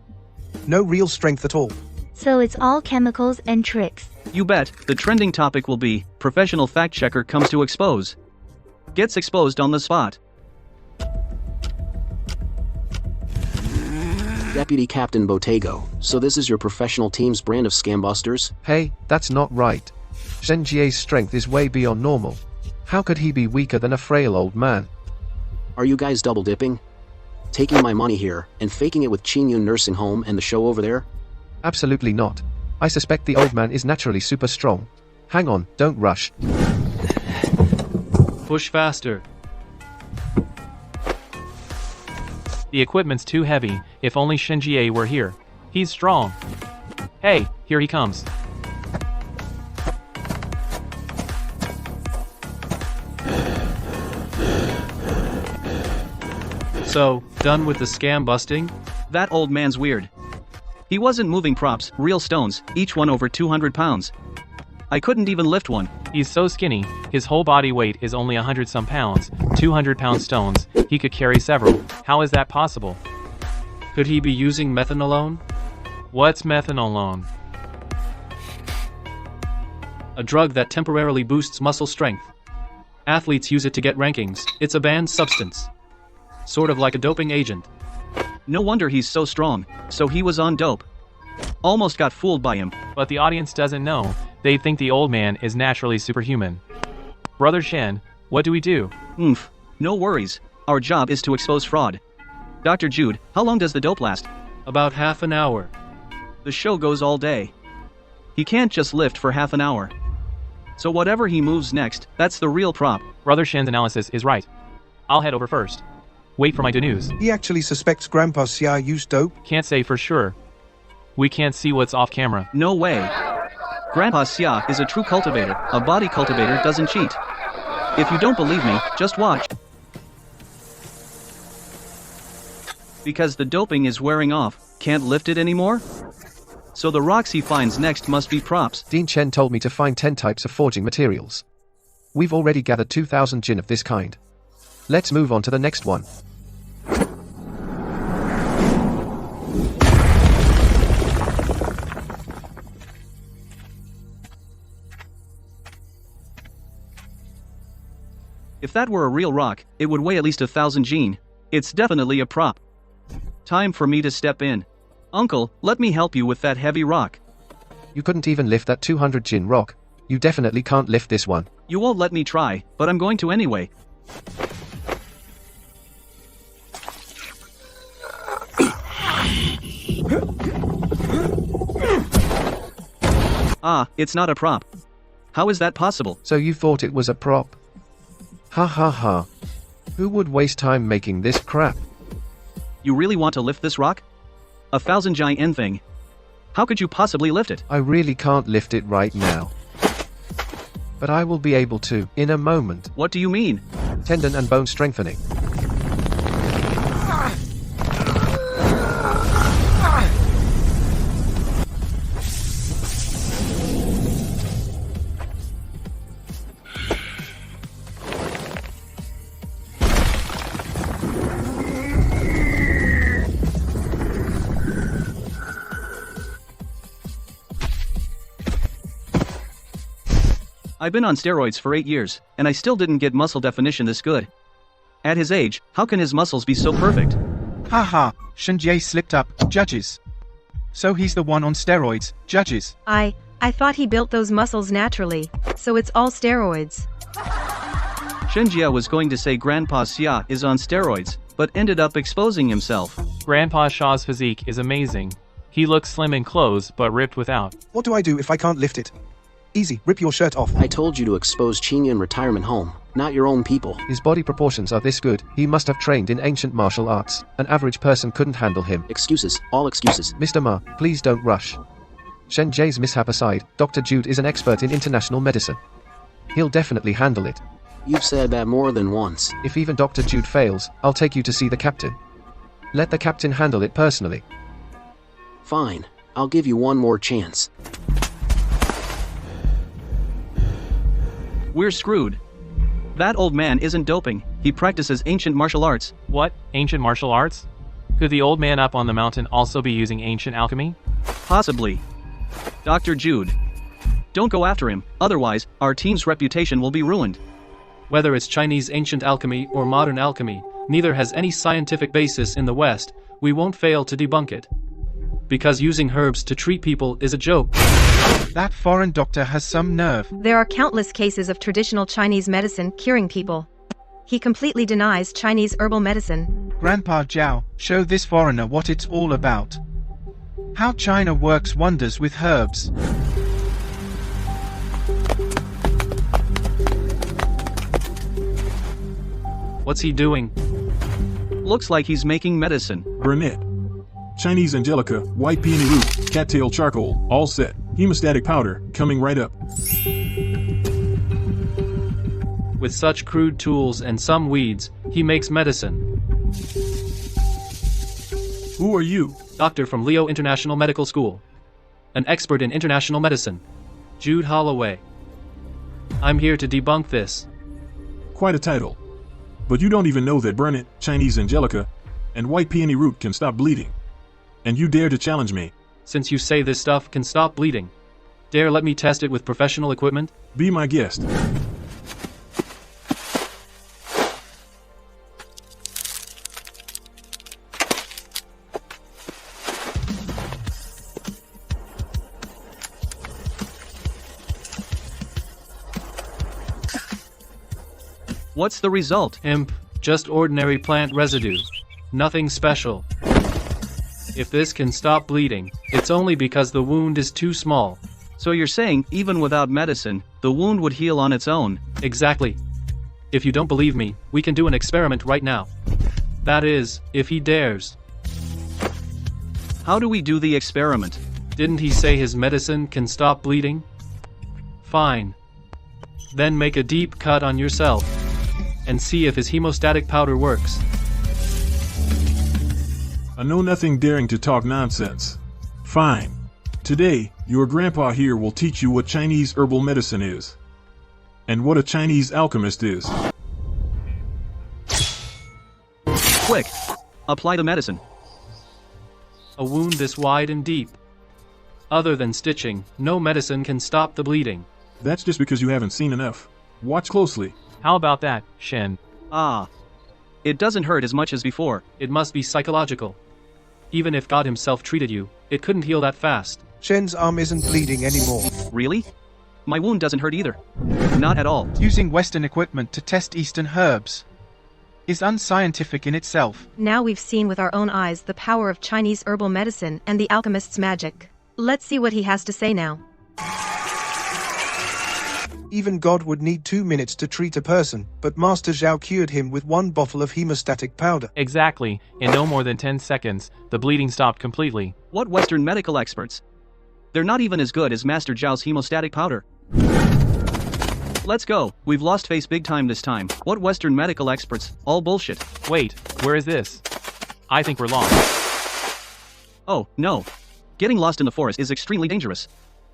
No real strength at all. So it's all chemicals and tricks. You bet, the trending topic will be, professional fact-checker comes to expose. Gets exposed on the spot. Deputy Captain Bottego, so this is your professional team's brand of scambusters? Hey, that's not right. Shenjie's strength is way beyond normal. How could he be weaker than a frail old man? Are you guys double dipping? Taking my money here, and faking it with Qingyun Nursing Home and the show over there? Absolutely not. I suspect the old man is naturally super strong. Hang on, don't rush. Push faster. The equipment's too heavy. If only Shenjie were here. He's strong. Hey, here he comes. So, done with the scam busting? That old man's weird. He wasn't moving props, real stones, each one over 200 pounds. I couldn't even lift one. He's so skinny, his whole body weight is only 100-some pounds, 200-pound stones, he could carry several. How is that possible? Could he be using methanolone? What's methanolone? A drug that temporarily boosts muscle strength. Athletes use it to get rankings. It's a banned substance. Sort of like a doping agent. No wonder he's so strong. So he was on dope. Almost got fooled by him. But the audience doesn't know. They think the old man is naturally superhuman. Brother Shen, what do we do? No worries. Our job is to expose fraud. Dr. Jude, how long does the dope last? About half an hour. The show goes all day. He can't just lift for half an hour. So whatever he moves next, that's the real prop. Brother Shen's analysis is right. I'll head over first. Wait for my news. He actually suspects Grandpa Xia used dope? Can't say for sure. We can't see what's off camera. No way. Grandpa Xia is a true cultivator. A body cultivator doesn't cheat. If you don't believe me, just watch. Because the doping is wearing off, can't lift it anymore? So the rocks he finds next must be props. Dean Chen told me to find 10 types of forging materials. We've already gathered 2,000 jin of this kind. Let's move on to the next one. If that were a real rock, it would weigh at least 1,000 jin. It's definitely a prop. Time for me to step in. Uncle, let me help you with that heavy rock. You couldn't even lift that 200 jin rock. You definitely can't lift this one. You won't let me try, but I'm going to anyway. Ah, it's not a prop. How is that possible? So you thought it was a prop? Ha ha ha. Who would waste time making this crap? You really want to lift this rock? 1,000 giant yen thing. How could you possibly lift it? I really can't lift it right now. But I will be able to, in a moment. What do you mean? Tendon and bone strengthening. I've been on steroids for 8 years, and I still didn't get muscle definition this good. At his age, how can his muscles be so perfect? Haha, Shenjie slipped up, judges. So he's the one on steroids, judges. I thought he built those muscles naturally, so it's all steroids. Shenjie was going to say Grandpa Xia is on steroids, but ended up exposing himself. Grandpa Shaw's physique is amazing. He looks slim in clothes, but ripped without. What do I do if I can't lift it? Easy, rip your shirt off. I told you to expose Qingyun retirement home, not your own people. His body proportions are this good. He must have trained in ancient martial arts. An average person couldn't handle him. Excuses, all excuses. Mr. Ma, please don't rush. Shenjie's mishap aside, Dr. Jude is an expert in international medicine. He'll definitely handle it. You've said that more than once. If even Dr. Jude fails, I'll take you to see the captain. Let the captain handle it personally. Fine, I'll give you one more chance. We're screwed. That old man isn't doping, he practices ancient martial arts. What? Ancient martial arts? Could the old man up on the mountain also be using ancient alchemy? Possibly. Dr. Jude. Don't go after him, otherwise, our team's reputation will be ruined. Whether it's Chinese ancient alchemy or modern alchemy, neither has any scientific basis in the West. We won't fail to debunk it. Because using herbs to treat people is a joke. That foreign doctor has some nerve. There are countless cases of traditional Chinese medicine curing people. He completely denies Chinese herbal medicine. Grandpa Zhao, show this foreigner what it's all about. How China works wonders with herbs. What's he doing? Looks like he's making medicine. Burnett. Chinese Angelica, white peony root, cattail charcoal, all set. Hemostatic powder, coming right up. With such crude tools and some weeds, he makes medicine. Who are you? Doctor from Leo International Medical School. An expert in international medicine. Jude Holloway. I'm here to debunk this. Quite a title. But you don't even know that Burnett, Chinese Angelica, and white peony root can stop bleeding. And you dare to challenge me? Since you say this stuff can stop bleeding, dare let me test it with professional equipment? Be my guest. What's the result? Imp, just ordinary plant residue. Nothing special. If this can stop bleeding, it's only because the wound is too small. So you're saying, even without medicine, the wound would heal on its own? Exactly. If you don't believe me, we can do an experiment right now. That is, if he dares. How do we do the experiment? Didn't he say his medicine can stop bleeding? Fine. Then make a deep cut on yourself, and see if his hemostatic powder works. I know nothing daring to talk nonsense. Fine. Today, your grandpa here will teach you what Chinese herbal medicine is. And what a Chinese alchemist is. Quick! Apply the medicine. A wound this wide and deep. Other than stitching, no medicine can stop the bleeding. That's just because you haven't seen enough. Watch closely. How about that, Shen? Ah. It doesn't hurt as much as before. It must be psychological. Even if God himself treated you, it couldn't heal that fast. Shen's arm isn't bleeding anymore. Really? My wound doesn't hurt either. Not at all. Using Western equipment to test Eastern herbs is unscientific in itself. Now we've seen with our own eyes the power of Chinese herbal medicine and the alchemist's magic. Let's see what he has to say now. Even God would need 2 minutes to treat a person, but Master Zhao cured him with 1 bottle of hemostatic powder. Exactly. In no more than 10 seconds, the bleeding stopped completely. What Western medical experts? They're not even as good as Master Zhao's hemostatic powder. Let's go. We've lost face big time this time. What Western medical experts? All bullshit. Wait, where is this? I think we're lost. Oh, no. Getting lost in the forest is extremely dangerous.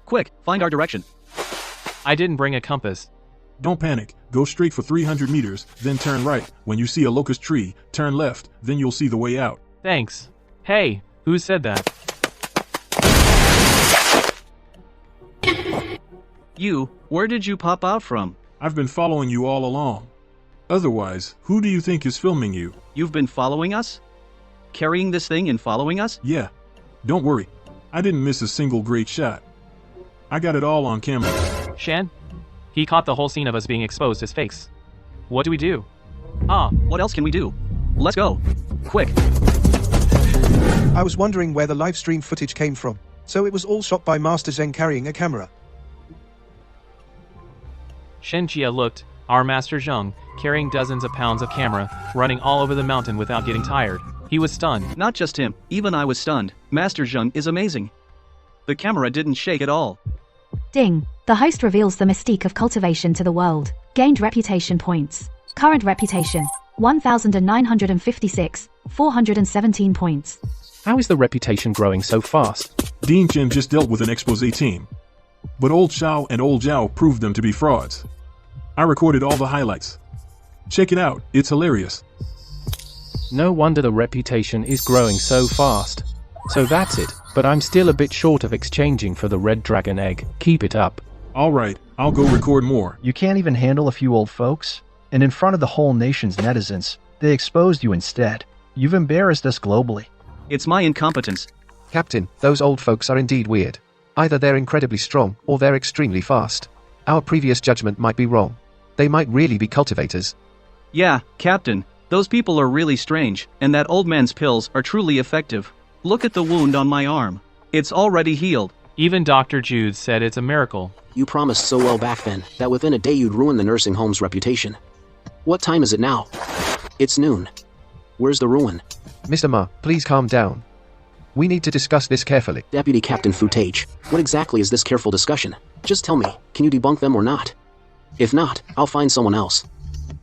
Quick, find our direction. I didn't bring a compass. Don't panic. Go straight for 300 meters, then turn right. When you see a locust tree, turn left, then you'll see the way out. Thanks. Hey, who said that? You, where did you pop out from? I've been following you all along. Otherwise, who do you think is filming you? You've been following us? Carrying this thing and following us? Yeah. Don't worry. I didn't miss a single great shot. I got it all on camera. Shen? He caught the whole scene of us being exposed as fakes. What do we do? What else can we do? Let's go. Quick. I was wondering where the live stream footage came from. So it was all shot by Master Zheng carrying a camera. Shen Jia looked, our Master Zheng, carrying dozens of pounds of camera, running all over the mountain without getting tired. He was stunned. Not just him, even I was stunned. Master Zheng is amazing. The camera didn't shake at all. Ding. The host reveals the mystique of cultivation to the world. Gained reputation points. Current reputation. 1,956. 417 points. How is the reputation growing so fast? Dean Chen just dealt with an expose team. But old Xiao and old Zhao proved them to be frauds. I recorded all the highlights. Check it out, it's hilarious. No wonder the reputation is growing so fast. So that's it, but I'm still a bit short of exchanging for the red dragon egg. Keep it up. Alright, I'll go record more. You can't even handle a few old folks? And in front of the whole nation's netizens, they exposed you instead. You've embarrassed us globally. It's my incompetence. Captain, those old folks are indeed weird. Either they're incredibly strong, or they're extremely fast. Our previous judgment might be wrong. They might really be cultivators. Yeah, Captain, those people are really strange, and that old man's pills are truly effective. Look at the wound on my arm. It's already healed. Even Dr. Jude said it's a miracle. You promised so well back then, that within a day you'd ruin the nursing home's reputation. What time is it now? It's noon. Where's the ruin? Mr. Ma, please calm down. We need to discuss this carefully. Deputy Captain Futage, what exactly is this careful discussion? Just tell me, can you debunk them or not? If not, I'll find someone else.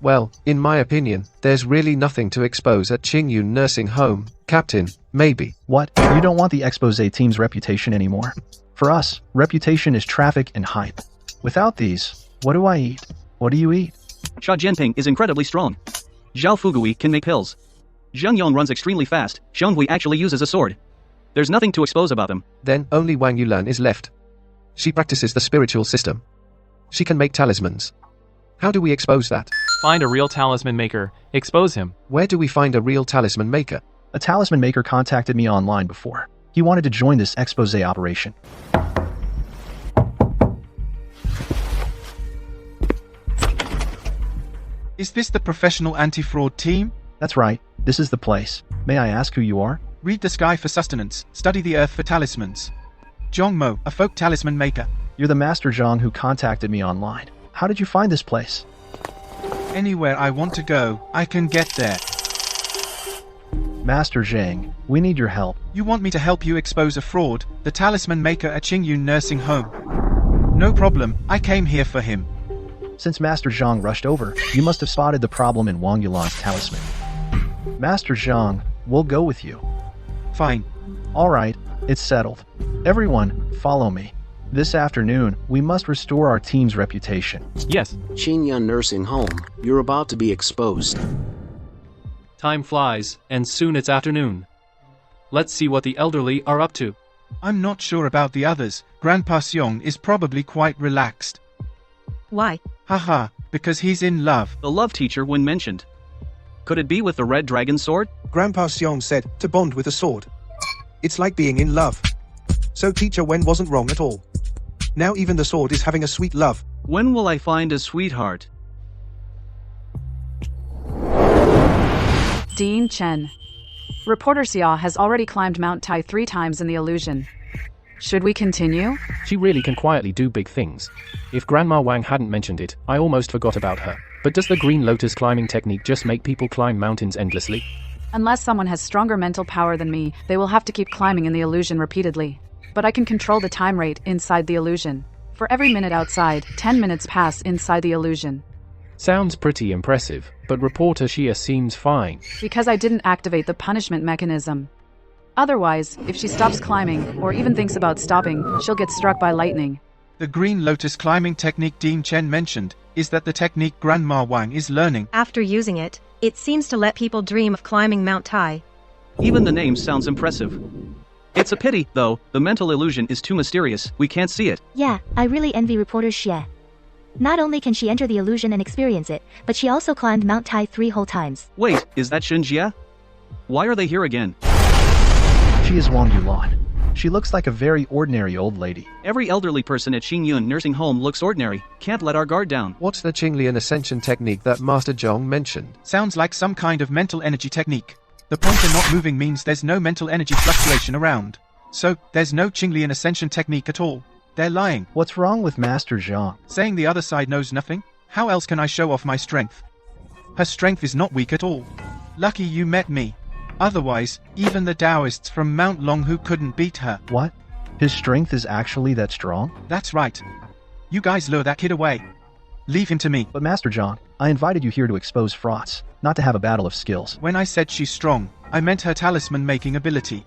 Well, in my opinion, there's really nothing to expose at Qingyun Nursing Home. Captain, maybe. What? You don't want the expose team's reputation anymore? For us, reputation is traffic and hype. Without these, what do I eat? What do you eat? Xia Jianping is incredibly strong. Zhao Fugui can make pills. Zheng Yong runs extremely fast. Xionghui actually uses a sword. There's nothing to expose about them. Then only Wang Yulan is left. She practices the spiritual system. She can make talismans. How do we expose that? Find a real talisman maker. Expose him. Where do we find a real talisman maker? A talisman maker contacted me online before. He wanted to join this expose operation. Is this the professional anti-fraud team? That's right. This is the place. May I ask who you are? Read the sky for sustenance. Study the earth for talismans. Zhongmo, a folk talisman maker. You're the Master Zhang who contacted me online. How did you find this place? Anywhere I want to go, I can get there. Master Zhang, we need your help. You want me to help you expose a fraud, the talisman maker at Qingyun Nursing Home? No problem, I came here for him. Since Master Zhang rushed over, you must have spotted the problem in Wang Yulan's talisman. Master Zhang, we'll go with you. Fine. Alright, it's settled. Everyone, follow me. This afternoon, we must restore our team's reputation. Yes. Qingyun Nursing Home, you're about to be exposed. Time flies, and soon it's afternoon. Let's see what the elderly are up to. I'm not sure about the others. Grandpa Xiong is probably quite relaxed. Why? Haha, because he's in love. The love teacher when mentioned. Could it be with the red dragon sword? Grandpa Xiong said to bond with a sword. It's like being in love. So Teacher Wen wasn't wrong at all. Now even the sword is having a sweet love. When will I find a sweetheart? Dean Chen. Reporter Xia has already climbed Mount Tai 3 times in the illusion. Should we continue? She really can quietly do big things. If Grandma Wang hadn't mentioned it, I almost forgot about her. But does the Green Lotus climbing technique just make people climb mountains endlessly? Unless someone has stronger mental power than me, they will have to keep climbing in the illusion repeatedly. But I can control the time rate inside the illusion. For every minute outside, 10 minutes pass inside the illusion. Sounds pretty impressive, but reporter Shia seems fine. Because I didn't activate the punishment mechanism. Otherwise, if she stops climbing, or even thinks about stopping, she'll get struck by lightning. The Green Lotus climbing technique Dean Chen mentioned is that the technique Grandma Wang is learning. After using it, it seems to let people dream of climbing Mount Tai. Even the name sounds impressive. It's a pity, though, the mental illusion is too mysterious, we can't see it. Yeah, I really envy reporter Xie. Not only can she enter the illusion and experience it, but she also climbed Mount Tai 3 whole times. Wait, is that Xinjia? Why are they here again? She is Wang Yulan. She looks like a very ordinary old lady. Every elderly person at Xingyun nursing home looks ordinary, can't let our guard down. What's the Qinglian ascension technique that Master Zhong mentioned? Sounds like some kind of mental energy technique. The pointer not moving means there's no mental energy fluctuation around. So, there's no Qinglian ascension technique at all. They're lying. What's wrong with Master Zhang? Saying the other side knows nothing? How else can I show off my strength? Her strength is not weak at all. Lucky you met me. Otherwise, even the Taoists from Mount Longhu couldn't beat her. What? His strength is actually that strong? That's right. You guys lure that kid away. Leave him to me. But Master Zhang, I invited you here to expose frauds, not to have a battle of skills. When I said she's strong, I meant her talisman-making ability.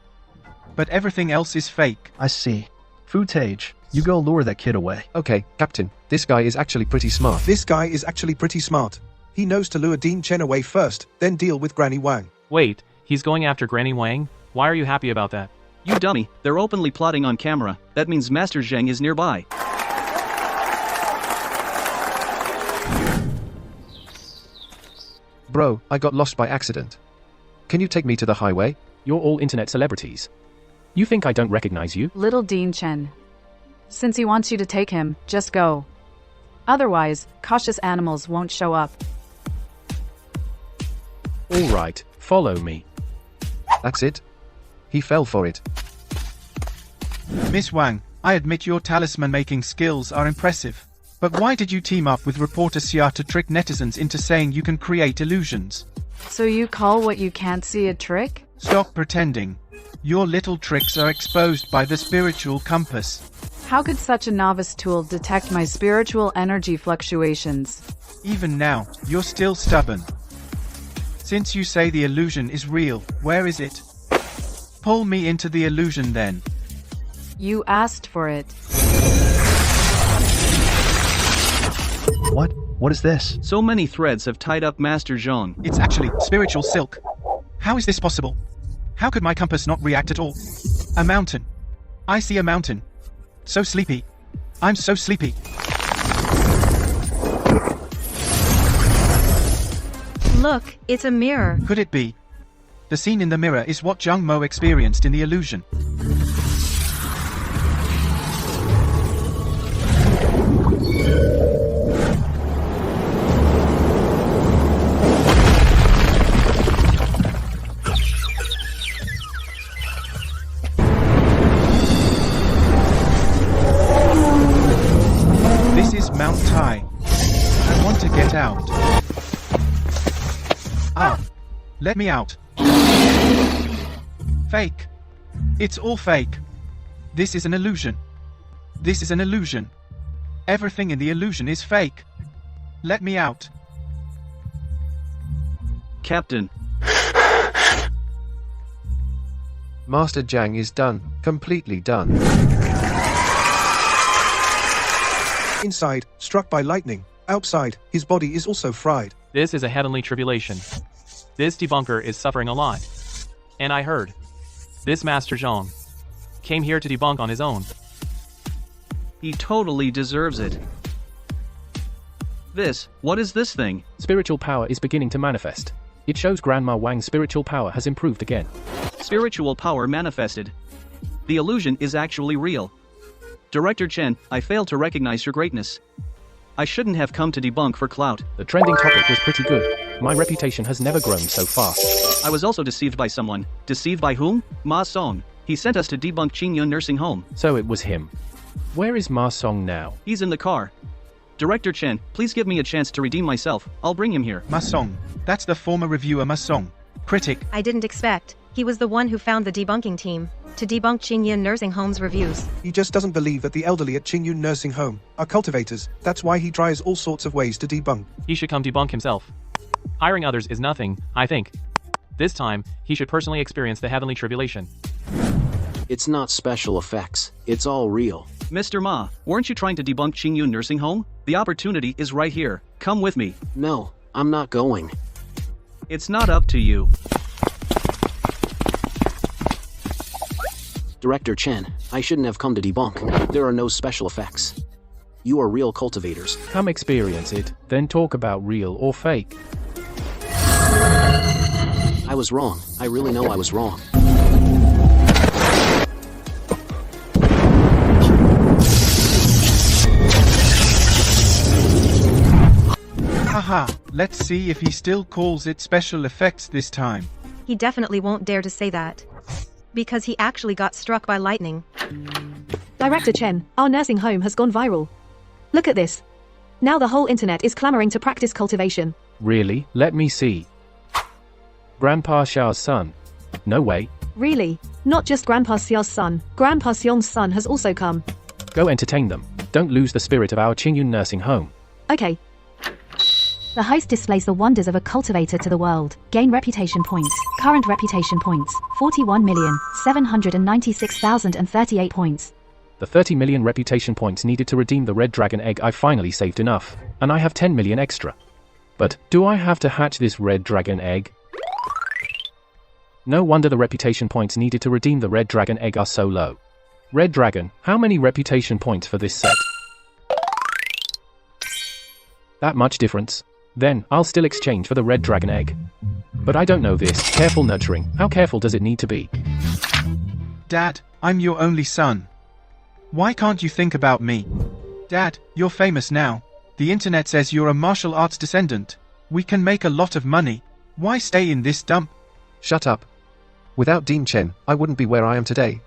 But everything else is fake. I see. Fu Tage, you go lure that kid away. Okay, Captain, this guy is actually pretty smart. This guy is actually pretty smart. He knows to lure Dean Chen away first, then deal with Granny Wang. Wait, he's going after Granny Wang? Why are you happy about that? You dummy, they're openly plotting on camera. That means Master Zheng is nearby. Bro, I got lost by accident. Can you take me to the highway? You're all internet celebrities. You think I don't recognize you? Little Dean Chen. Since he wants you to take him, just go. Otherwise, cautious animals won't show up. All right, follow me. That's it. He fell for it. Miss Wang, I admit your talisman-making skills are impressive. But why did you team up with reporter Xia to trick netizens into saying you can create illusions? So you call what you can't see a trick? Stop pretending. Your little tricks are exposed by the spiritual compass. How could such a novice tool detect my spiritual energy fluctuations? Even now, you're still stubborn. Since you say the illusion is real, where is it? Pull me into the illusion then. You asked for it. What? What is this? So many threads have tied up Master Zhang. It's actually spiritual silk. How is this possible? How could my compass not react at all? A mountain. I see a mountain. So sleepy. I'm so sleepy. Look, it's a mirror. Could it be? The scene in the mirror is what Zhang Mo experienced in the illusion. This is Mount Tai. I want to get out. Ah, let me out. Fake. It's all fake. This is an illusion. This is an illusion. Everything in the illusion is fake. Let me out. Captain. Master Zhang is done. Completely done. Inside, struck by lightning. Outside, his body is also fried. This is a heavenly tribulation. This debunker is suffering a lot. And I heard. This Master Zhang came here to debunk on his own. He totally deserves it. What is this thing? Spiritual power is beginning to manifest. It shows Grandma Wang's spiritual power has improved again. Spiritual power manifested. The illusion is actually real. Director Chen, I failed to recognize your greatness. I shouldn't have come to debunk for clout. The trending topic was pretty good. My reputation has never grown so fast. I was also deceived by someone. Deceived by whom? Ma Song. He sent us to debunk Qingyun Nursing Home. So it was him. Where is Ma Song now? He's in the car. Director Chen, please give me a chance to redeem myself. I'll bring him here. Ma Song. That's the former reviewer Ma Song. Critic. I didn't expect. He was the one who found the debunking team to debunk Qingyun Nursing Home's reviews. He just doesn't believe that the elderly at Qingyun Nursing Home are cultivators. That's why he tries all sorts of ways to debunk. He should come debunk himself. Hiring others is nothing, I think. This time, he should personally experience the heavenly tribulation. It's not special effects. It's all real. Mr. Ma, weren't you trying to debunk Qingyun Nursing Home? The opportunity is right here. Come with me. No, I'm not going. It's not up to you. Director Chen, I shouldn't have come to debunk. There are no special effects. You are real cultivators. Come experience it, then talk about real or fake. I was wrong. I really know I was wrong. Haha, let's see if he still calls it special effects this time. He definitely won't dare to say that. Because he actually got struck by lightning. Director Chen, our nursing home has gone viral. Look at this. Now the whole internet is clamoring to practice cultivation. Really? Let me see. Grandpa Xiao's son. No way. Really? Not just Grandpa Xiao's son. Grandpa Xiong's son has also come. Go entertain them. Don't lose the spirit of our Qingyun nursing home. Okay. The host displays the wonders of a cultivator to the world. Gain reputation points. Current reputation points, 41,796,038 points. The 30 million reputation points needed to redeem the red dragon egg. I finally saved enough. And I have 10 million extra. But, do I have to hatch this red dragon egg? No wonder the reputation points needed to redeem the red dragon egg are so low. Red dragon, how many reputation points for this set? That much difference? Then, I'll still exchange for the red dragon egg. But I don't know this. Careful nurturing. How careful does it need to be? Dad, I'm your only son. Why can't you think about me? Dad, you're famous now. The internet says you're a martial arts descendant. We can make a lot of money. Why stay in this dump? Shut up. Without Dean Chen, I wouldn't be where I am today.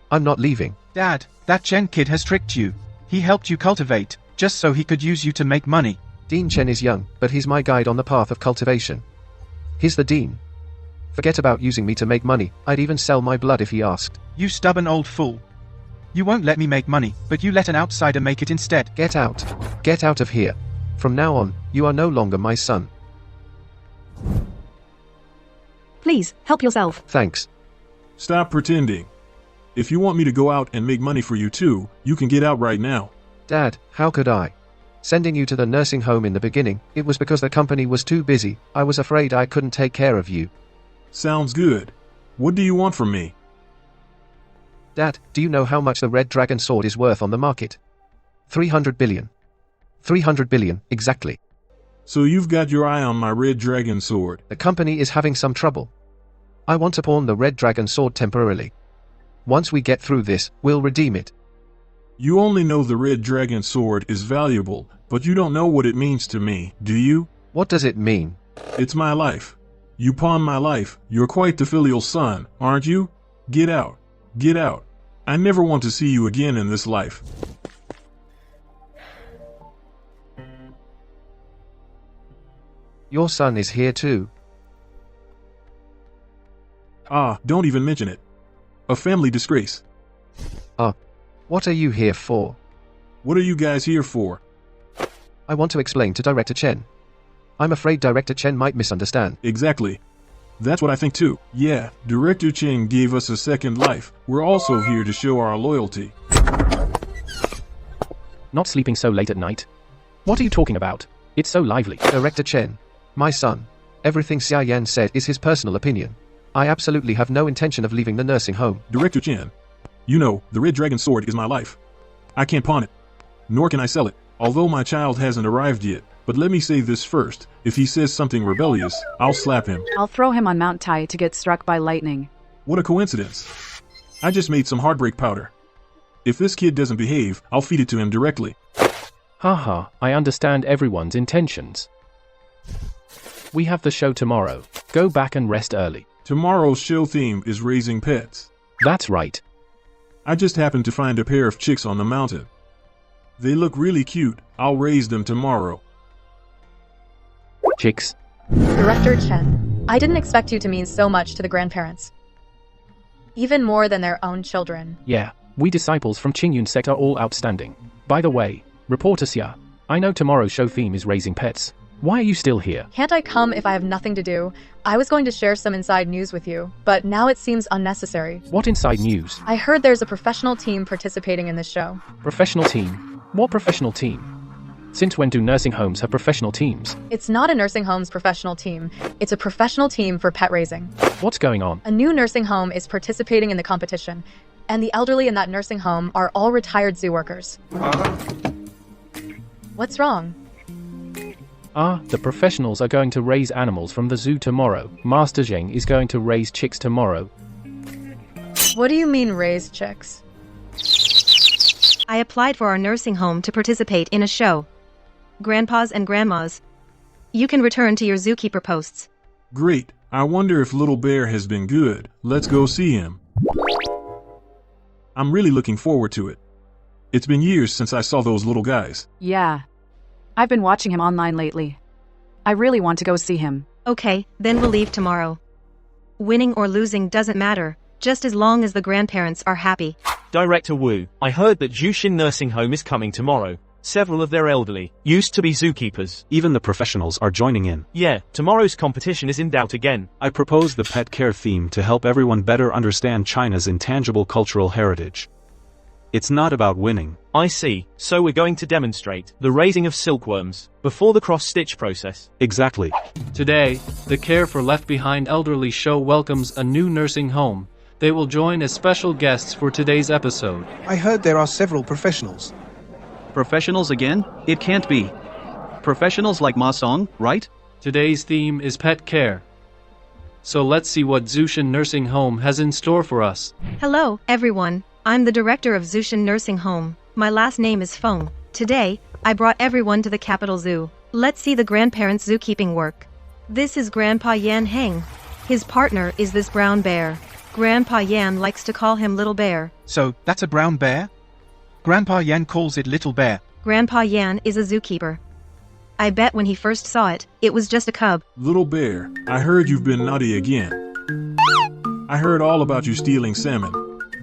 I'm not leaving. Dad, that Chen kid has tricked you. He helped you cultivate, just so he could use you to make money. Dean Chen is young, but he's my guide on the path of cultivation. He's the dean. Forget about using me to make money. I'd even sell my blood if he asked. You stubborn old fool. You won't let me make money, but you let an outsider make it instead. Get out. Get out of here. From now on, you are no longer my son. Please, help yourself. Thanks. Stop pretending. If you want me to go out and make money for you too, you can get out right now. Dad, how could I? Sending you to the nursing home in the beginning, it was because the company was too busy. I was afraid I couldn't take care of you. Sounds good. What do you want from me? Dad, do you know how much the red dragon sword is worth on the market? 300 billion. 300 billion, exactly. So you've got your eye on my red dragon sword. The company is having some trouble. I want to pawn the red dragon sword temporarily. Once we get through this, we'll redeem it. You only know the red dragon sword is valuable, but you don't know what it means to me, do you? What does it mean? It's my life. You pawn my life. You're quite the filial son, aren't you? Get out. Get out. I never want to see you again in this life. Your son is here too. Ah, don't even mention it. A family disgrace. What are you here for? What are you guys here for? I want to explain to Director Chen. I'm afraid Director Chen might misunderstand. Exactly. That's what I think too. Yeah, Director Chen gave us a second life. We're also here to show our loyalty. Not sleeping so late at night? What are you talking about? It's so lively. Director Chen, my son, everything Xia Yan said is his personal opinion. I absolutely have no intention of leaving the nursing home. Director Chen, you know, the red dragon sword is my life. I can't pawn it, nor can I sell it, although my child hasn't arrived yet. But let me say this first, if he says something rebellious, I'll slap him. I'll throw him on Mount Tai to get struck by lightning. What a coincidence. I just made some heartbreak powder. If this kid doesn't behave, I'll feed it to him directly. Haha, I understand everyone's intentions. We have the show tomorrow. Go back and rest early. Tomorrow's show theme is raising pets. That's right. I just happened to find a pair of chicks on the mountain. They look really cute. I'll raise them tomorrow. Chicks. Director Chen, I didn't expect you to mean so much to the grandparents. Even more than their own children. Yeah, we disciples from Qingyun Sect are all outstanding. By the way, reporter Xia, I know tomorrow's show theme is raising pets. Why are you still here? Can't I come if I have nothing to do? I was going to share some inside news with you, but now it seems unnecessary. What inside news? I heard there's a professional team participating in this show. Professional team? What professional team? Since when do nursing homes have professional teams? It's not a nursing home's professional team. It's a professional team for pet raising. What's going on? A new nursing home is participating in the competition, and the elderly in that nursing home are all retired zoo workers. What's wrong? The professionals are going to raise animals from the zoo tomorrow. Master Zheng is going to raise chicks tomorrow. What do you mean raise chicks? I applied for our nursing home to participate in a show. Grandpas and grandmas, you can return to your zookeeper posts. Great. I wonder if Little Bear has been good. Let's go see him. I'm really looking forward to it. It's been years since I saw those little guys. Yeah. I've been watching him online lately. I really want to go see him. Okay, then we'll leave tomorrow. Winning or losing doesn't matter, just as long as the grandparents are happy. Director Wu, I heard that Jushin Nursing Home is coming tomorrow. Several of their elderly used to be zookeepers. Even the professionals are joining in. Yeah, tomorrow's competition is in doubt again. I propose the pet care theme to help everyone better understand China's intangible cultural heritage. It's not about winning. I see. So we're going to demonstrate the raising of silkworms before the cross-stitch process. Exactly. Today, the Care for Left Behind Elderly show welcomes a new nursing home. They will join as special guests for today's episode. I heard there are several professionals. Professionals again? It can't be. Professionals like Ma Song, right? Today's theme is pet care. So let's see what Zushin Nursing Home has in store for us. Hello, everyone. I'm the director of Zushin Nursing Home. My last name is Feng. Today, I brought everyone to the capital zoo. Let's see the grandparents' zookeeping work. This is Grandpa Yan Heng. His partner is this brown bear. Grandpa Yan likes to call him Little Bear. So, that's a brown bear? Grandpa Yan calls it Little Bear. Grandpa Yan is a zookeeper. I bet when he first saw it, it was just a cub. Little Bear, I heard you've been naughty again. I heard all about you stealing salmon.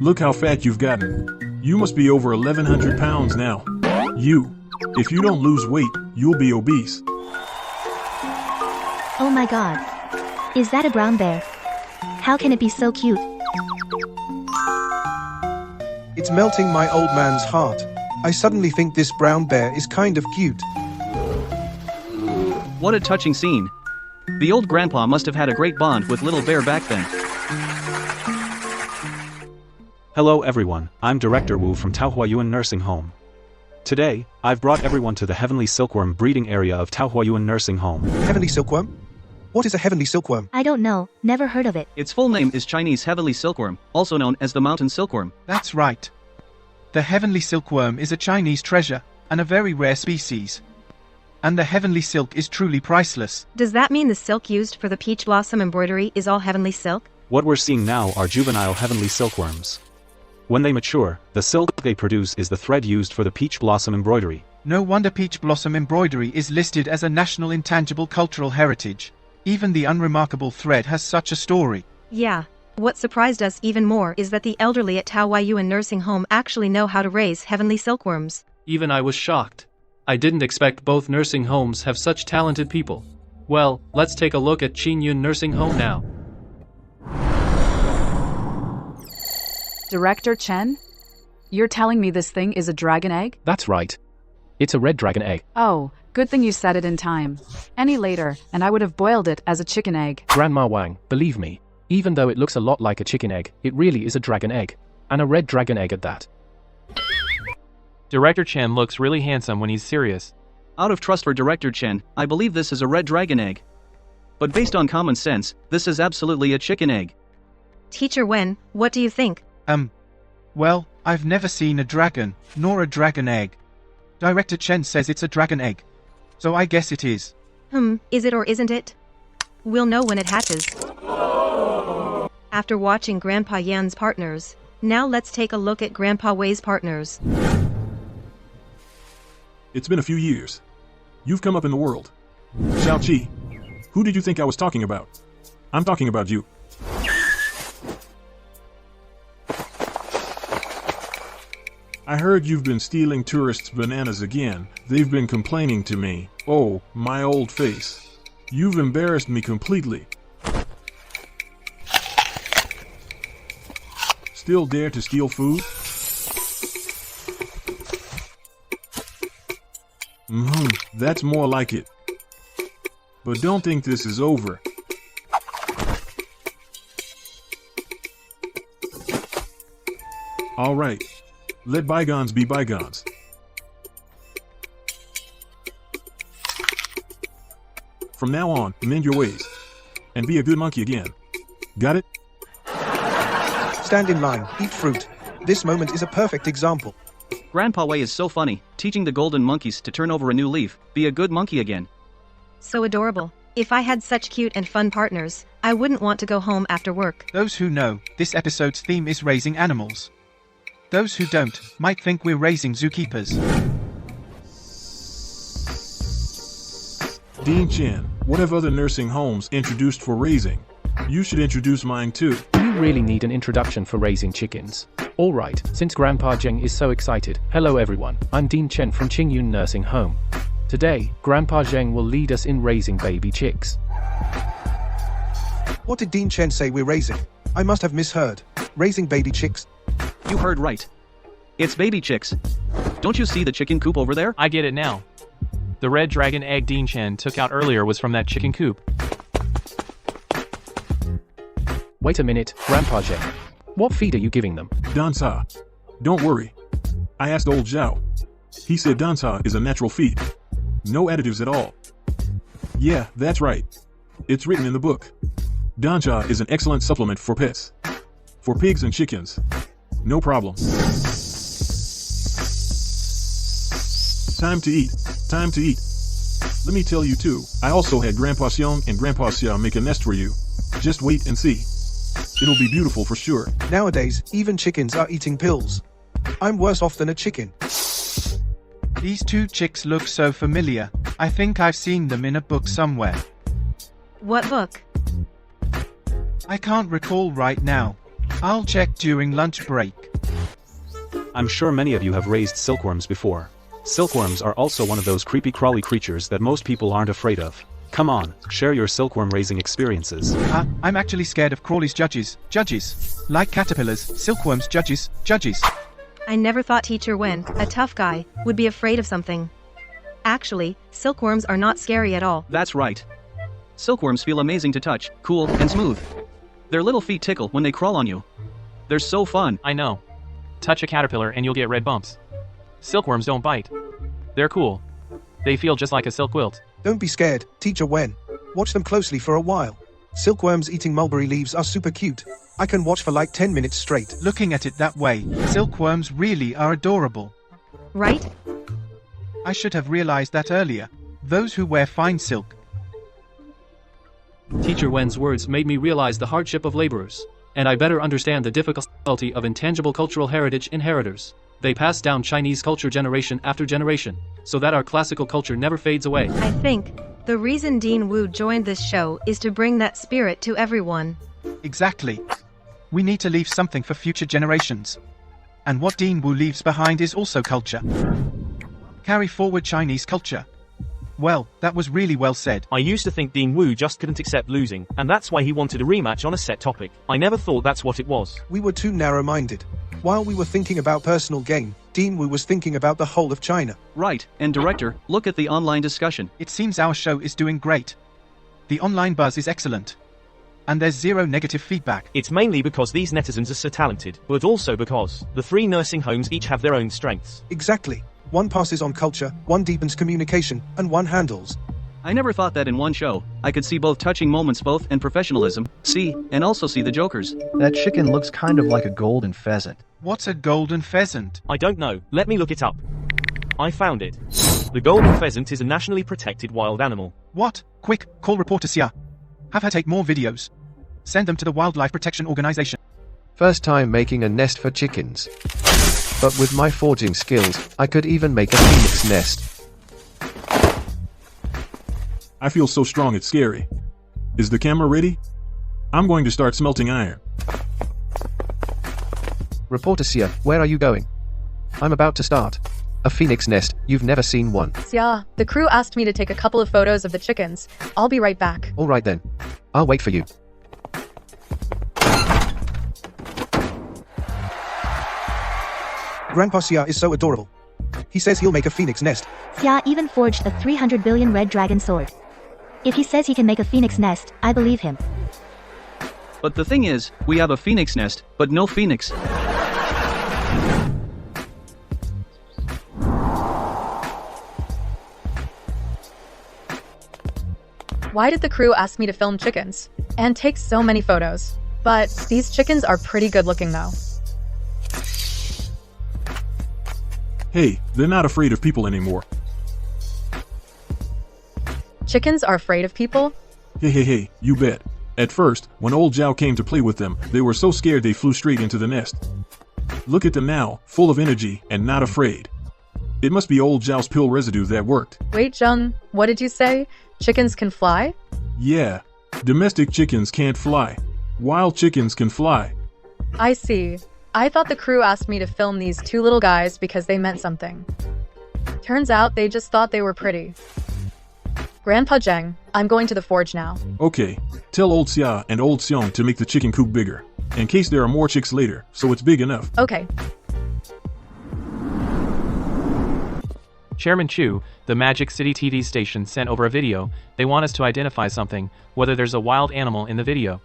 Look how fat you've gotten. You must be over 1,100 pounds now. If you don't lose weight, you'll be obese. Oh my god. Is that a brown bear? How can it be so cute? It's melting my old man's heart. I suddenly think this brown bear is kind of cute. What a touching scene. The old grandpa must have had a great bond with Little Bear back then. Hello everyone, I'm Director Wu from Taohuayuan Nursing Home. Today, I've brought everyone to the Heavenly Silkworm breeding area of Taohuayuan Nursing Home. Heavenly Silkworm? What is a heavenly silkworm? I don't know, never heard of it. Its full name is Chinese Heavenly Silkworm, also known as the mountain silkworm. That's right. The heavenly silkworm is a Chinese treasure, and a very rare species. And the heavenly silk is truly priceless. Does that mean the silk used for the peach blossom embroidery is all heavenly silk? What we're seeing now are juvenile heavenly silkworms. When they mature, the silk they produce is the thread used for the peach blossom embroidery. No wonder peach blossom embroidery is listed as a national intangible cultural heritage. Even the unremarkable thread has such a story. Yeah. What surprised us even more is that the elderly at Taohuayuan Nursing Home actually know how to raise heavenly silkworms. Even I was shocked. I didn't expect both nursing homes have such talented people. Well, let's take a look at Qingyun Nursing Home now. Director Chen? You're telling me this thing is a dragon egg? That's right. It's a red dragon egg. Oh, good thing you said it in time. Any later, and I would have boiled it as a chicken egg. Grandma Wang, believe me, even though it looks a lot like a chicken egg, it really is a dragon egg. And a red dragon egg at that. Director Chen looks really handsome when he's serious. Out of trust for Director Chen, I believe this is a red dragon egg. But based on common sense, this is absolutely a chicken egg. Teacher Wen, what do you think? Well, I've never seen a dragon, nor a dragon egg. Director Chen says it's a dragon egg. So I guess it is. Is it or isn't it? We'll know when it hatches. After watching Grandpa Yan's partners, now let's take a look at Grandpa Wei's partners. It's been a few years. You've come up in the world. Xiao-Chi, who did you think I was talking about? I'm talking about you. I heard you've been stealing tourists' bananas again. They've been complaining to me. Oh, my old face. You've embarrassed me completely. Still dare to steal food? That's more like it. But don't think this is over. All right. Let bygones be bygones. From now on, mend your ways. And be a good monkey again. Got it? Stand in line, eat fruit. This moment is a perfect example. Grandpa Wei is so funny, teaching the golden monkeys to turn over a new leaf, be a good monkey again. So adorable. If I had such cute and fun partners, I wouldn't want to go home after work. Those who know, this episode's theme is raising animals. Those who don't, might think we're raising zookeepers. Dean Chen, what have other nursing homes introduced for raising? You should introduce mine too. You really need an introduction for raising chickens. Alright, since Grandpa Zheng is so excited, hello everyone, I'm Dean Chen from Qingyun Nursing Home. Today, Grandpa Zheng will lead us in raising baby chicks. What did Dean Chen say we're raising? I must have misheard. Raising baby chicks? You heard right. It's baby chicks. Don't you see the chicken coop over there? I get it now. The red dragon egg Dean Chen took out earlier was from that chicken coop. Wait a minute, Grandpa Zheng. What feed are you giving them? Dansa. Don't worry. I asked old Zhao. He said Dansa is a natural feed. No additives at all. Yeah, that's right. It's written in the book. Dancha is an excellent supplement for pets. For pigs and chickens. No problem. Time to eat. Time to eat. Let me tell you too, I also had Grandpa Xiong and Grandpa Xia make a nest for you. Just wait and see. It'll be beautiful for sure. Nowadays, even chickens are eating pills. I'm worse off than a chicken. These two chicks look so familiar. I think I've seen them in a book somewhere. What book? I can't recall right now. I'll check during lunch break. I'm sure many of you have raised silkworms before. Silkworms are also one of those creepy crawly creatures that most people aren't afraid of. Come on, share your silkworm raising experiences. I'm actually scared of crawlies judges. Like caterpillars, silkworms judges. I never thought Teacher Wen, a tough guy, would be afraid of something. Actually, silkworms are not scary at all. That's right. Silkworms feel amazing to touch, cool, and smooth. Their little feet tickle when they crawl on you. They're so fun. I know. Touch a caterpillar and you'll get red bumps. Silkworms don't bite. They're cool. They feel just like a silk quilt. Don't be scared, Teacher Wen. Watch them closely for a while. Silkworms eating mulberry leaves are super cute. I can watch for like 10 minutes straight. Looking at it that way, silkworms really are adorable. Right? I should have realized that earlier. Those who wear fine silk. Teacher Wen's words made me realize the hardship of laborers. And I better understand the difficulty of intangible cultural heritage inheritors. They pass down Chinese culture generation after generation, so that our classical culture never fades away. I think the reason Dean Wu joined this show is to bring that spirit to everyone. Exactly. We need to leave something for future generations. And what Dean Wu leaves behind is also culture. Carry forward Chinese culture. Well, that was really well said. I used to think Dean Wu just couldn't accept losing, and that's why he wanted a rematch on a set topic. I never thought that's what it was. We were too narrow-minded. While we were thinking about personal gain, Dean Wu was thinking about the whole of China. Right, and director, look at the online discussion. It seems our show is doing great. The online buzz is excellent. And there's zero negative feedback. It's mainly because these netizens are so talented, but also because the three nursing homes each have their own strengths. Exactly. One passes on culture, one deepens communication, and one handles. I never thought that in one show. I could see both touching moments both and professionalism, and also see the jokers. That chicken looks kind of like a golden pheasant. What's a golden pheasant? I don't know. Let me look it up. I found it. The golden pheasant is a nationally protected wild animal. What? Quick, call reporter Xia. Have her take more videos. Send them to the Wildlife Protection Organization. First time making a nest for chickens. But with my forging skills, I could even make a phoenix nest. I feel so strong it's scary. Is the camera ready? I'm going to start smelting iron. Reporter Sia, where are you going? I'm about to start. A phoenix nest, you've never seen one. Yeah, the crew asked me to take a couple of photos of the chickens. I'll be right back. Alright then. I'll wait for you. Grandpa Xia is so adorable. He says he'll make a phoenix nest. Xia even forged a 300 billion red dragon sword. If he says he can make a phoenix nest, I believe him. But the thing is, we have a phoenix nest, but no phoenix. Why did the crew ask me to film chickens? And take so many photos? But these chickens are pretty good looking though. Hey, they're not afraid of people anymore. Chickens are afraid of people? Hey, you bet. At first, when old Zhao came to play with them, they were so scared they flew straight into the nest. Look at them now, full of energy and not afraid. It must be old Zhao's pill residue that worked. Wait, Zheng, what did you say? Chickens can fly? Yeah, domestic chickens can't fly. Wild chickens can fly. I see. I thought the crew asked me to film these two little guys because they meant something. Turns out they just thought they were pretty. Grandpa Zheng, I'm going to the forge now. Okay, tell old Xia and old Xiong to make the chicken coop bigger, in case there are more chicks later, so it's big enough. Okay. Chairman Chu, the Magic City TV station sent over a video. They want us to identify something, whether there's a wild animal in the video.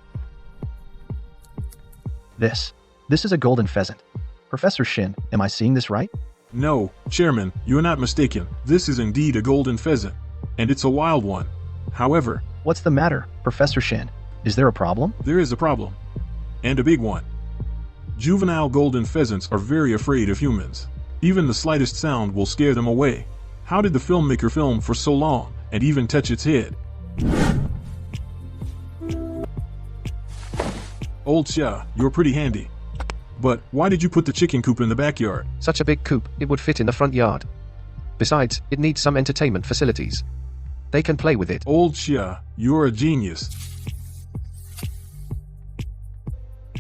This is a golden pheasant. Professor Shin, am I seeing this right? No, Chairman, you're not mistaken. This is indeed a golden pheasant, and it's a wild one. However... What's the matter, Professor Shin? Is there a problem? There is a problem. And a big one. Juvenile golden pheasants are very afraid of humans. Even the slightest sound will scare them away. How did the filmmaker film for so long, and even touch its head? Old Xia, you're pretty handy. But why did you put the chicken coop in the backyard? Such a big coop, it would fit in the front yard. Besides, it needs some entertainment facilities. They can play with it. Old Xia, you're a genius.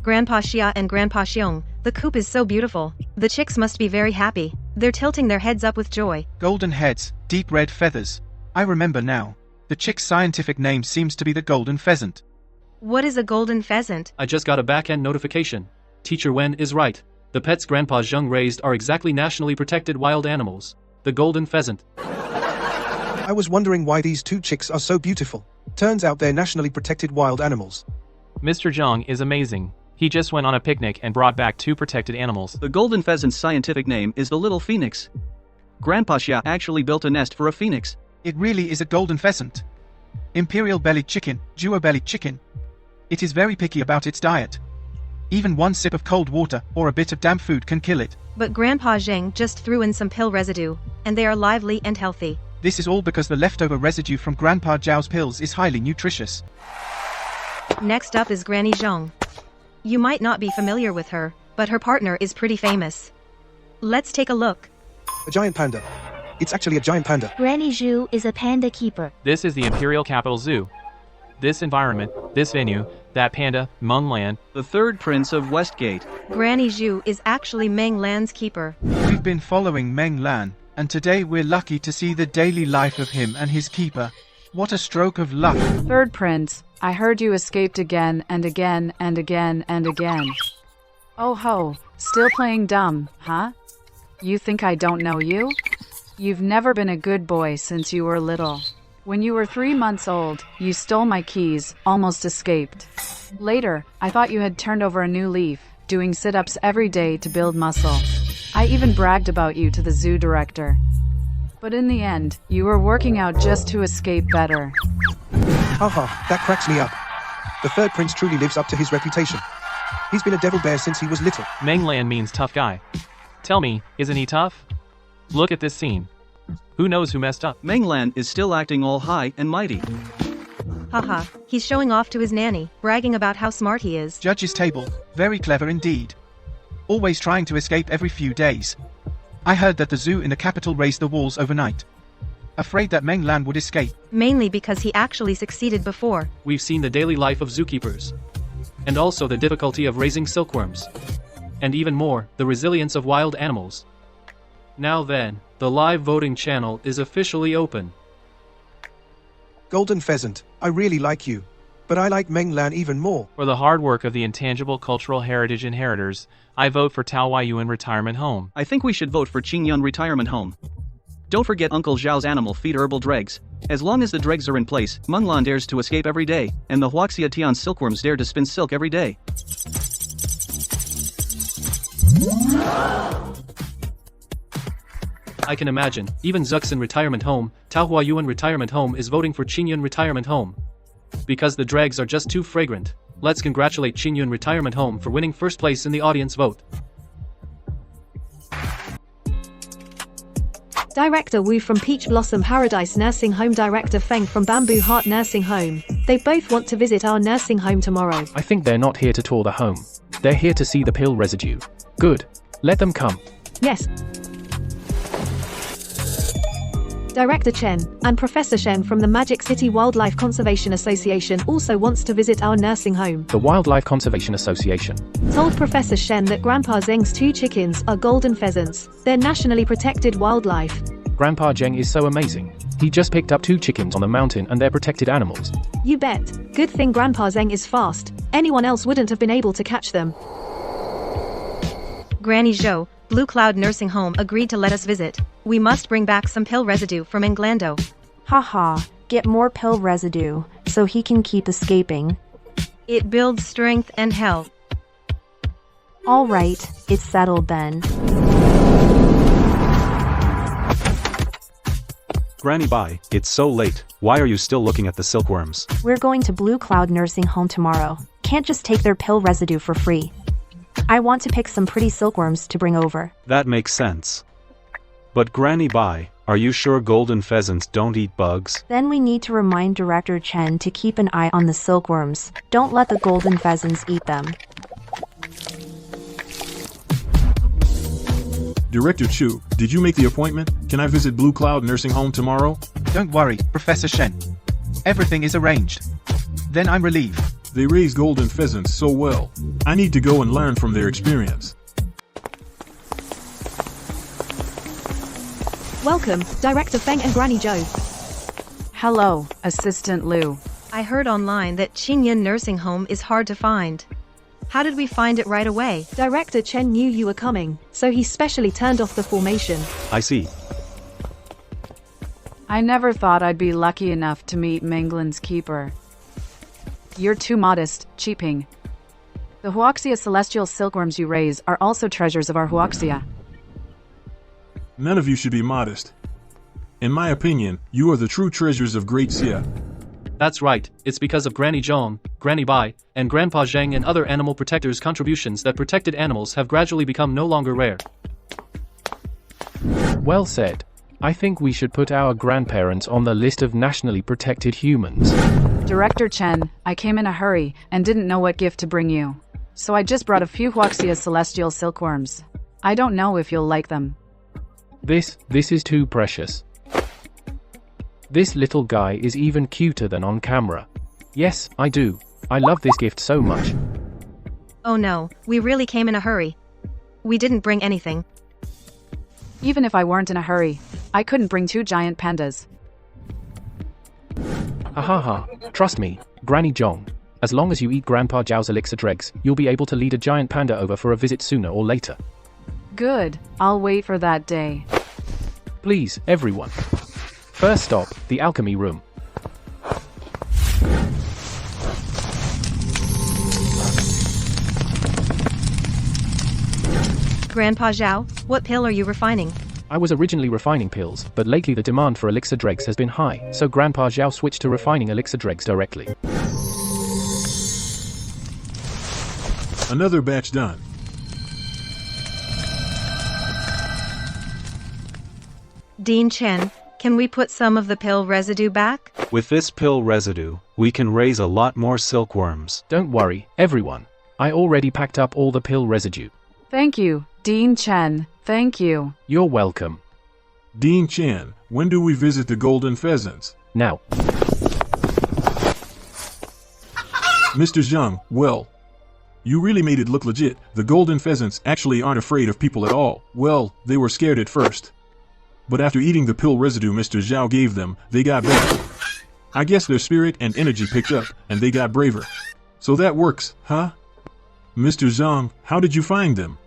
Grandpa Xia and Grandpa Xiong, the coop is so beautiful. The chicks must be very happy. They're tilting their heads up with joy. Golden heads, deep red feathers. I remember now. The chick's scientific name seems to be the golden pheasant. What is a golden pheasant? I just got a back-end notification. Teacher Wen is right. The pets Grandpa Zheng raised are exactly nationally protected wild animals. The golden pheasant. I was wondering why these two chicks are so beautiful. Turns out they're nationally protected wild animals. Mr. Zheng is amazing. He just went on a picnic and brought back 2 protected animals. The golden pheasant's scientific name is the little phoenix. Grandpa Xia actually built a nest for a phoenix. It really is a golden pheasant. Imperial bellied chicken, duo bellied chicken. It is very picky about its diet. Even one sip of cold water or a bit of damp food can kill it. But Grandpa Zheng just threw in some pill residue, and they are lively and healthy. This is all because the leftover residue from Grandpa Zhao's pills is highly nutritious. Next up is Granny Zheng. You might not be familiar with her, but her partner is pretty famous. Let's take a look. A giant panda. It's actually a giant panda. Granny Zhu is a panda keeper. This is the Imperial Capital Zoo. This environment, this venue, that panda, Meng Lan. The third prince of Westgate. Granny Zhu is actually Meng Lan's keeper. We've been following Meng Lan, and today we're lucky to see the daily life of him and his keeper. What a stroke of luck. Third prince, I heard you escaped again and again and again and again. Oh ho, still playing dumb, huh? You think I don't know you? You've never been a good boy since you were little. When you were 3 months old, you stole my keys, almost escaped. Later, I thought you had turned over a new leaf, doing sit-ups every day to build muscle. I even bragged about you to the zoo director. But in the end, you were working out just to escape better. Haha, that cracks me up. The third prince truly lives up to his reputation. He's been a devil bear since he was little. Meng Lan means tough guy. Tell me, isn't he tough? Look at this scene. Who knows who messed up? Meng Lan is still acting all high and mighty. Haha, he's showing off to his nanny, bragging about how smart he is. Judge's table, very clever indeed. Always trying to escape every few days. I heard that the zoo in the capital raised the walls overnight. Afraid that Meng Lan would escape. Mainly because he actually succeeded before. We've seen the daily life of zookeepers. And also the difficulty of raising silkworms. And even more, the resilience of wild animals. Now then, the live voting channel is officially open. Golden Pheasant, I really like you. But I like Meng Lan even more. For the hard work of the intangible cultural heritage inheritors, I vote for Tao Huayuan Retirement Home. I think we should vote for Qingyun Retirement Home. Don't forget Uncle Zhao's animal feed herbal dregs. As long as the dregs are in place, Meng Lan dares to escape every day, and the Huaxia Tian silkworms dare to spin silk every day. I can imagine, even Zuxin Retirement Home, Tao Huayuan Retirement Home is voting for Qingyun Retirement Home. Because the dregs are just too fragrant. Let's congratulate Qingyun Retirement Home for winning first place in the audience vote. Director Wu from Peach Blossom Paradise Nursing Home, Director Feng from Bamboo Heart Nursing Home. They both want to visit our nursing home tomorrow. I think they're not here to tour the home. They're here to see the pill residue. Good. Let them come. Yes. Director Chen and Professor Shen from the Magic City Wildlife Conservation Association also wants to visit our nursing home. The Wildlife Conservation Association Told Professor Shen that Grandpa Zheng's 2 chickens are golden pheasants. They're nationally protected wildlife. Grandpa Zheng is so amazing. He just picked up 2 chickens on the mountain and they're protected animals. You bet. Good thing Grandpa Zheng is fast. Anyone else wouldn't have been able to catch them. Granny Zhou, Blue Cloud Nursing Home agreed to let us visit. We must bring back some pill residue from Englando. Haha, get more pill residue, so he can keep escaping. It builds strength and health. Alright, it's settled then. Granny Bai, it's so late. Why are you still looking at the silkworms? We're going to Blue Cloud Nursing Home tomorrow. Can't just take their pill residue for free. I want to pick some pretty silkworms to bring over. That makes sense. But Granny Bai, are you sure golden pheasants don't eat bugs? Then we need to remind Director Chen to keep an eye on the silkworms. Don't let the golden pheasants eat them. Director Chu, did you make the appointment? Can I visit Blue Cloud Nursing Home tomorrow? Don't worry, Professor Shen. Everything is arranged. Then I'm relieved. They raise golden pheasants so well. I need to go and learn from their experience. Welcome, Director Feng and Granny Zhou. Hello, Assistant Liu. I heard online that Qingyun Nursing Home is hard to find. How did we find it right away? Director Chen knew you were coming, so he specially turned off the formation. I see. I never thought I'd be lucky enough to meet Menglan's keeper. You're too modest, Cheaping. The Huaxia celestial silkworms you raise are also treasures of our Huaxia. None of you should be modest. In my opinion, you are the true treasures of Great Xia. That's right, it's because of Granny Zhong, Granny Bai, and Grandpa Zheng and other animal protectors' contributions that protected animals have gradually become no longer rare. Well said. I think we should put our grandparents on the list of nationally protected humans. Director Chen, I came in a hurry and didn't know what gift to bring you. So I just brought a few Huaxia celestial silkworms. I don't know if you'll like them. This is too precious. This little guy is even cuter than on camera. Yes, I do. I love this gift so much. Oh no, we really came in a hurry. We didn't bring anything. Even if I weren't in a hurry, I couldn't bring 2 giant pandas. Ha. Trust me, Granny Zhong. As long as you eat Grandpa Zhao's elixir dregs, you'll be able to lead a giant panda over for a visit sooner or later. Good, I'll wait for that day. Please, everyone. First stop, the alchemy room. Grandpa Zhao, what pill are you refining? I was originally refining pills, but lately the demand for elixir dregs has been high, so Grandpa Zhao switched to refining elixir dregs directly. Another batch done. Dean Chen, Can we put some of the pill residue back? With this pill residue, we can raise a lot more silkworms. Don't worry, everyone. I already packed up all the pill residue. Thank you, Dean Chen. Thank you. You're welcome. Dean Chen, when do we visit the golden pheasants? Now. Mr. Zhang, well, you really made it look legit. The golden pheasants actually aren't afraid of people at all. Well, they were scared at first. But after eating the pill residue Mr. Zhao gave them, they got better. I guess their spirit and energy picked up, and they got braver. So that works, huh? Mr. Zhang, how did you find them?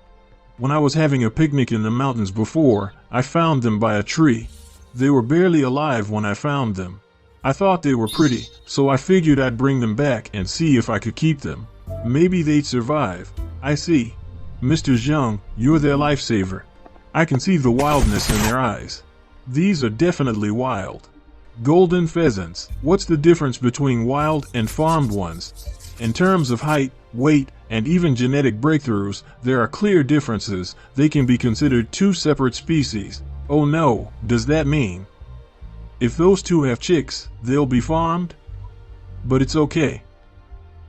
When I was having a picnic in the mountains before, I found them by a tree. They were barely alive when I found them. I thought they were pretty, so I figured I'd bring them back and see if I could keep them. Maybe they'd survive. I see. Mr. Zhang, you're their lifesaver. I can see the wildness in their eyes. These are definitely wild. Golden pheasants. What's the difference between wild and farmed ones? In terms of height, weight, and even genetic breakthroughs, there are clear differences. They can be considered two separate species. Oh no, does that mean? If those two have chicks, they'll be farmed? But it's okay.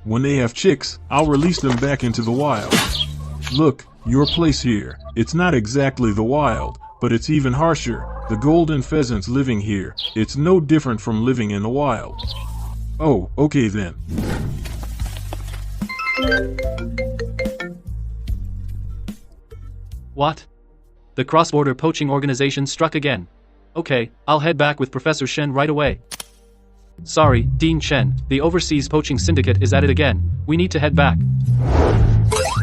When they have chicks, I'll release them back into the wild. Look, your place here. It's not exactly the wild, but it's even harsher. The golden pheasants living here. It's no different from living in the wild. Oh, okay then. What? The cross-border poaching organization struck again. Okay, I'll head back with Professor Shen right away. Sorry, Dean Chen, the Overseas Poaching Syndicate is at it again. We need to head back.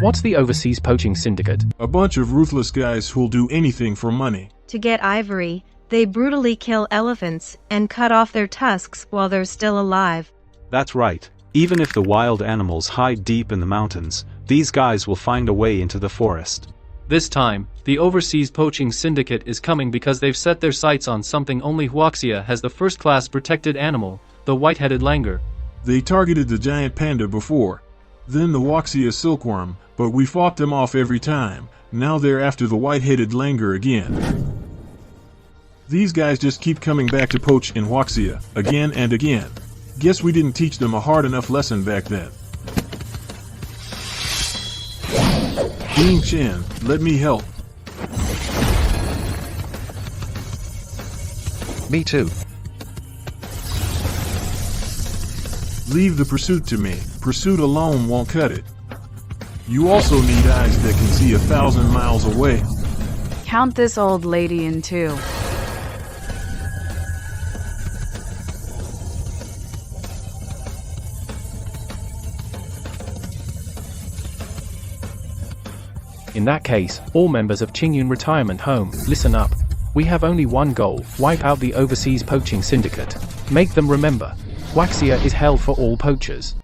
What's the Overseas Poaching Syndicate? A bunch of ruthless guys who'll do anything for money. To get ivory, they brutally kill elephants and cut off their tusks while they're still alive. That's right. Even if the wild animals hide deep in the mountains, these guys will find a way into the forest. This time, the Overseas Poaching Syndicate is coming because they've set their sights on something only Huaxia has, the first-class protected animal, the white-headed langur. They targeted the giant panda before, then the Huaxia silkworm, but we fought them off every time. Now they're after the white-headed langur again. These guys just keep coming back to poach in Huaxia, again and again. Guess we didn't teach them a hard enough lesson back then. Dean Chen, let me help. Me too. Leave the pursuit to me. Pursuit alone won't cut it. You also need eyes that can see 1,000 miles away. Count this old lady in two. In that case, all members of Qingyun Retirement Home, listen up. We have only one goal: wipe out the Overseas Poaching Syndicate. Make them remember, Huaxia is hell for all poachers.